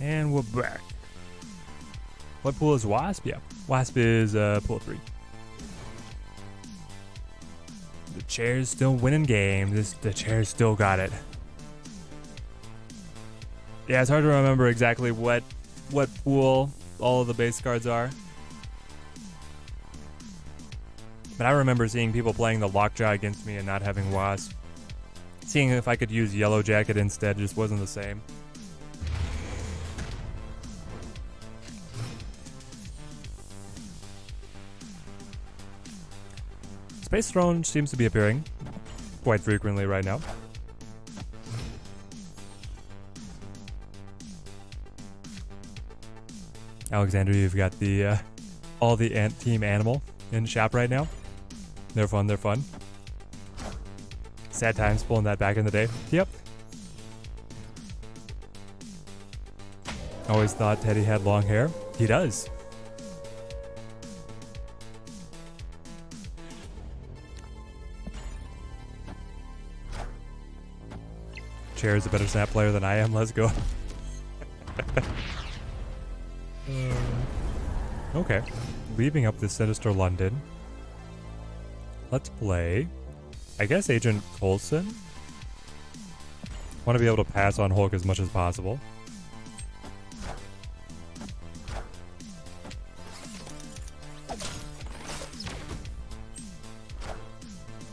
And we're back. What pool is Wasp? Yeah, Wasp is pool 3. The chair's still winning games. The chair's still got it. Yeah, it's hard to remember exactly what pool all of the base cards are. But I remember seeing people playing the Lockjaw against me and not having Wasp. Seeing if I could use Yellow Jacket instead just wasn't the same. Space Throne seems to be appearing quite frequently right now. Alexander, you've got the all the team animal in shop right now. They're fun, they're fun. Sad times pulling that back in the day. Yep. Always thought Teddy had long hair. He does. Chair is a better snap player than I am. Let's go. Okay. Leaving up the Sinister London. Let's play, I guess, Agent Coulson. Want to be able to pass on Hulk as much as possible.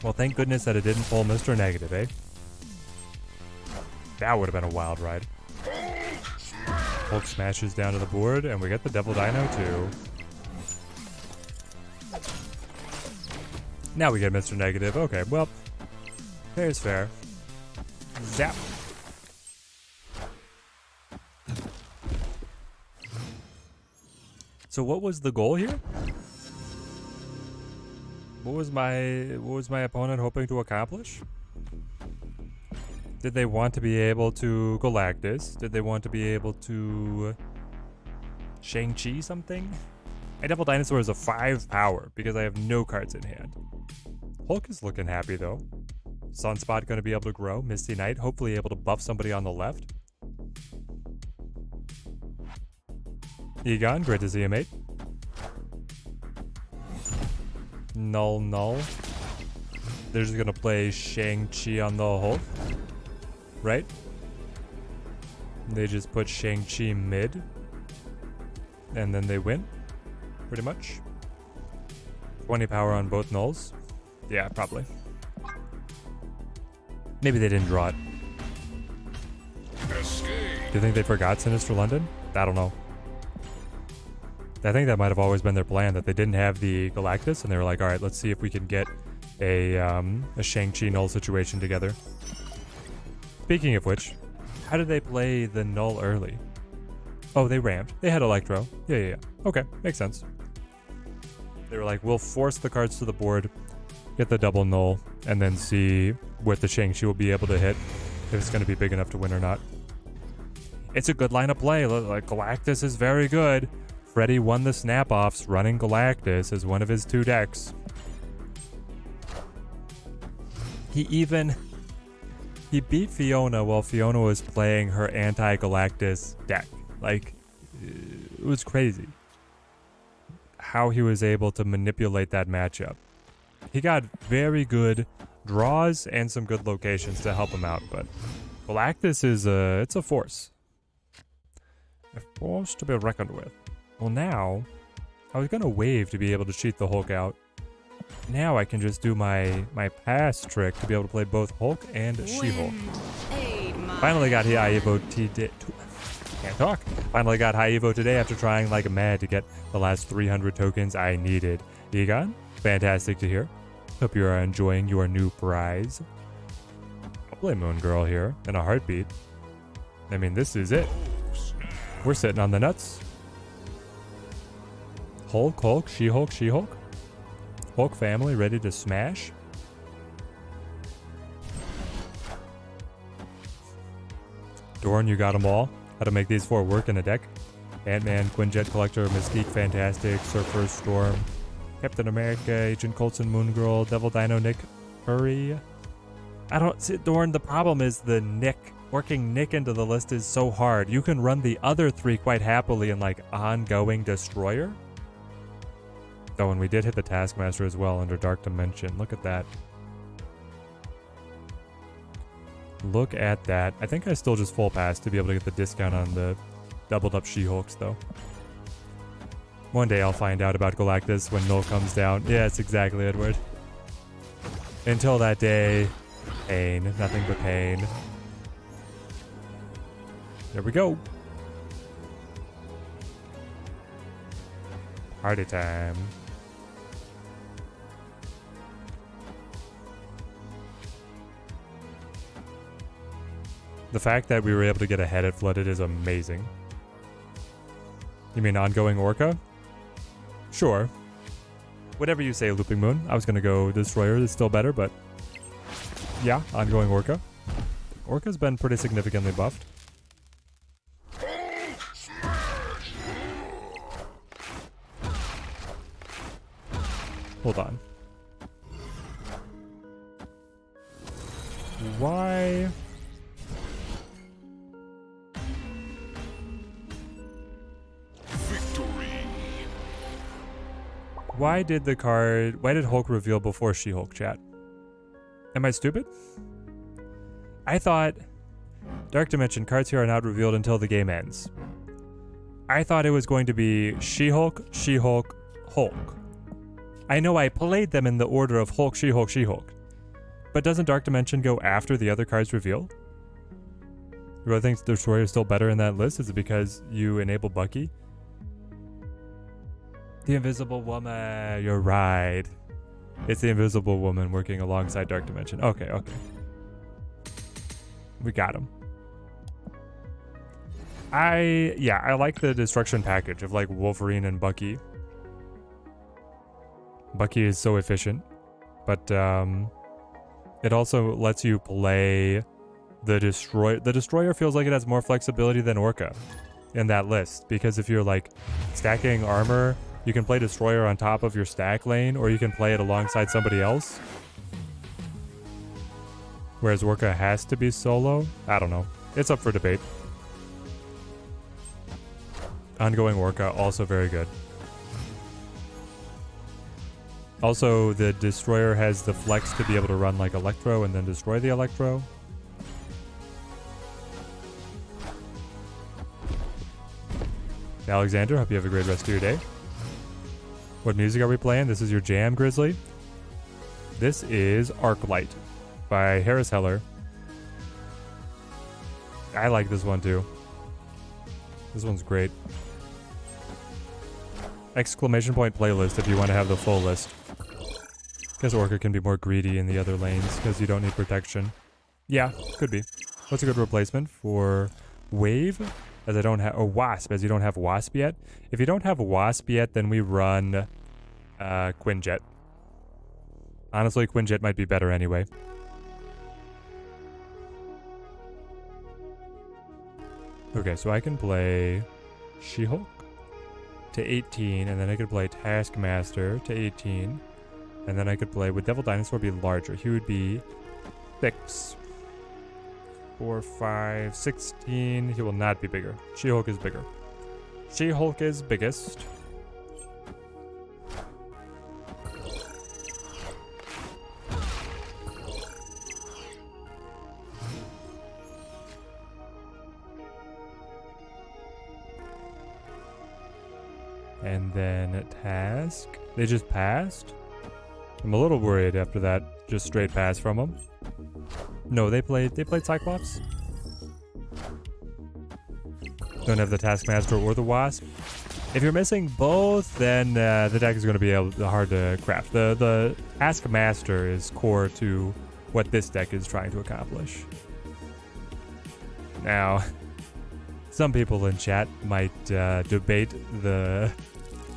Well, thank goodness that it didn't pull Mr. Negative, eh? That would have been a wild ride. Hulk smashes down to the board, and we get the Devil Dino too. Now we get Mr. Negative. Okay, well, fair is fair. Zap. So what was the goal here? What was my opponent hoping to accomplish? Did they want to be able to Galactus? Did they want to be able to Shang-Chi something? My Devil Dinosaur is a 5 power because I have no cards in hand. Hulk is looking happy though. Sunspot going to be able to grow. Misty Knight hopefully able to buff somebody on the left. Egon, great to see you, mate. Null. They're just going to play Shang-Chi on the Hulk. Right? They just put Shang-Chi mid. And then they win. Pretty much. 20 power on both nulls. Yeah, probably. Maybe they didn't draw it. Escape. Do you think they forgot Sinister London? I don't know. I think that might have always been their plan, that they didn't have the Galactus, and they were like, alright, let's see if we can get a Shang-Chi null situation together. Speaking of which, how did they play the null early? Oh, they ramped. They had Electro. Yeah. Okay, makes sense. They were like, we'll force the cards to the board, get the double null, and then see what the Shang-Chi will be able to hit, if it's going to be big enough to win or not. It's a good line of play. Like, Galactus is very good. Freddy won the snap-offs running Galactus as one of his 2 decks. He beat Fiona while Fiona was playing her anti-Galactus deck. Like, it was crazy how he was able to manipulate that matchup. He got very good draws and some good locations to help him out, but Galactus is it's a force. A force to be reckoned with. Well, now, I was gonna wave to be able to cheat the Hulk out. Now I can just do my pass trick to be able to play both Hulk and She-Hulk. Finally got high Evo today. Can't talk. Finally got high Evo today after trying like mad to get the last 300 tokens I needed. Egon, fantastic to hear. Hope you are enjoying your new prize. I'll play Moon Girl here in a heartbeat. I mean, this is it. We're sitting on the nuts. Hulk, She-Hulk, She-Hulk. Hulk family ready to smash. Dorn, you got them all. How to make these 4 work in a deck. Ant-Man, Quinjet Collector, Mystique, Fantastic, Surfer, Storm, Captain America, Agent Coulson, Moon Girl, Devil Dino, Nick, Hurry. I don't see, Dorn, the problem is the Nick. Working Nick into the list is so hard. You can run the other 3 quite happily in like ongoing Destroyer. Oh, and we did hit the Taskmaster as well under Dark Dimension. Look at that. Look at that. I think I still just full pass to be able to get the discount on the doubled up She-Hulks though. One day I'll find out about Galactus when Null comes down. Yes, exactly, Edward. Until that day, pain. Nothing but pain. There we go. Party time. The fact that we were able to get ahead at Flooded is amazing. You mean ongoing Orca? Sure. Whatever you say, Looping Moon. I was gonna go Destroyer is still better, but yeah, ongoing Orca. Orca's been pretty significantly buffed. Hold on. Why? Why did Hulk reveal before She-Hulk, chat? Am I stupid? I thought Dark Dimension cards here are not revealed until the game ends. I thought it was going to be She-Hulk, She-Hulk, Hulk. I know I played them in the order of Hulk, She-Hulk, She-Hulk. But doesn't Dark Dimension go after the other cards reveal? Do I think Destroyer is still better in that list? Is it because you enable Bucky? The Invisible Woman. You're right. It's the Invisible Woman working alongside Dark Dimension. Okay. We got him. I like the destruction package of like Wolverine and Bucky. Bucky is so efficient, but it also lets you play the Destroyer. The Destroyer feels like it has more flexibility than Orca in that list, because if you're like stacking armor, you can play Destroyer on top of your stack lane, or you can play it alongside somebody else. Whereas Orca has to be solo. I don't know. It's up for debate. Ongoing Orca, also very good. Also, the Destroyer has the flex to be able to run like Electro and then destroy the Electro. Alexander, hope you have a great rest of your day. What music are we playing? This is your jam, Grizzly. This is Arclight by Harris Heller. I like this one too. This one's great. Exclamation point playlist if you want to have the full list. Guess Orca can be more greedy in the other lanes because you don't need protection. Yeah, could be. What's a good replacement for Wave? As I don't have, or Wasp, as you don't have Wasp yet. If you don't have Wasp yet, then we run Quinjet. Honestly, Quinjet might be better anyway. Okay, so I can play She-Hulk to 18, and then I could play Taskmaster to 18, and then I could play, would Devil Dinosaur be larger? He would be 6, 4, 5, 16. He will not be bigger. She-Hulk is bigger. She-Hulk is biggest. And then Task. They just passed? I'm a little worried after that just straight pass from them. No, they played Cyclops. Don't have the Taskmaster or the Wasp. If you're missing both, then the deck is going to be hard to craft. The Taskmaster is core to what this deck is trying to accomplish. Now, some people in chat might debate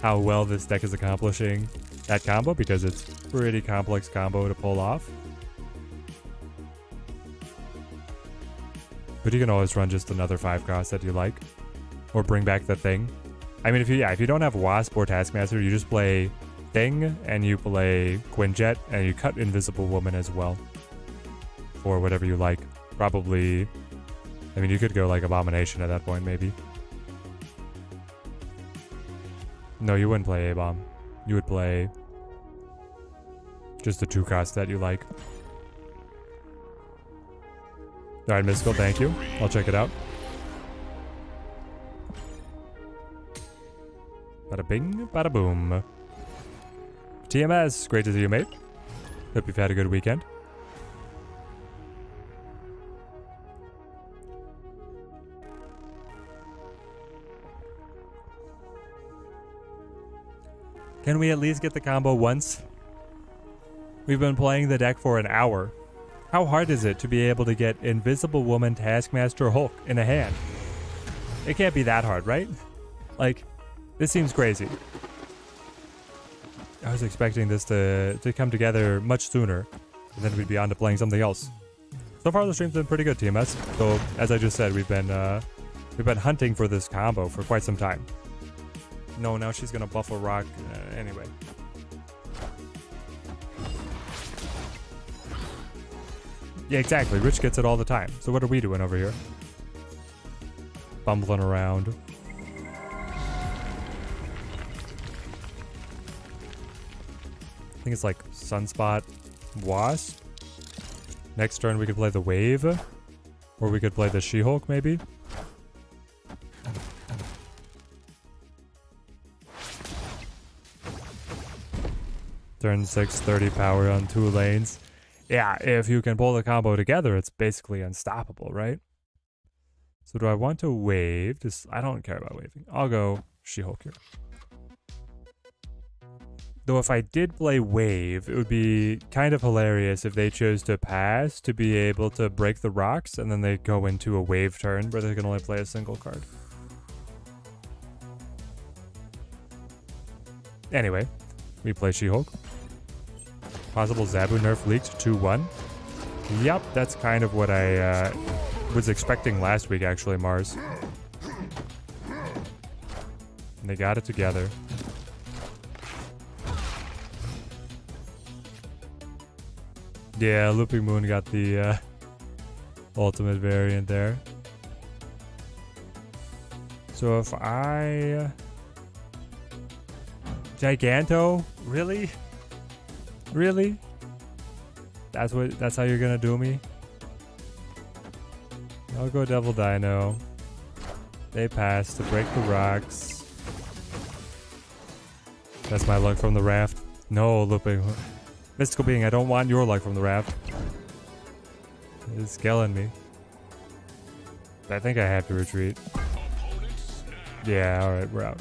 how well this deck is accomplishing that combo because it's a pretty complex combo to pull off. But you can always run just another 5 cost that you like, or bring back the Thing. I mean, if you don't have Wasp or Taskmaster, you just play Thing and you play Quinjet and you cut Invisible Woman as well, or whatever you like. Probably, I mean, you could go like Abomination at that point, maybe. No, you wouldn't play A-Bomb. You would play just the 2 costs that you like. Alright, Mystical, thank you. I'll check it out. Bada bing, bada boom. TMS, great to see you, mate. Hope you've had a good weekend. Can we at least get the combo once? We've been playing the deck for an hour. How hard is it to be able to get Invisible Woman, Taskmaster, Hulk in a hand? It can't be that hard, right? Like, this seems crazy. I was expecting this to come together much sooner, and then we'd be on to playing something else. So far, the stream's been pretty good, TMS. So, as I just said, we've been hunting for this combo for quite some time. No, now she's gonna buff a rock. Anyway. Yeah, exactly. Rich gets it all the time. So what are we doing over here? Bumbling around. I think it's like Sunspot, Wasp. Next turn we could play the Wave. Or we could play the She-Hulk maybe. Turn 6, 30 power on 2 lanes. Yeah, if you can pull the combo together, it's basically unstoppable, right? So do I want to wave? I don't care about waving. I'll go She-Hulk here. Though if I did play wave, it would be kind of hilarious if they chose to pass to be able to break the rocks, and then they go into a wave turn where they can only play a single card. Anyway, we play She-Hulk. Possible Zabu nerf leaked 2-1. Yep, that's kind of what I was expecting last week, actually, Mars. And they got it together. Yeah, Looping Moon got the ultimate variant there. So if I... Giganto? Really? Really? That's how you're gonna do me? I'll go Devil Dino. They pass to break the rocks. That's my luck from the raft. No, Looping. Mystical Being, I don't want your luck from the raft. It's killing me. I think I have to retreat. Yeah, alright, we're out.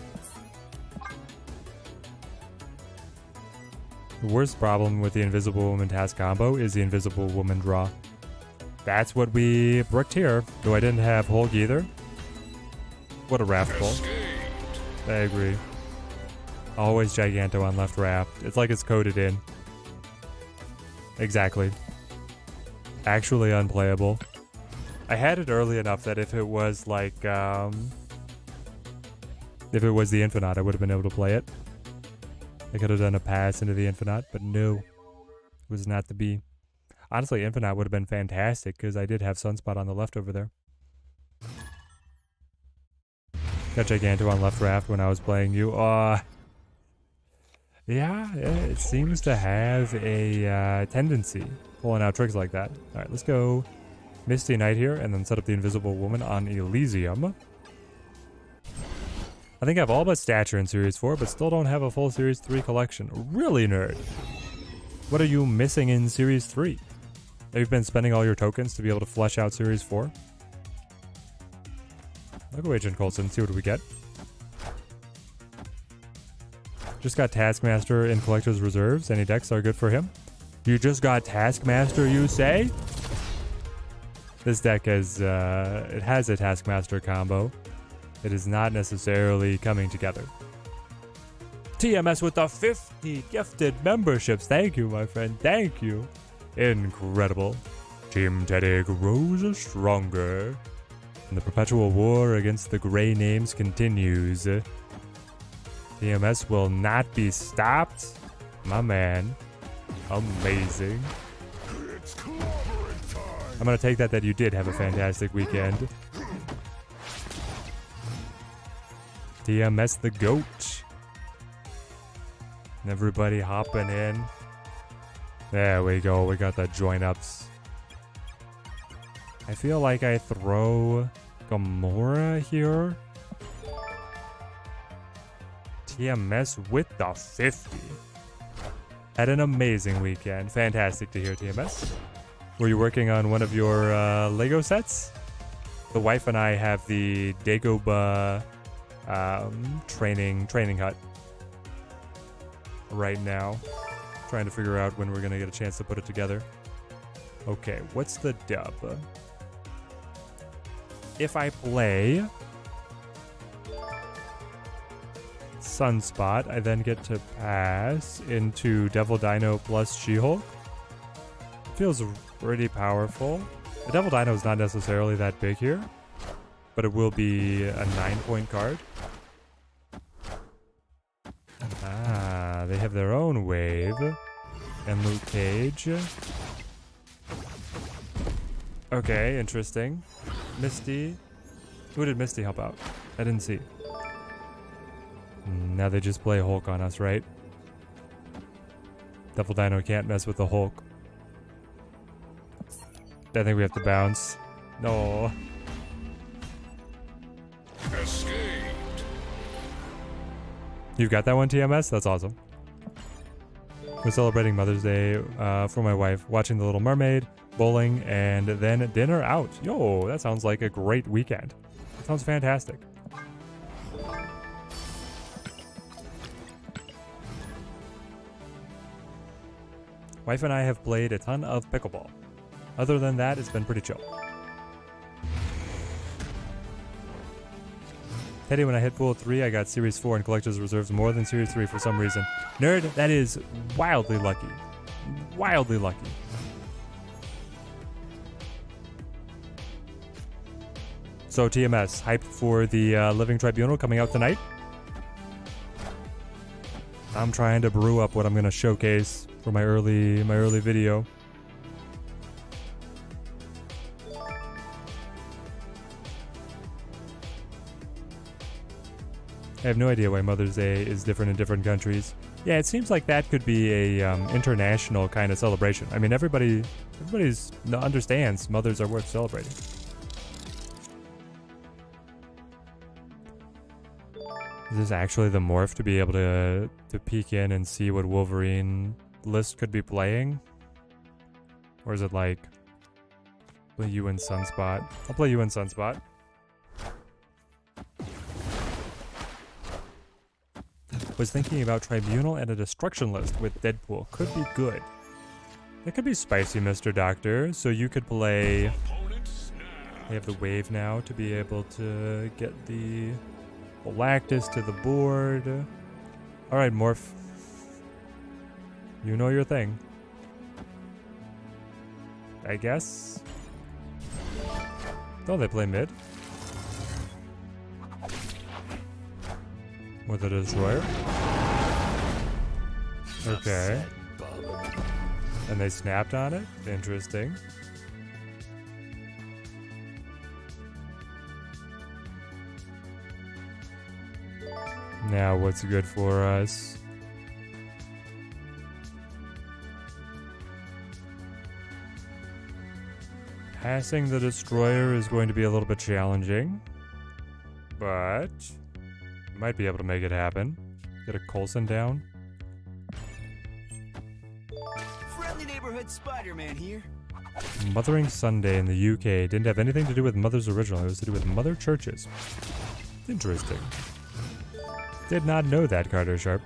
The worst problem with the Invisible Woman task combo is the Invisible Woman draw. That's what we bricked here, though I didn't have Hulk either. What a raft pull. I agree. Always Giganto on left raft. It's like it's coded in. Exactly. Actually unplayable. I had it early enough that if it was like, if it was the Infinite, I would have been able to play it. I could have done a pass into the Infinite, but no. It was not to be. Honestly, Infinite would have been fantastic because I did have Sunspot on the left over there. Got Giganto on left raft when I was playing you. Yeah, it seems to have a tendency pulling out tricks like that. All right, let's go Misty Knight here and then set up the Invisible Woman on Elysium. I think I have all but Stature in Series 4, but still don't have a full Series 3 collection. Really, nerd? What are you missing in Series 3? Have you been spending all your tokens to be able to flesh out Series 4? I'll go Agent Coulson, see what we get. Just got Taskmaster in Collector's Reserves. Any decks are good for him. You just got Taskmaster, you say? This deck has, it has a Taskmaster combo. It is not necessarily coming together. TMS with the 50 gifted memberships. Thank you, my friend. Thank you. Incredible. Team Teddy grows stronger. And the perpetual war against the gray names continues. TMS will not be stopped. My man. Amazing. I'm going to take that you did have a fantastic weekend. TMS the GOAT. And everybody hopping in. There we go. We got the join ups. I feel like I throw Gamora here. TMS with the 50. Had an amazing weekend. Fantastic to hear, TMS. Were you working on one of your Lego sets? The wife and I have the Dagobah training hut right now. Trying to figure out when we're gonna get a chance to put it together. Okay, what's the dub? If I play Sunspot, I then get to pass into Devil Dino plus She-Hulk. Feels pretty powerful. The Devil Dino is not necessarily that big here, but it will be a 9-point card. Ah, they have their own wave. And Luke Cage. Okay, interesting. Misty. Who did Misty help out? I didn't see. Now they just play Hulk on us, right? Devil Dino can't mess with the Hulk. I think we have to bounce. No. Escaped. You got that one, TMS? That's awesome. We're celebrating Mother's Day for my wife, watching The Little Mermaid, bowling, and then dinner out. Yo, that sounds like a great weekend. That sounds fantastic. Wife and I have played a ton of pickleball. Other than that, it's been pretty chill. Teddy, when I hit pool 3, I got Series 4 and Collector's Reserves more than Series 3 for some reason. Nerd, that is wildly lucky. Wildly lucky. So TMS, hyped for the Living Tribunal coming out tonight. I'm trying to brew up what I'm going to showcase for my early video. I have no idea why Mother's Day is different in different countries. Yeah, it seems like that could be a international kind of celebration. I mean, everybody's understands mothers are worth celebrating. Is this actually the morph to be able to peek in and see what Wolverine list could be playing? Or is it like, play you in Sunspot? I'll play you in Sunspot. was thinking about Tribunal and a destruction list with Deadpool. Could be good. That could be spicy, Mr. Doctor. So you could play... We have the wave now to be able to get the Galactus to the board. Alright, Morph. You know your thing. I guess. Oh, they play mid. With a destroyer. Okay. And they snapped on it? Interesting. Now what's good for us? Passing the destroyer is going to be a little bit challenging, but might be able to make it happen. Get a Coulson down. Friendly neighborhood Spider-Man here. Mothering Sunday in the UK didn't have anything to do with Mother's Original. It was to do with Mother Churches. Interesting. Did not know that, Carter Sharp.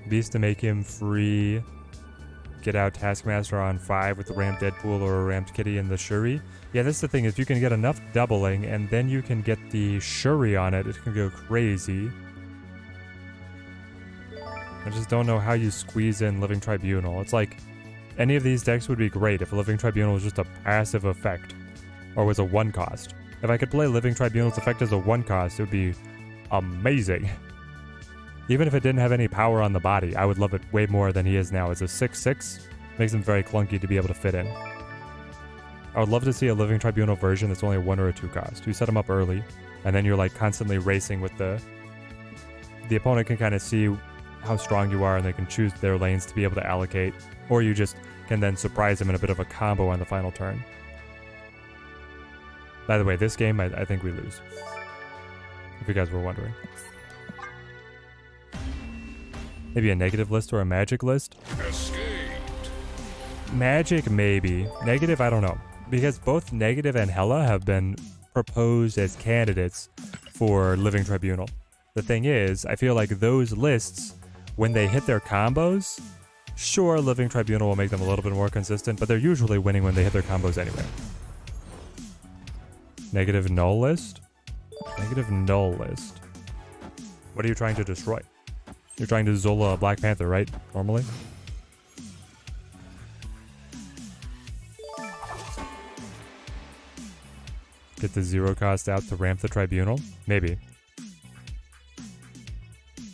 Beast to make him free. Get out Taskmaster on 5 with the ramped Deadpool or a ramped Kitty and the Shuri. Yeah, that's the thing. If you can get enough doubling and then you can get the Shuri on it, it can go crazy. I just don't know how you squeeze in Living Tribunal. It's like any of these decks would be great if Living Tribunal was just a passive effect or was a 1 cost. If I could play Living Tribunal's effect as a 1 cost, it would be amazing. Even if it didn't have any power on the body, I would love it way more than he is now. As a 6/6, makes him very clunky to be able to fit in. I would love to see a Living Tribunal version that's only a 1 or a 2 cost. You set him up early, and then you're like constantly racing with the opponent can kind of see how strong you are, and they can choose their lanes to be able to allocate, or you just can then surprise them in a bit of a combo on the final turn. By the way, this game, I think we lose. If you guys were wondering. Maybe a negative list or a magic list? Escaped. Magic, maybe. Negative, I don't know. Because both Negative and Hela have been proposed as candidates for Living Tribunal. The thing is, I feel like those lists, when they hit their combos, sure, Living Tribunal will make them a little bit more consistent, but they're usually winning when they hit their combos anyway. Negative null list? Negative null list. What are you trying to destroy? You're trying to Zola a Black Panther, right? Normally? Get the 0 cost out to ramp the Tribunal? Maybe.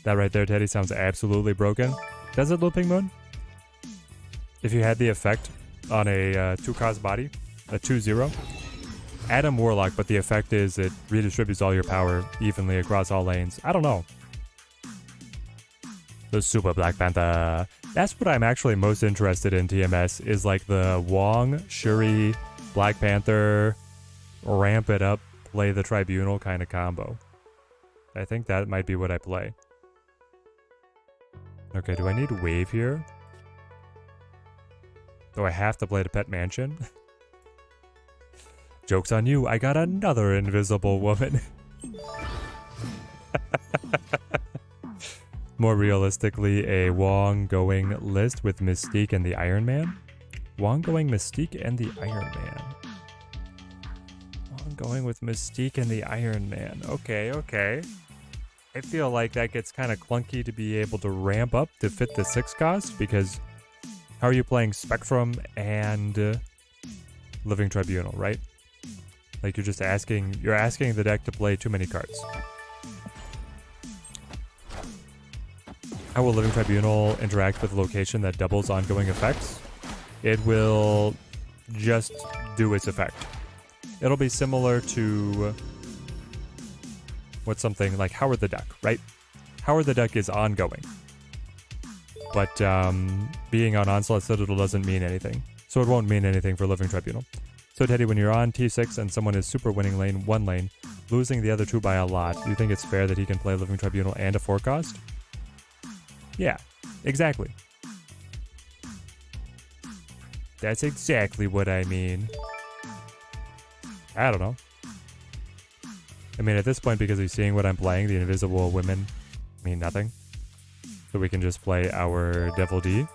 That right there, Teddy, sounds absolutely broken. Does it, Looping Moon? If you had the effect on a 2 cost body, a 2/0, add him Warlock, but the effect is it redistributes all your power evenly across all lanes. I don't know. The Super Black Panther. That's what I'm actually most interested in, TMS, is like the Wong, Shuri, Black Panther, ramp it up, play the Tribunal kind of combo. I think that might be what I play. Okay, do I need Wave here? Do I have to play the Pet Mansion? Joke's on you, I got another Invisible Woman. More realistically, a Wong going list with Mystique and the Iron Man. Wong going Mystique and the Iron Man. Wong going with Mystique and the Iron Man. Okay, okay. I feel like that gets kind of clunky to be able to ramp up to fit the 6 cost, because how are you playing Spectrum and Living Tribunal, right? Like you're asking the deck to play too many cards. How will Living Tribunal interact with a location that doubles ongoing effects? It will just do its effect. It'll be similar to what's something like Howard the Duck, right? Howard the Duck is ongoing. But being on Onslaught Citadel doesn't mean anything. So it won't mean anything for Living Tribunal. So Teddy, when you're on T6 and someone is super winning lane, 1 lane, losing the other 2 by a lot, do you think it's fair that he can play Living Tribunal and a 4 cost? Yeah, exactly. That's exactly what I mean. I don't know. I mean, at this point, because he's seeing what I'm playing, the invisible women mean nothing. So we can just play our Devil D.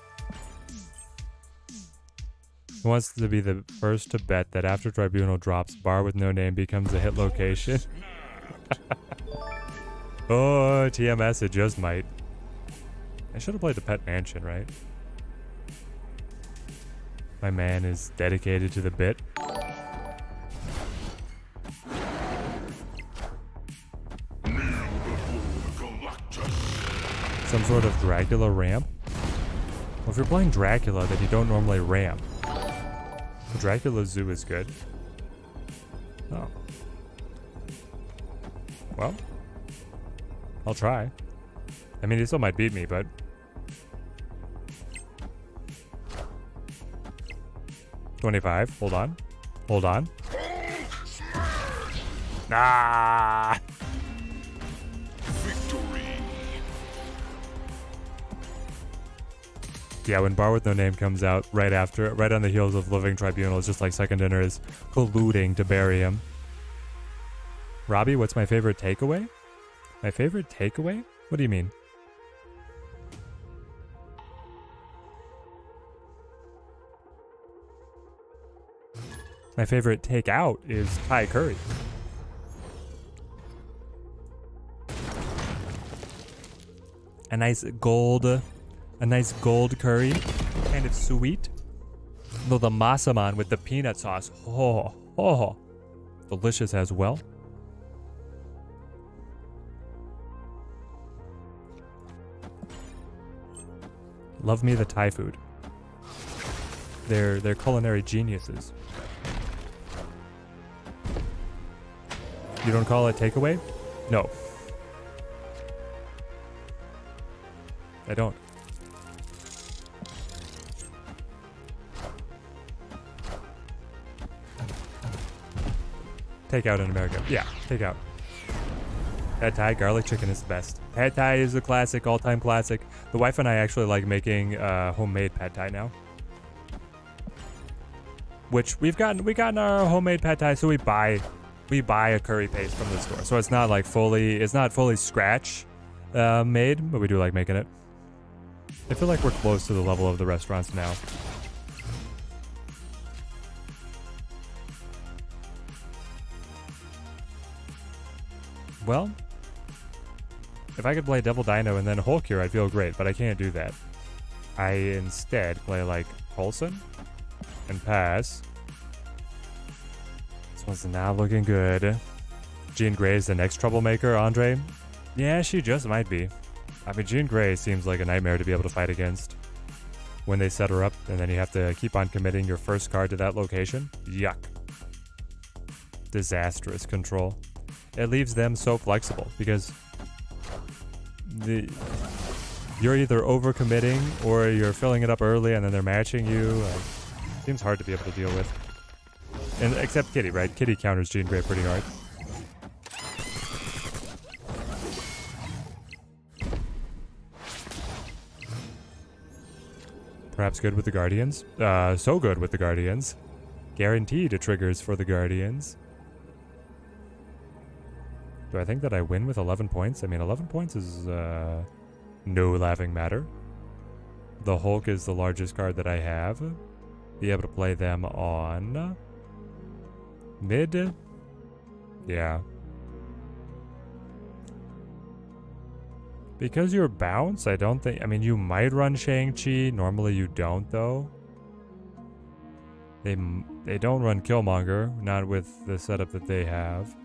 He wants to be the first to bet that after Tribunal drops, bar with no name becomes a hit location. Oh, TMS, it just might. I should have played the Pet Mansion, right? My man is dedicated to the bit. Some sort of Dracula ramp? Well, if you're playing Dracula, then you don't normally ramp. The Dracula Zoo is good. Oh. Well. I'll try. I mean, he still might beat me, but... $25. Hold on. Hold on. Ah! Yeah, when Bar with No Name comes out right on the heels of Living Tribunal, it's just like Second Dinner is colluding to bury him. Robbie, what's my favorite takeaway? My favorite takeaway? What do you mean? My favorite takeout is Thai curry. A nice gold curry, kind of sweet. Though the masaman with the peanut sauce, delicious as well. Love me the Thai food. They're culinary geniuses. You don't call it takeaway? No. I don't. Takeout in America. Yeah, takeout. Pad Thai garlic chicken is the best. Pad Thai is a classic, all-time classic. The wife and I actually like making homemade Pad Thai now. Which we've gotten our homemade Pad Thai, so we buy a curry paste from the store. So it's not like fully scratch made, but we do like making it. I feel like we're close to the level of the restaurants now. Well, if I could play Devil Dino and then Hulk here, I'd feel great, but I can't do that. I instead play like Coulson and pass. This one's not looking good. Jean Grey's the next troublemaker, Andre? Yeah, she just might be. I mean, Jean Grey seems like a nightmare to be able to fight against. When they set her up, and then you have to keep on committing your first card to that location. Yuck. Disastrous control. It leaves them so flexible, because you're either overcommitting or you're filling it up early and then they're matching you. Seems hard to be able to deal with. And except Kitty, right? Kitty counters Jean Grey pretty hard. Perhaps good with the Guardians. So good with the Guardians. Guaranteed triggers for the Guardians. Do I think that I win with 11 points? I mean, 11 points is no laughing matter. The Hulk is the largest card that I have. Be able to play them on mid. Yeah. Because you're bounce, I don't think... I mean, you might run Shang-Chi. Normally you don't, though. They don't run Killmonger. Not with the setup that they have.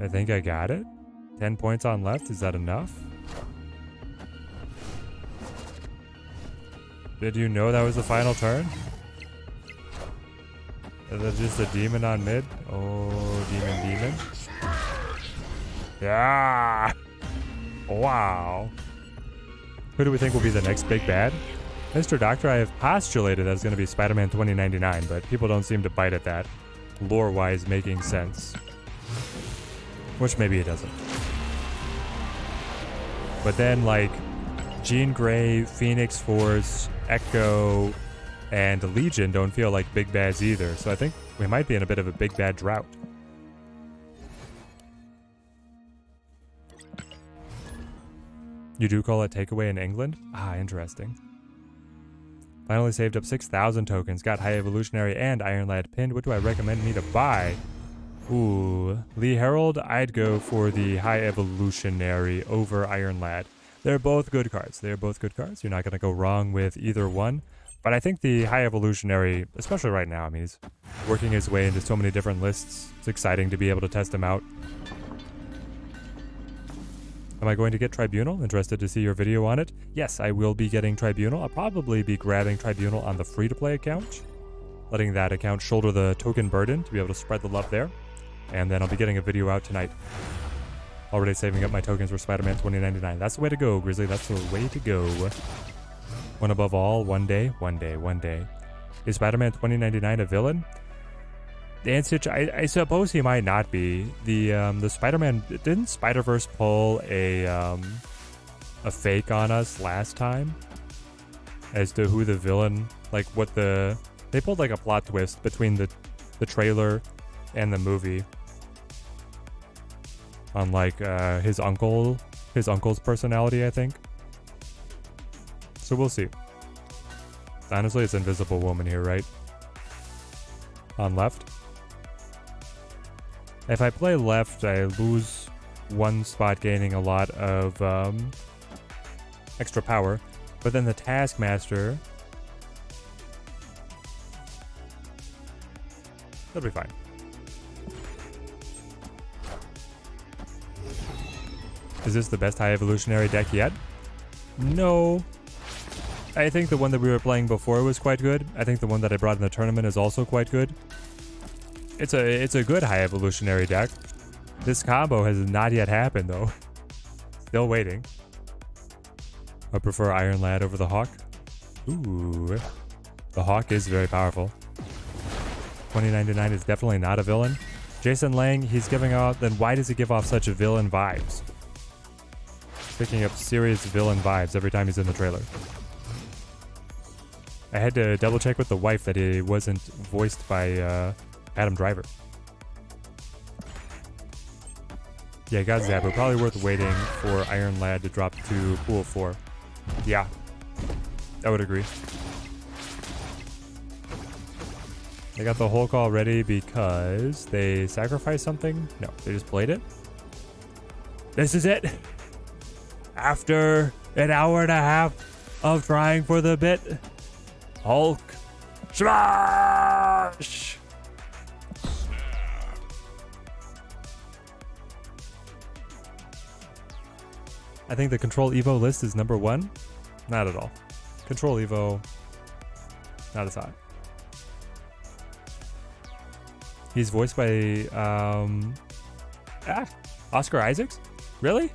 I think I got it. 10 points on left. Is that enough? Did you know that was the final turn? Is that just a demon on mid? Oh, demon. Yeah! Wow. Who do we think will be the next big bad? Mr. Doctor, I have postulated that's going to be Spider-Man 2099, but people don't seem to bite at that. Lore-wise making sense. Which maybe it doesn't. But then, like, Jean Grey, Phoenix Force, Echo, and Legion don't feel like big bads either. So I think we might be in a bit of a big bad drought. You do call it takeaway in England? Ah, interesting. Finally saved up 6,000 tokens. Got High Evolutionary and Iron Lad pinned. What do I recommend me to buy? Ooh, Lee Herald. I'd go for the High Evolutionary over Iron Lad. They're both good cards. They're both good cards. You're not going to go wrong with either one. But I think the High Evolutionary, especially right now, I mean, he's working his way into so many different lists. It's exciting to be able to test him out. Am I going to get Tribunal? Interested to see your video on it? Yes, I will be getting Tribunal. I'll probably be grabbing Tribunal on the free-to-play account, letting that account shoulder the token burden to be able to spread the love there. And then I'll be getting a video out tonight. Already saving up my tokens for Spider-Man 2099. That's the way to go, Grizzly. That's the way to go. One above all, one day, one day, one day. Is Spider-Man 2099 a villain? The answer, I suppose he might not be. The Spider-Man, didn't Spider-Verse pull a fake on us last time as to who the villain, like what they pulled like a plot twist between the trailer and the movie on like his uncle's personality, I think. So we'll see. Honestly, it's Invisible Woman here, right? On left. If I play left, I lose one spot, gaining a lot of extra power. But then the Taskmaster, that'll be fine. Is this the best High Evolutionary deck yet? No. I think the one that we were playing before was quite good. I think the one that I brought in the tournament is also quite good. It's a good High Evolutionary deck. This combo has not yet happened though. Still waiting. I prefer Iron Lad over the Hawk. Ooh. The Hawk is very powerful. 2099 is definitely not a villain. Jason Lang, he's giving off, then why does he give off such villain vibes? Picking up serious villain vibes every time he's in the trailer. I had to double check with the wife that he wasn't voiced by Adam Driver. Yeah, got Zapper. Probably worth waiting for Iron Lad to drop to pool 4. Yeah, I would agree. They got the whole call ready because they sacrificed something? No, they just played it. This is it. After an hour and a half of trying for the bit, Hulk smash! I think the Control Evo list is number 1. Not at all. Control Evo, not as hot. He's voiced by Oscar Isaacs? Really?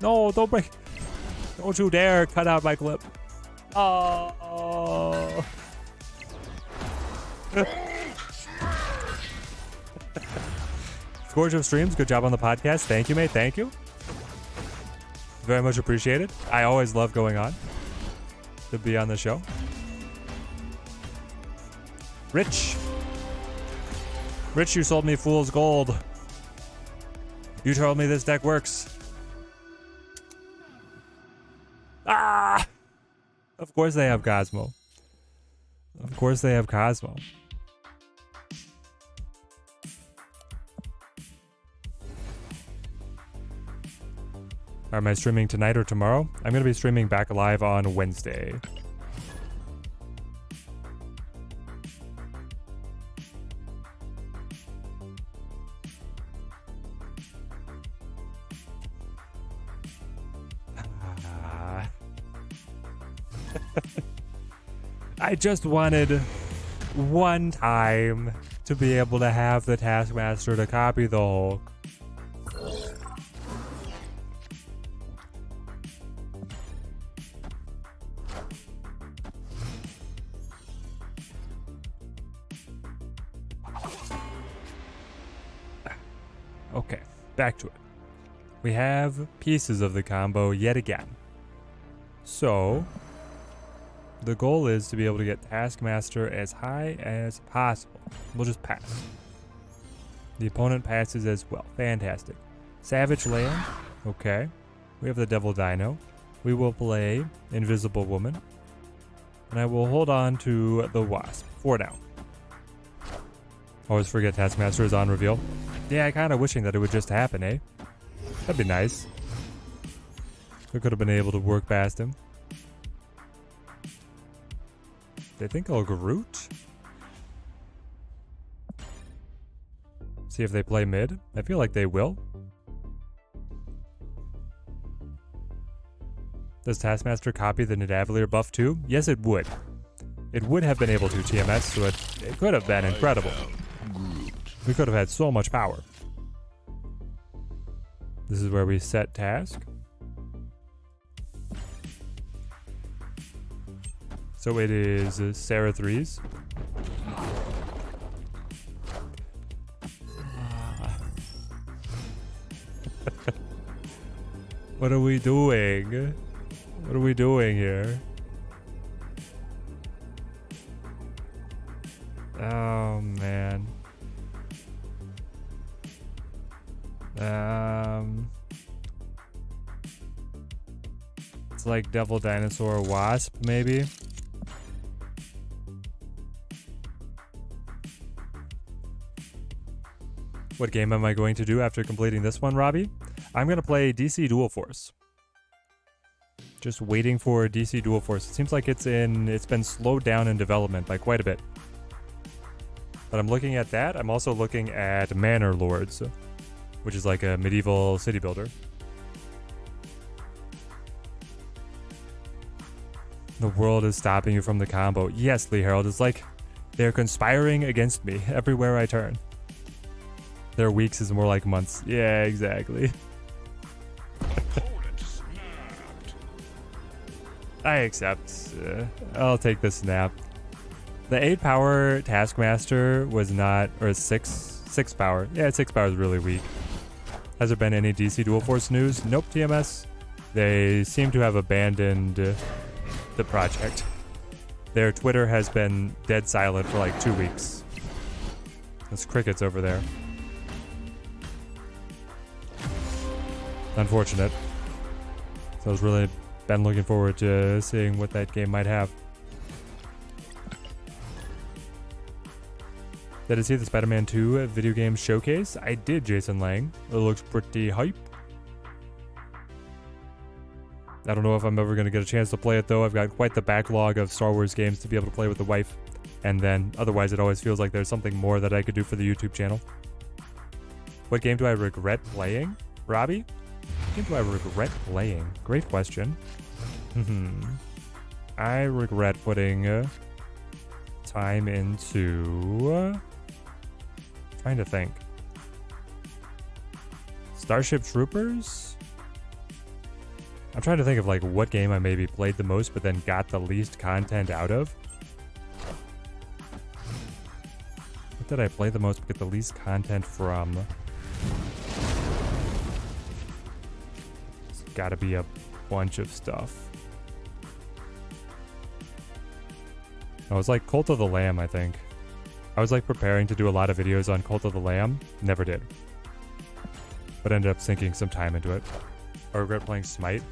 No, don't you dare cut out my clip. Oh. Scourge of Streams, good job on the podcast. Thank you, mate. Thank you. Very much appreciated. I always love going on to be on the show. Rich, you sold me fool's gold. You told me this deck works. Ah! Of course they have Cosmo. Of course they have Cosmo. Am I streaming tonight or tomorrow? I'm going to be streaming back live on Wednesday. I just wanted one time to be able to have the Taskmaster to copy the Hulk. Okay, back to it. We have pieces of the combo yet again. So, the goal is to be able to get Taskmaster as high as possible. We'll just pass. The opponent passes as well. Fantastic. Savage Land. Okay. We have the Devil Dino. We will play Invisible Woman. And I will hold on to the Wasp for now. Always forget Taskmaster is on reveal. Yeah, kind of wishing that it would just happen, eh? That'd be nice. I could have been able to work past him. They think I'll Groot? See if they play mid. I feel like they will. Does Taskmaster copy the Nidavellir buff too? Yes, it would. It would have been able to TMS, so it could have been incredible. We could have had so much power. This is where we set task. So it is Sarah 3s. What are we doing? What are we doing here? Oh, man. It's like Devil Dinosaur Wasp, maybe? What game am I going to do after completing this one, Robbie? I'm going to play DC Dual Force. Just waiting for DC Dual Force. It seems like it's been slowed down in development by quite a bit. But I'm looking at that. I'm also looking at Manor Lords, which is like a medieval city builder. The world is stopping you from the combo. Yes, Lee Harold. It's like they're conspiring against me everywhere I turn. Their weeks is more like months. Yeah, exactly. I accept. I'll take the snap. The 8 power Taskmaster was not, or 6 power. Yeah, 6 power is really weak. Has there been any DC Dual Force news? Nope, TMS. They seem to have abandoned the project. Their Twitter has been dead silent for like 2 weeks. There's crickets over there. Unfortunate. So I was really been looking forward to seeing what that game might have. Did I see the Spider-Man 2 video game showcase? I did, Jason Lang. It looks pretty hype. I don't know if I'm ever going to get a chance to play it though. I've got quite the backlog of Star Wars games to be able to play with the wife. And then otherwise it always feels like there's something more that I could do for the YouTube channel. What game do I regret playing? Robbie? What game do I regret playing? Great question. I regret putting time into... trying to think. Starship Troopers? I'm trying to think of like what game I maybe played the most but then got the least content out of. What did I play the most but get the least content from? It's gotta be a bunch of stuff. I was like Cult of the Lamb, I think. I was like preparing to do a lot of videos on Cult of the Lamb. Never did. But ended up sinking some time into it. I regret playing Smite.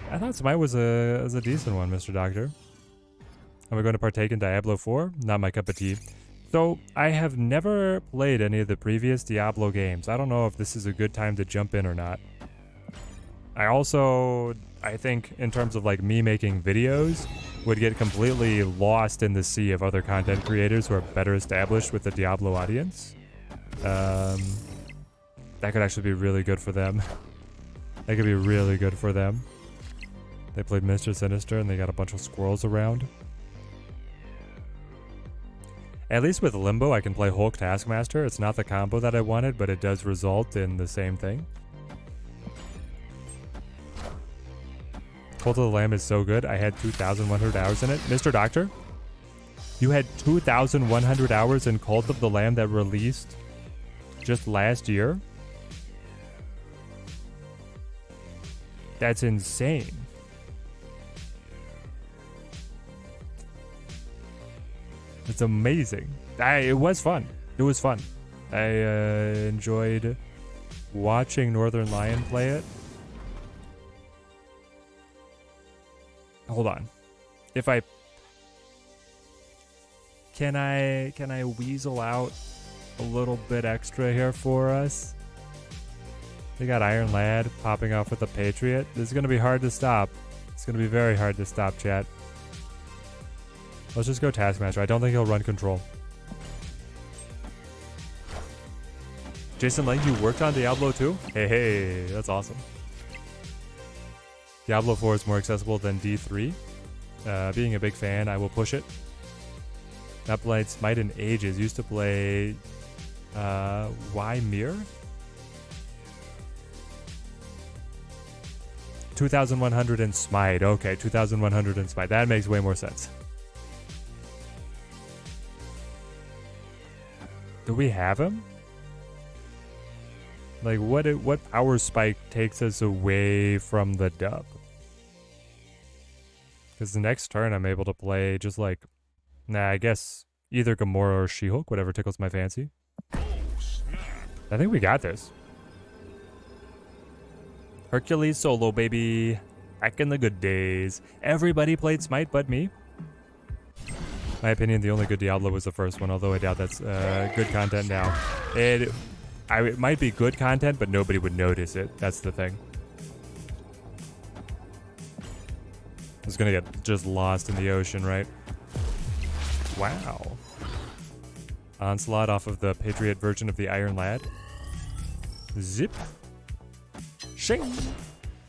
I thought Smite was a decent one, Mr. Doctor. Am I going to partake in Diablo 4? Not my cup of tea. So, I have never played any of the previous Diablo games. I don't know if this is a good time to jump in or not. I think in terms of like me making videos, would get completely lost in the sea of other content creators who are better established with the Diablo audience. That could actually be really good for them. That could be really good for them. They played Mr. Sinister and they got a bunch of squirrels around. At least with Limbo, I can play Hulk Taskmaster. It's not the combo that I wanted, but it does result in the same thing. Cult of the Lamb is so good. I had 2,100 hours in it. Mr. Doctor, you had 2,100 hours in Cult of the Lamb that released just last year? That's insane. It's amazing. It was fun. It was fun. I enjoyed watching Northern Lion play it. Hold on. If I... Can I weasel out a little bit extra here for us? They got Iron Lad popping off with the Patriot. This is going to be hard to stop. It's going to be very hard to stop, chat. Let's just go Taskmaster. I don't think he'll run control. Jason Lang, you worked on Diablo 2? Hey, that's awesome. Diablo 4 is more accessible than D3. Being a big fan, I will push it. Not played Smite in ages. Used to play Ymir? 2100 in Smite. Okay, 2100 in Smite. That makes way more sense. Do we have him? Like, what power spike takes us away from the dub? Because the next turn I'm able to play just like... Nah, I guess either Gamora or She-Hulk, whatever tickles my fancy. I think we got this. Hercules solo, baby. Back in the good days. Everybody played Smite but me. My opinion, the only good Diablo was the first one, although I doubt that's good content now. It might be good content, but nobody would notice it. That's the thing. It's gonna get just lost in the ocean, right? Wow. Onslaught off of the Patriot version of the Iron Lad. Zip. Shing.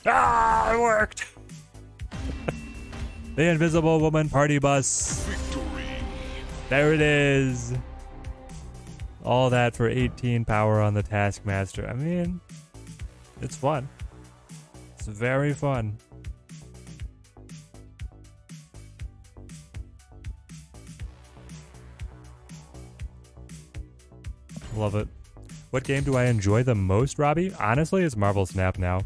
Ah, it worked. The Invisible Woman Party Bus. Victory. There it is. All that for 18 power on the Taskmaster. I mean, it's fun. It's very fun. Love it. What game do I enjoy the most, Robbie? Honestly, it's Marvel Snap now.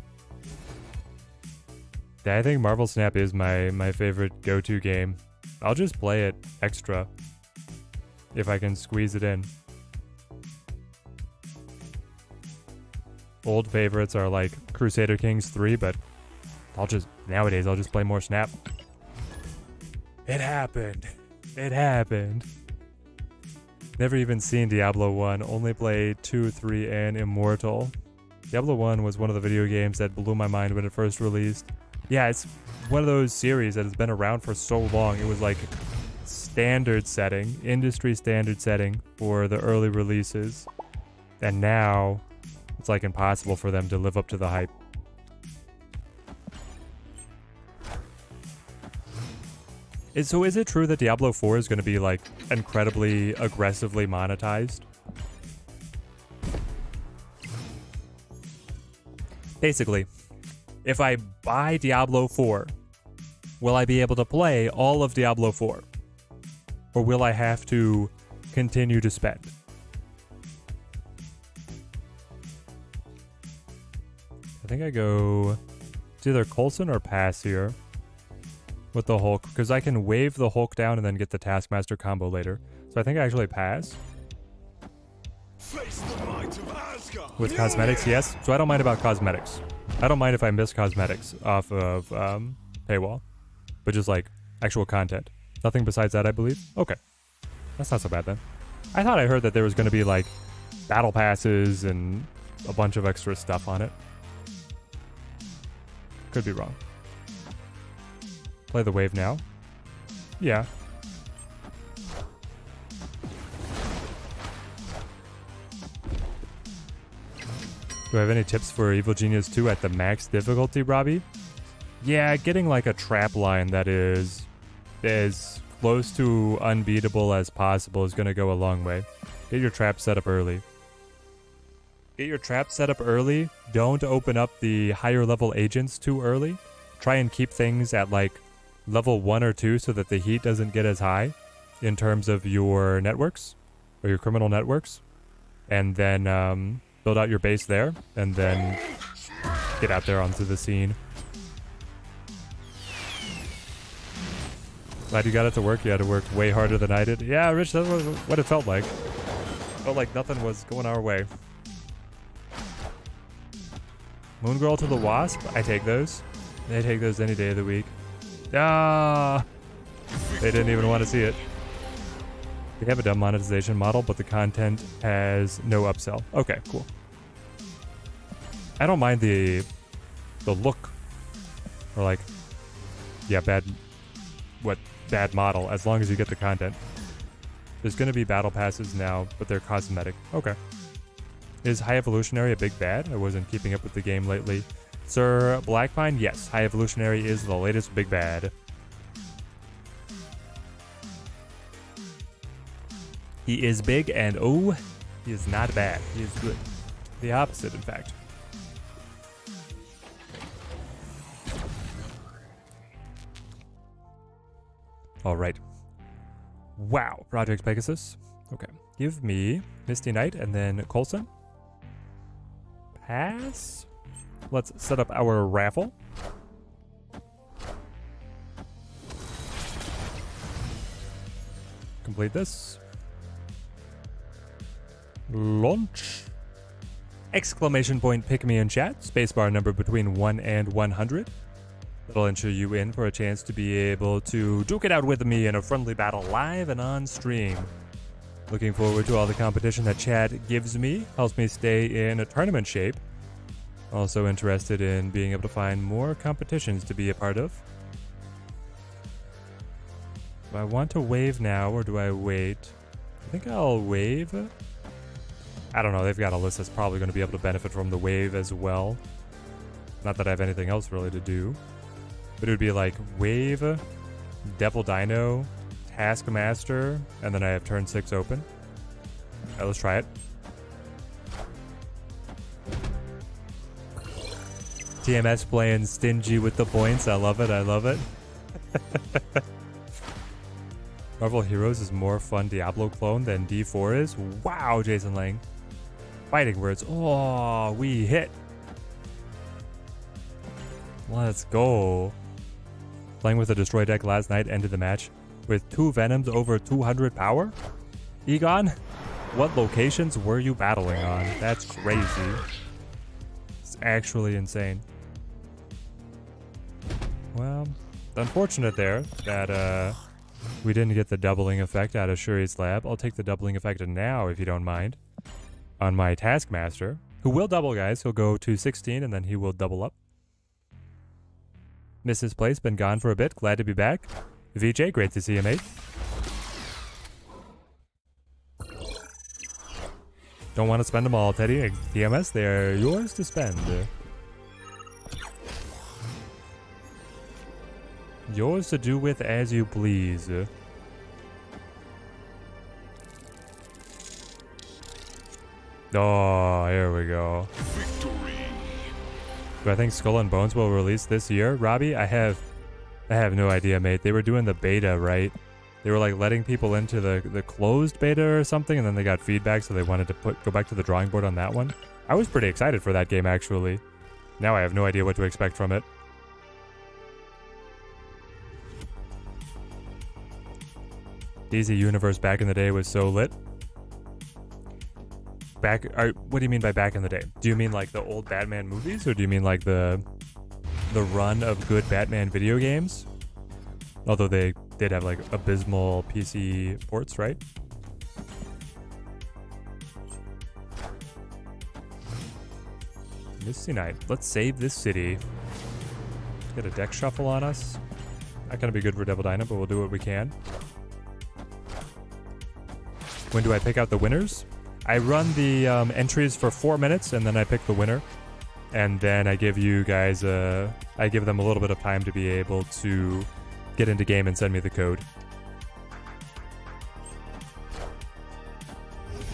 Yeah, I think Marvel Snap is my favorite go-to game. I'll just play it extra if I can squeeze it in. Old favorites are like Crusader Kings 3, but nowadays I'll just play more Snap. It happened. It happened. Never even seen Diablo 1, only played 2, 3, and Immortal. Diablo 1 was one of the video games that blew my mind when it first released. Yeah, it's one of those series that has been around for so long. It was like standard setting, industry standard setting for the early releases. And now it's like impossible for them to live up to the hype. So is it true that Diablo 4 is going to be like incredibly aggressively monetized? Basically, if I buy Diablo 4, will I be able to play all of Diablo 4? Or will I have to continue to spend? I think I go... It's either Coulson or pass here with the Hulk, because I can wave the Hulk down and then get the Taskmaster combo later. So I think I actually pass. Face the might of Asgard. With cosmetics, yes. So I don't mind about cosmetics. I don't mind if I miss cosmetics off of paywall. But just like actual content. Nothing besides that, I believe. Okay. That's not so bad then. I thought I heard that there was going to be like battle passes and a bunch of extra stuff on it. Could be wrong. Play the wave now. Yeah. Do I have any tips for Evil Genius 2 at the max difficulty, Robbie? Yeah, getting like a trap line that is as close to unbeatable as possible is going to go a long way. Get your trap set up early. Get your trap set up early. Don't open up the higher level agents too early. Try and keep things at like level 1 or 2 so that the heat doesn't get as high in terms of your networks or your criminal networks. And then build out your base there and then get out there onto the scene. Glad you got it to work. You had to work way harder than I did. Yeah, Rich, that's what it felt like. Felt like nothing was going our way. Moon Girl to the Wasp. I take those. I take those any day of the week. Ah, they didn't even want to see it. They have a dumb monetization model, but the content has no upsell. Okay, cool. I don't mind the look, or like, yeah, bad model, as long as you get the content. There's going to be battle passes now, but they're cosmetic. Okay. Is High Evolutionary a big bad? I wasn't keeping up with the game lately. Sir Blackpine, yes. High Evolutionary is the latest big bad. He is big, and oh, he is not bad. He is good. The opposite, in fact. All right. Wow. Project Pegasus. Okay. Give me Misty Knight and then Coulson. Pass. Let's set up our raffle. Complete this. Launch. Exclamation point pick me in chat. Spacebar number between 1 and 100. That'll enter you in for a chance to be able to duke it out with me in a friendly battle live and on stream. Looking forward to all the competition that chat gives me. Helps me stay in a tournament shape. Also interested in being able to find more competitions to be a part of. Do I want to wave now or do I wait? I think I'll wave. I don't know. They've got a list that's probably going to be able to benefit from the wave as well. Not that I have anything else really to do. But it would be like wave, Devil Dino, Taskmaster, and then I have turn 6 open. Alright, let's try it. TMS playing stingy with the points. I love it. I love it. Marvel Heroes is more fun Diablo clone than D4 is. Wow, Jason Lang. Fighting words. Oh, we hit. Let's go. Playing with a Destroy deck last night ended the match with 2 Venoms over 200 power. Egon, what locations were you battling on? That's crazy. It's actually insane. Well, unfortunate there that we didn't get the doubling effect out of Shuri's lab. I'll take the doubling effect now if you don't mind. On my Taskmaster, who will double, guys. He'll go to 16 and then he will double up. Mrs. Place, been gone for a bit. Glad to be back. VJ, great to see you, mate. Don't want to spend them all, Teddy. DMS, they're yours to spend. Yours to do with as you please. Oh, here we go. Victory. Do I think Skull and Bones will release this year? Robbie, I have no idea, mate. They were doing the beta, right? They were like letting people into the closed beta or something, and then they got feedback, so they wanted to go back to the drawing board on that one. I was pretty excited for that game, actually. Now I have no idea what to expect from it. DC Universe back in the day was so lit. What do you mean by back in the day? Do you mean like the old Batman movies, or do you mean like the run of good Batman video games? Although they did have like abysmal PC ports, right? Misty Knight. Let's save this city. Get a deck shuffle on us. Not gonna be good for Devil Dino, but we'll do what we can. When do I pick out the winners? I run the entries for 4 minutes, and then I pick the winner. And then I give you guys I give them a little bit of time to be able to get into game and send me the code.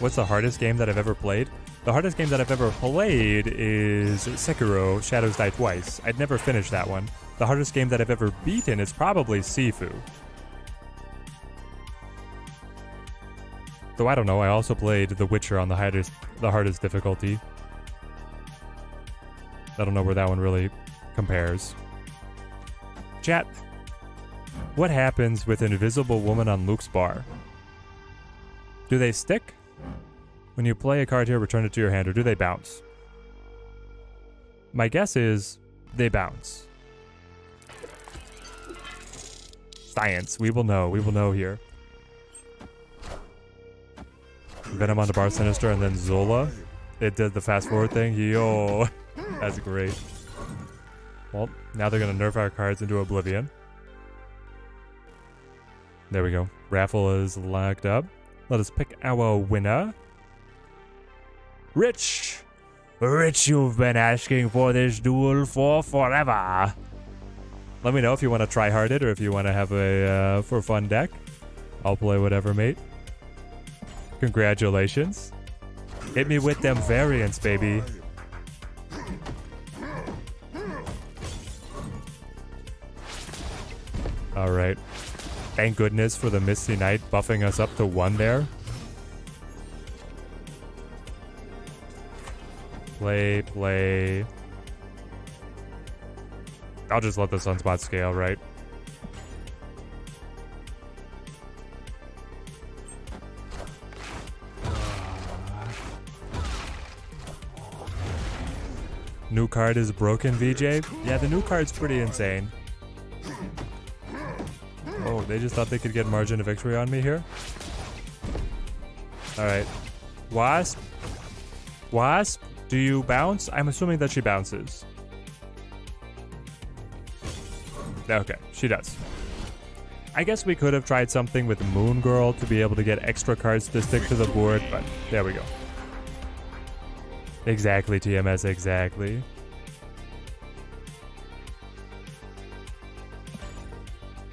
What's the hardest game that I've ever played? The hardest game that I've ever played is Sekiro: Shadows Die Twice. I'd never finished that one. The hardest game that I've ever beaten is probably Sifu. Though I don't know, I also played The Witcher on the hardest difficulty. I don't know where that one really compares. Chat, what happens with Invisible Woman on Luke's bar? Do they stick? When you play a card here, return it to your hand, or do they bounce? My guess is they bounce. science. We will know. We will know here. Venom onto Bar Sinister and then Zola. It did the fast forward thing. Yo, that's great. Well, now they're going to nerf our cards into Oblivion. There we go. Raffle is locked up. Let us pick our winner. Rich! Rich, you've been asking for this duel for forever. Let me know if you want to try hard it or if you want to have a for fun deck. I'll play whatever, mate. Congratulations. Hit me with them variants, baby. Alright. Thank goodness for the Misty Knight buffing us up to 1 there. Play. I'll just let the Sunspot scale, right? New card is broken, VJ? Yeah, the new card's pretty insane. Oh, they just thought they could get margin of victory on me here? Alright. Wasp? Wasp? Do you bounce? I'm assuming that she bounces. Okay, she does. I guess we could have tried something with Moon Girl to be able to get extra cards to stick to the board, but there we go. Exactly, TMS, exactly.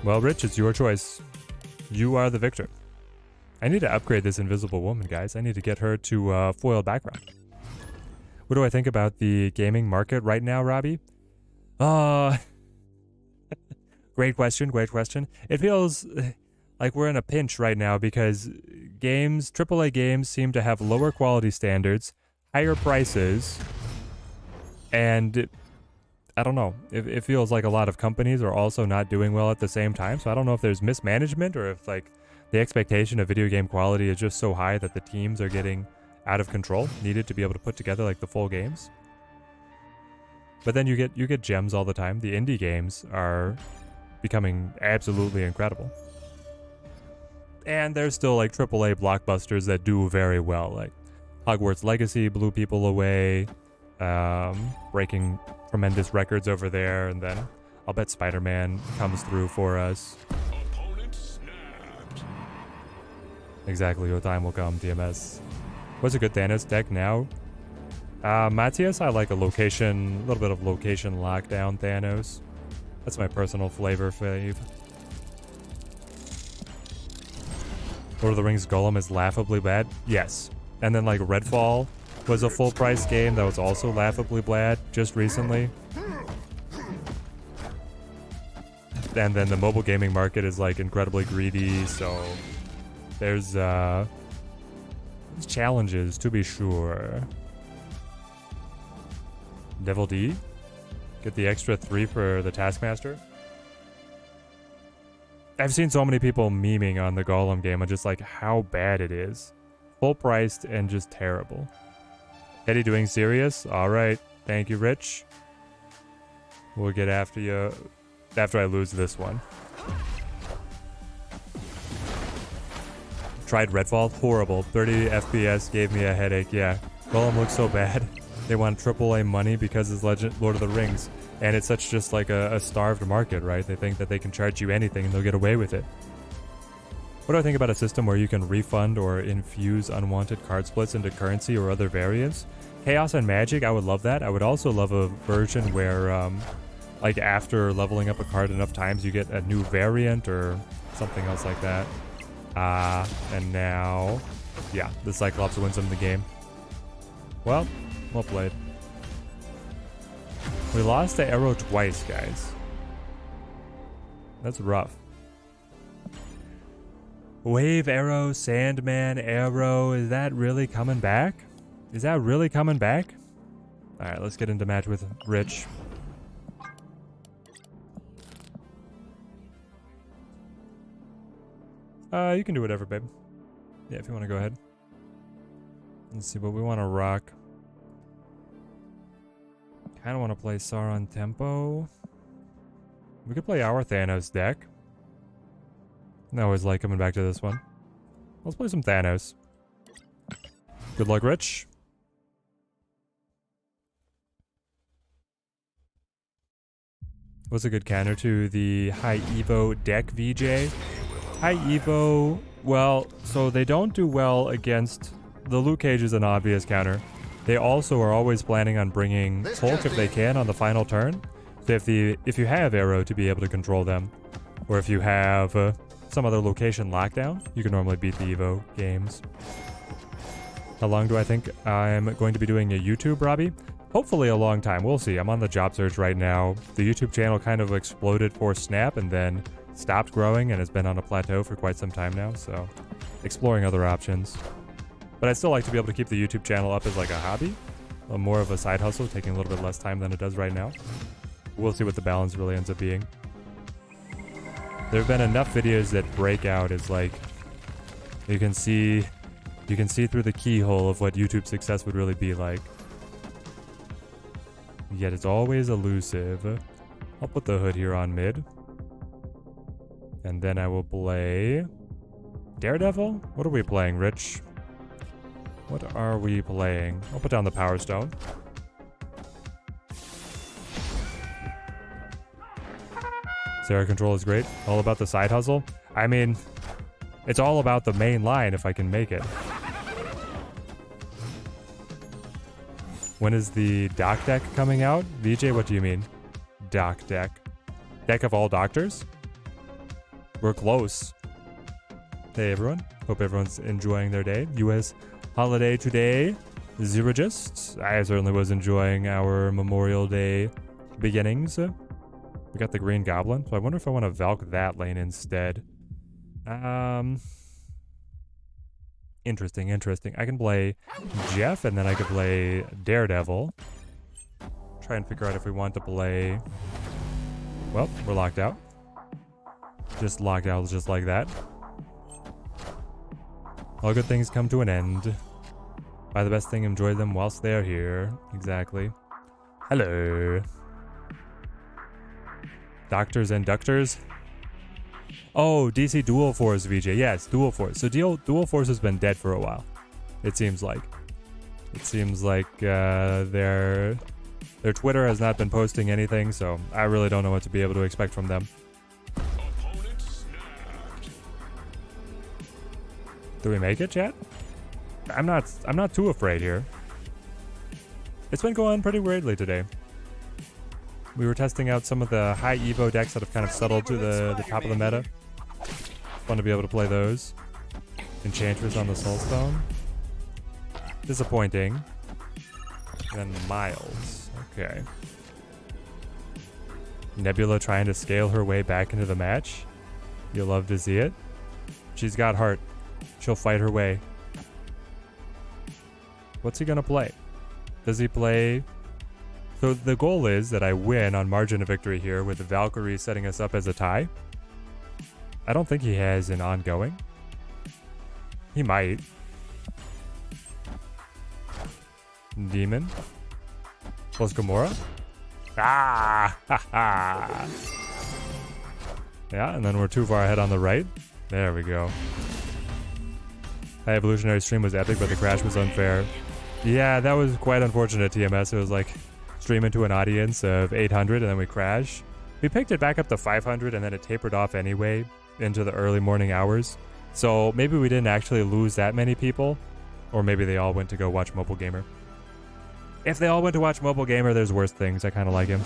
Well, Rich, it's your choice. You are the victor. I need to upgrade this Invisible Woman, guys. I need to get her to foil background. What do I think about the gaming market right now, Robbie? Great question, great question. It feels like we're in a pinch right now because games, AAA games seem to have lower quality standards, higher prices, and I don't know. It feels like a lot of companies are also not doing well at the same time, so I don't know if there's mismanagement or if like the expectation of video game quality is just so high that the teams are getting out of control, needed to be able to put together like the full games. But then you get gems all the time. The indie games are becoming absolutely incredible. And there's still like AAA blockbusters that do very well, like Hogwarts Legacy blew people away, breaking tremendous records over there, and then I'll bet Spider-Man comes through for us. Opponent snapped. Exactly, your time will come, TMS. What's a good Thanos deck now? Matthias, I like a little bit of location lockdown Thanos. That's my personal flavor fave. Lord of the Rings Golem is laughably bad? Yes. And then like Redfall was a full price game that was also laughably bad just recently. And then the mobile gaming market is like incredibly greedy, so there's challenges to be sure. Devil D? Get the extra 3 for the Taskmaster? I've seen so many people memeing on the Golem game and just like how bad it is. Full priced and just terrible. Eddie doing serious? Alright. Thank you, Rich. We'll get after you after I lose this one. Tried Redfall? Horrible. 30 FPS gave me a headache, yeah. Golem looks so bad. They want AAA money because it's Lord of the Rings. And it's such just like a starved market, right? They think that they can charge you anything and they'll get away with it. What do I think about a system where you can refund or infuse unwanted card splits into currency or other variants? Chaos and Magic, I would love that. I would also love a version where, like after leveling up a card enough times, you get a new variant or something else like that. And now, yeah, the Cyclops wins them the game. Well played. We lost the arrow twice, guys. That's rough. Wave arrow, Sandman arrow. Is that really coming back? Is that really coming back? Alright, let's get into match with Rich. You can do whatever, babe. Yeah, if you want to go ahead. Let's see what we want to rock. Kind of want to play Sauron Tempo. We could play our Thanos deck. I always like coming back to this one. Let's play some Thanos. Good luck, Rich. What's a good counter to the high Evo deck, VJ? High Evo, well, so they don't do well against... The Luke Cage is an obvious counter. They also are always planning on bringing Hulk if they can on the final turn. So if you have Arrow to be able to control them, or if you have some other location lockdown, you can normally beat the Evo games. How long do I think I'm going to be doing a YouTube, Robbie? Hopefully a long time. We'll see. I'm on the job search right now. The YouTube channel kind of exploded for Snap and then stopped growing and has been on a plateau for quite some time now, so exploring other options. But I'd still like to be able to keep the YouTube channel up as like a hobby, more of a side hustle, taking a little bit less time than it does right now. We'll see what the balance really ends up being. There have been enough videos that break out as like, you can see through the keyhole of what YouTube success would really be like. Yet it's always elusive. I'll put the hood here on mid. And then I will play Daredevil? What are we playing, Rich? What are we playing? I'll put down the Power Stone. Sarah control is great. All about the side hustle. I mean, it's all about the main line if I can make it. When is the doc deck coming out? VJ, what do you mean? Doc deck. Deck of all doctors? We're close. Hey everyone. Hope everyone's enjoying their day. US holiday today. Zerogist. I certainly was enjoying our Memorial Day beginnings. We got the Green Goblin, so I wonder if I want to Valk that lane instead. Interesting. I can play Jeff, and then I could play Daredevil. Try and figure out if we want to play... Well, we're locked out. Just locked out just like that. All good things come to an end. Buy the best thing, enjoy them whilst they are here. Exactly. Hello. Doctors and Ductors. Oh, DC Dual Force, VJ. Yes, Dual Force. So Dual Force has been dead for a while. It seems like. Their Twitter has not been posting anything, so I really don't know what to be able to expect from them. Do we make it, chat? I'm not too afraid here. It's been going pretty weirdly today. We were testing out some of the high Evo decks that have kind of settled to the top of the meta. Fun to be able to play those. Enchantress on the Soulstone. Disappointing. And then Miles. Okay. Nebula trying to scale her way back into the match. You'll love to see it. She's got heart. She'll fight her way. What's he gonna play? Does he play... So the goal is that I win on margin of victory here with the Valkyrie setting us up as a tie. I don't think he has an ongoing. He might. Demon. Plus Gamora. Ah! Ha ha! Yeah, and then we're too far ahead on the right. There we go. High Evolutionary stream was epic, but the crash was unfair. Yeah, that was quite unfortunate, TMS. It was like... stream into an audience of 800 and then we crash. We picked it back up to 500 and then it tapered off anyway into the early morning hours. So maybe we didn't actually lose that many people, or maybe they all went to go watch Mobile Gamer. If they all went to watch Mobile Gamer, there's worse things. I kind of like him.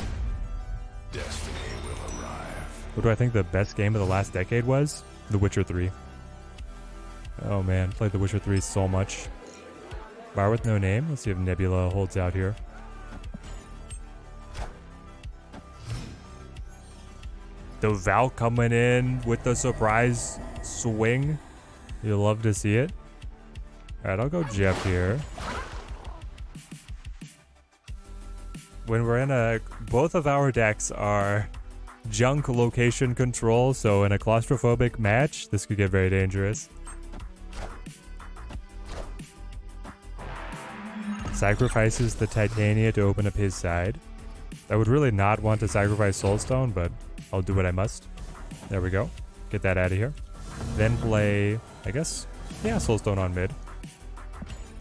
Destiny will arrive. What do I think the best game of the last decade was? The Witcher 3. Oh man, played The Witcher 3 so much. Bar with no name. Let's see if Nebula holds out here. The Val coming in with the surprise swing. You'll love to see it. Alright, I'll go Jeff here. When we're in a... Both of our decks are junk location control, so in a claustrophobic match, this could get very dangerous. Sacrifices the Titania to open up his side. I would really not want to sacrifice Soulstone, but... I'll do what I must. There we go. Get that out of here. then play, I guess, yeah, Soulstone on mid.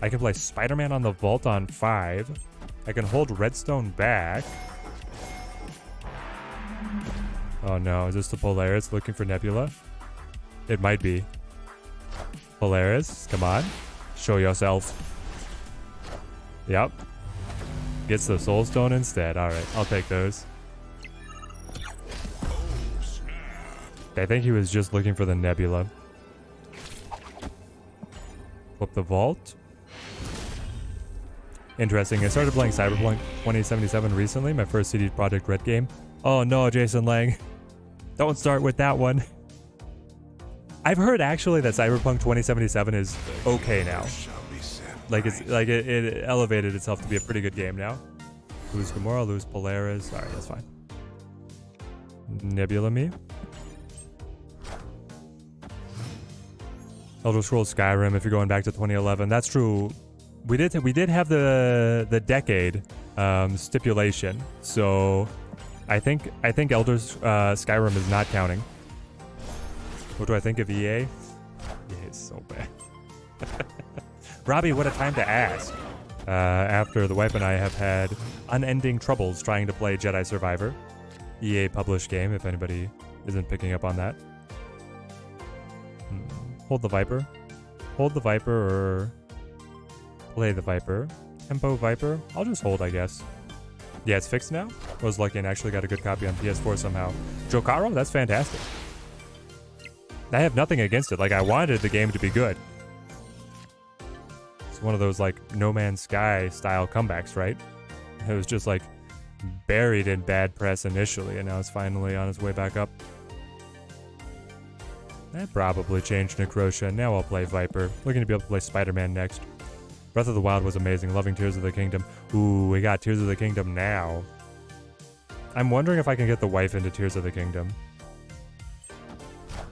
I can play Spider-Man on the Vault on 5. I can hold Redstone back. Oh no, is this the Polaris looking for Nebula? It might be. Polaris, come on. Show yourself. Yep. Gets the Soulstone instead. Alright, I'll take those. I think he was just looking for the Nebula. Flip the Vault. Interesting. I started playing Cyberpunk 2077 recently, my first CD Projekt Red game. Oh no, Jason Lang. Don't start with that one. I've heard actually that Cyberpunk 2077 is okay now. Like it elevated itself to be a pretty good game now. Lose Gamora, lose Polaris. Alright, that's fine. Nebula me. Elder Scrolls Skyrim, if you're going back to 2011. That's true. We did have the decade stipulation. So I think Elder Skyrim is not counting. What do I think of EA? EA is so bad. Robbie, what a time to ask. After the wife and I have had unending troubles trying to play Jedi Survivor. EA published game, if anybody isn't picking up on that. Hold the Viper. Hold the Viper or play the Viper. Tempo Viper. I'll just hold, I guess. Yeah, it's fixed now. I was lucky and actually got a good copy on PS4 somehow. Jokaro? That's fantastic. I have nothing against it. Like, I wanted the game to be good. It's one of those, like, No Man's Sky style comebacks, right? It was just, like, buried in bad press initially, and now it's finally on its way back up. That probably changed Necrotia. Now I'll play Viper. Looking to be able to play Spider-Man next. Breath of the Wild was amazing. Loving Tears of the Kingdom. Ooh, we got Tears of the Kingdom now. I'm wondering if I can get the wife into Tears of the Kingdom.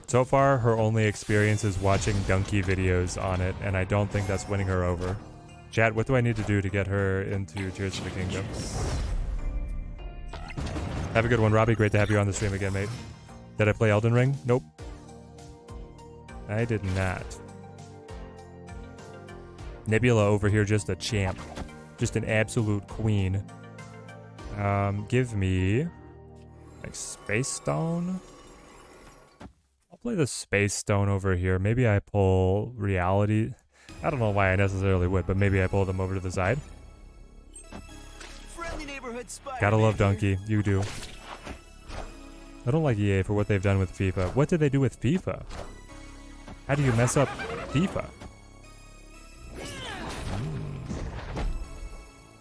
So far, her only experience is watching donkey videos on it, and I don't think that's winning her over. Chat, what do I need to do to get her into Tears of the Kingdom? Have a good one, Robbie. Great to have you on the stream again, mate. Did I play Elden Ring? Nope. I did not. Nebula over here, just a champ. Just an absolute queen. Give me... like, Space Stone? I'll play the Space Stone over here. Maybe I pull Reality. I don't know why I necessarily would, but maybe I pull them over to the side. Friendly neighborhood Spider-Man. Gotta love here. Donkey. You do. I don't like EA for what they've done with FIFA. What did they do with FIFA? How do you mess up FIFA?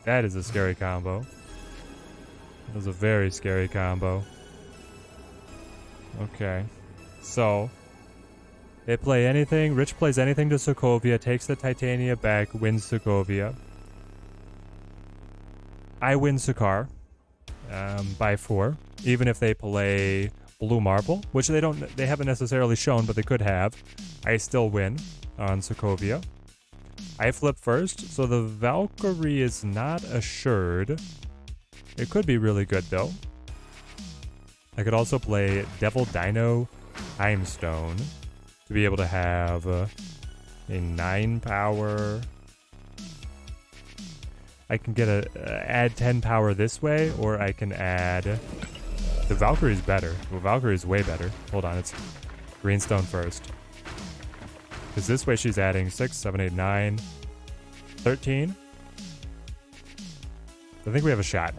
That is a scary combo. That was a very scary combo. Okay. So, they play anything. Rich plays anything to Sokovia, takes the Titania back, wins Sokovia. I win Sakaar by 4. Even if they play Blue Marble, which they haven't necessarily shown, but they could have. I still win on Sokovia. I flip first, so the Valkyrie is not assured. It could be really good, though. I could also play Devil Dino Time Stone to be able to have a 9 power. I can get add 10 power this way, or I can add... The Valkyrie's better. Well, Valkyrie's way better. Hold on, it's Greenstone first. Because this way she's adding 6, 7, 8, 9, 13. I think we have a shot.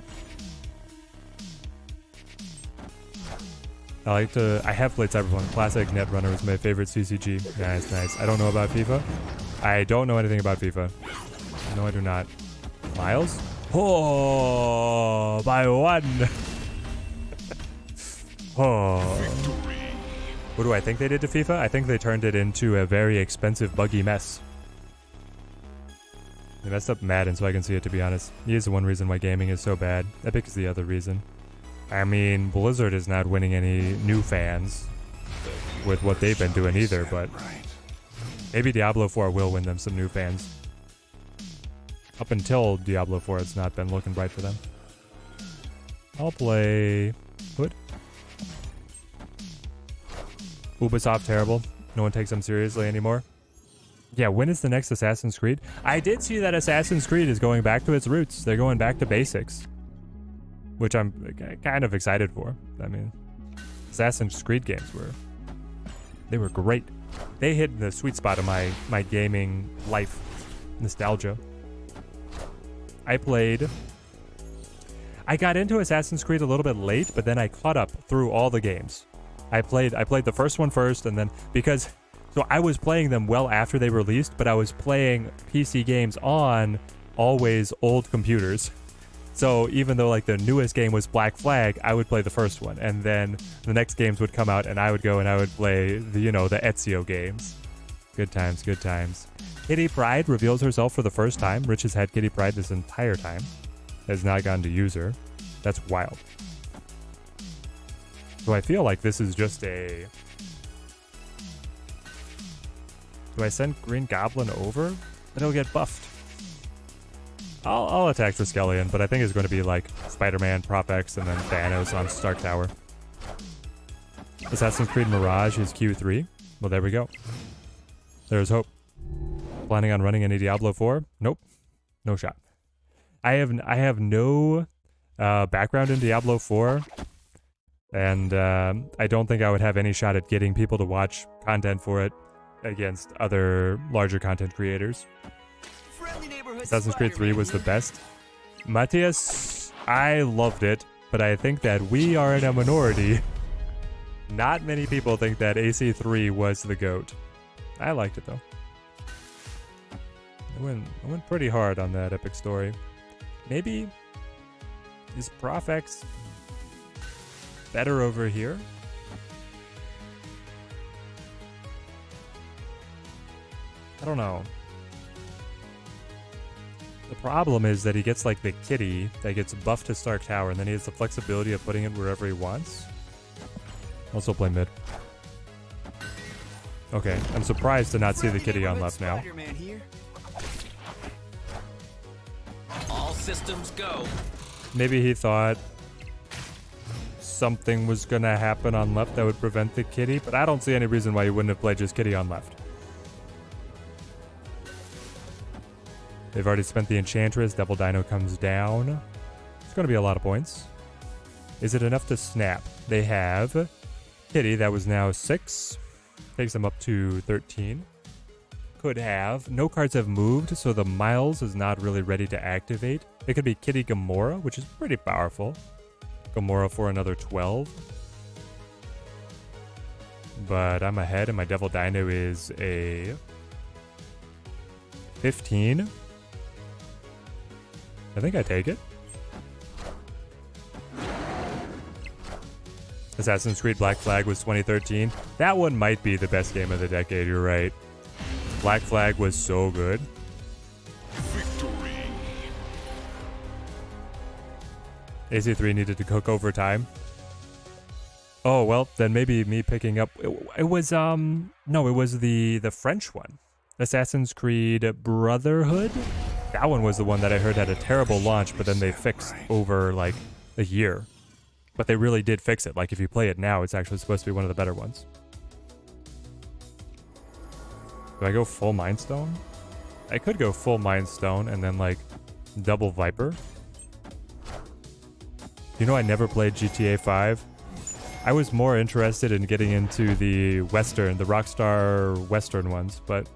I have played Cyberpunk. Classic Netrunner was my favorite CCG. Nice, nice. I don't know about FIFA. I don't know anything about FIFA. No, I do not. Miles? Oh, by 1. Oh. What do I think they did to FIFA? I think they turned it into a very expensive, buggy mess. They messed up Madden so I can see it, to be honest. He is the one reason why gaming is so bad. Epic is the other reason. I mean, Blizzard is not winning any new fans with what they've been doing either, but maybe Diablo 4 will win them some new fans. Up until Diablo 4, it's not been looking bright for them. I'll play Hood. Ubisoft terrible. No one takes them seriously anymore. Yeah, when is the next Assassin's Creed? I did see that Assassin's Creed is going back to its roots. They're going back to basics, which I'm kind of excited for. I mean, Assassin's Creed games they were great. They hit the sweet spot of my gaming life nostalgia. I got into Assassin's Creed a little bit late, but then I caught up through all the games. I played the first one first, and then so I was playing them well after they released, but I was playing PC games on always old computers. So even though like the newest game was Black Flag, I would play the first one, and then the next games would come out, and I would go and I would play the Ezio games. Good times, good times. Kitty Pryde reveals herself for the first time. Rich has had Kitty Pryde this entire time. Has not gotten to use her. That's wild. So I feel like this is just a... Do I send Green Goblin over? Then he'll get buffed. I'll attack Triskelion, but I think it's going to be like Spider-Man, Prop X, and then Thanos on Stark Tower. Assassin's Creed Mirage is Q3. Well, there we go. There's hope. Planning on running any Diablo 4? Nope. No shot. I have no background in Diablo 4, and I don't think I would have any shot at getting people to watch content for it against other larger content creators. Assassin's Creed 3 was the best. Matthias, I loved it, but I think that we are in a minority. Not many people think that AC3 was the GOAT. I liked it though. I went pretty hard on that epic story. Maybe is Prof X better over here? I don't know. The problem is that he gets like the kitty that gets buffed to Stark Tower, and then he has the flexibility of putting it wherever he wants. Also play mid. Okay, I'm surprised to not see the kitty on left now. All systems go. Maybe he thought something was gonna happen on left that would prevent the kitty, but I don't see any reason why you wouldn't have played just kitty on left. They've already spent the Enchantress. Devil Dino comes down. It's going to be a lot of points. Is it enough to snap? They have Kitty. That was now 6. Takes them up to 13. Could have. No cards have moved, so the Miles is not really ready to activate. It could be Kitty Gamora, which is pretty powerful. Gamora for another 12. But I'm ahead, and my Devil Dino is a 15. I think I take it. Assassin's Creed Black Flag was 2013. That one might be the best game of the decade, you're right. Black Flag was so good. Victory. AC3 needed to cook over time. Oh, well, then maybe me picking up... It was, no, it was the French one. Assassin's Creed Brotherhood? That one was the one that I heard had a terrible launch, but then they fixed over, like, a year. But they really did fix it. Like, if you play it now, it's actually supposed to be one of the better ones. Do I go full Mind Stone? I could go full Mind Stone and then, like, double Viper. You know, I never played GTA 5. I was more interested in getting into the Western, the Rockstar Western ones, but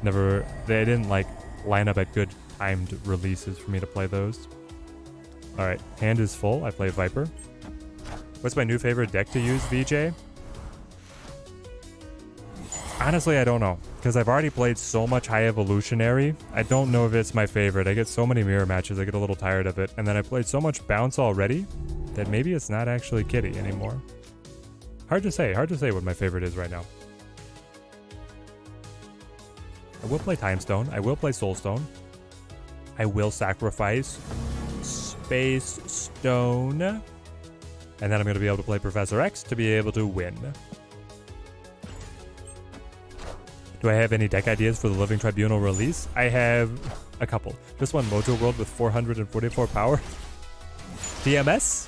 never, they didn't, like, line up at good timed releases for me to play those. Alright, hand is full. I play Viper. What's my new favorite deck to use, VJ? Honestly, I don't know. Because I've already played so much High Evolutionary. I don't know if it's my favorite. I get so many mirror matches, I get a little tired of it. And then I played so much Bounce already that maybe it's not actually Kitty anymore. Hard to say what my favorite is right now. I will play Time Stone. I will play Soul Stone. I will sacrifice Space Stone. And then I'm going to be able to play Professor X to be able to win. Do I have any deck ideas for the Living Tribunal release? I have a couple. Just one Mojo World with 444 power. TMS?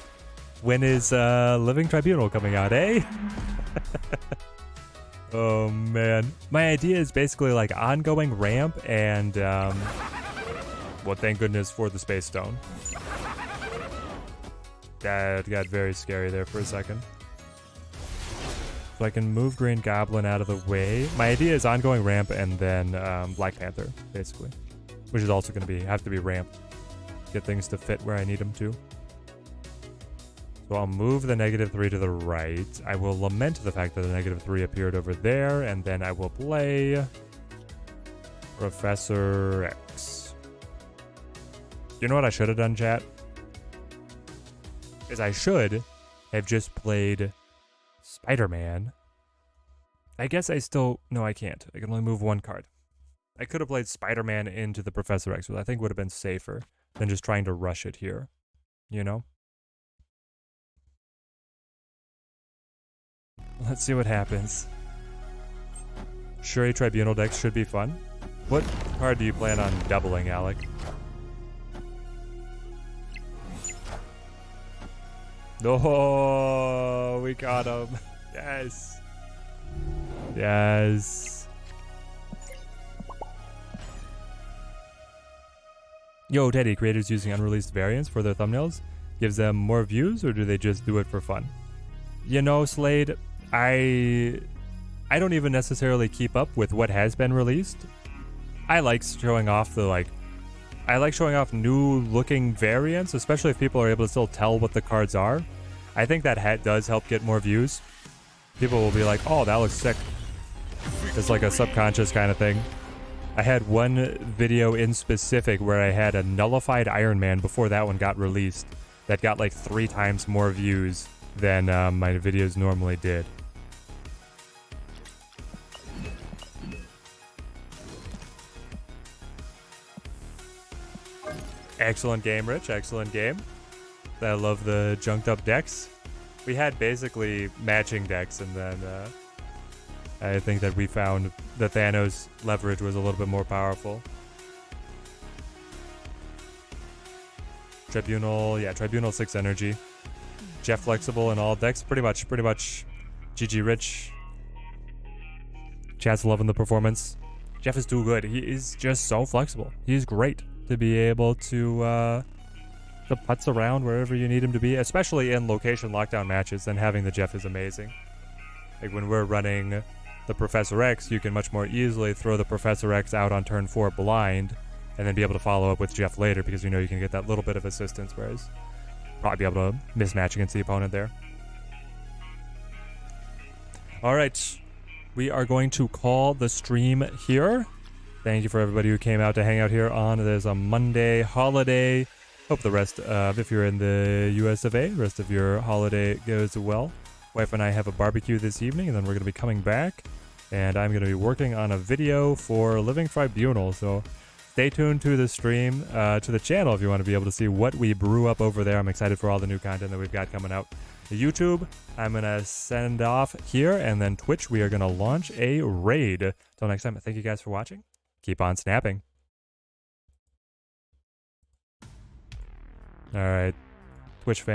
When is Living Tribunal coming out, eh? Oh man, my idea is basically like ongoing ramp and well, thank goodness for the space stone. That got very scary there for a second. So I can move Green Goblin out of the way. My idea is ongoing ramp and then Black Panther, basically, which is also going to have to be ramped. Get things to fit where I need them to. So I'll move the -3 to the right. I will lament the fact that the -3 appeared over there, and then I will play Professor X. You know what I should have done, chat? Is I should have just played Spider-Man. I guess I still... No, I can't. I can only move one card. I could have played Spider-Man into the Professor X, which I think would have been safer than just trying to rush it here. You know? Let's see what happens. Shuri Tribunal decks should be fun. What card do you plan on doubling, Alec? Oh, we got him. Yes. Yes. Yo, Teddy, creators using unreleased variants for their thumbnails gives them more views, or do they just do it for fun? You know, Slade, I don't even necessarily keep up with what has been released. I like showing off I like showing off new looking variants, especially if people are able to still tell what the cards are. I think that hat does help get more views. People will be like, oh, that looks sick. It's like a subconscious kind of thing. I had one video in specific where I had a nullified Iron Man before that one got released that got like 3 times more views than my videos normally did. Excellent game, Rich. Excellent game. I love the junked up decks. We had basically matching decks, and then I think that we found the Thanos leverage was a little bit more powerful. Tribunal, yeah, Tribunal 6 energy. Jeff flexible in all decks, pretty much GG Rich. Chat's loving the performance. Jeff is too good. He is just so flexible. He's great to be able to putz around wherever you need him to be, especially in location lockdown matches. Then having the Jeff is amazing. Like when we're running the Professor X, you can much more easily throw the Professor X out on turn 4 blind, and then be able to follow up with Jeff later because you know you can get that little bit of assistance, whereas probably be able to mismatch against the opponent there. All right, we are going to call the stream here. Thank you for everybody who came out to hang out here on this Monday holiday. Hope the rest of, if you're in the US of A, the rest of your holiday goes well. Wife and I have a barbecue this evening, and then we're going to be coming back, and I'm going to be working on a video for Living Tribunal, so stay tuned to the stream, to the channel if you want to be able to see what we brew up over there. I'm excited for all the new content that we've got coming out. YouTube, I'm going to send off here, and then Twitch, we are going to launch a raid. Till next time, thank you guys for watching. Keep on snapping. All right, Twitch fans.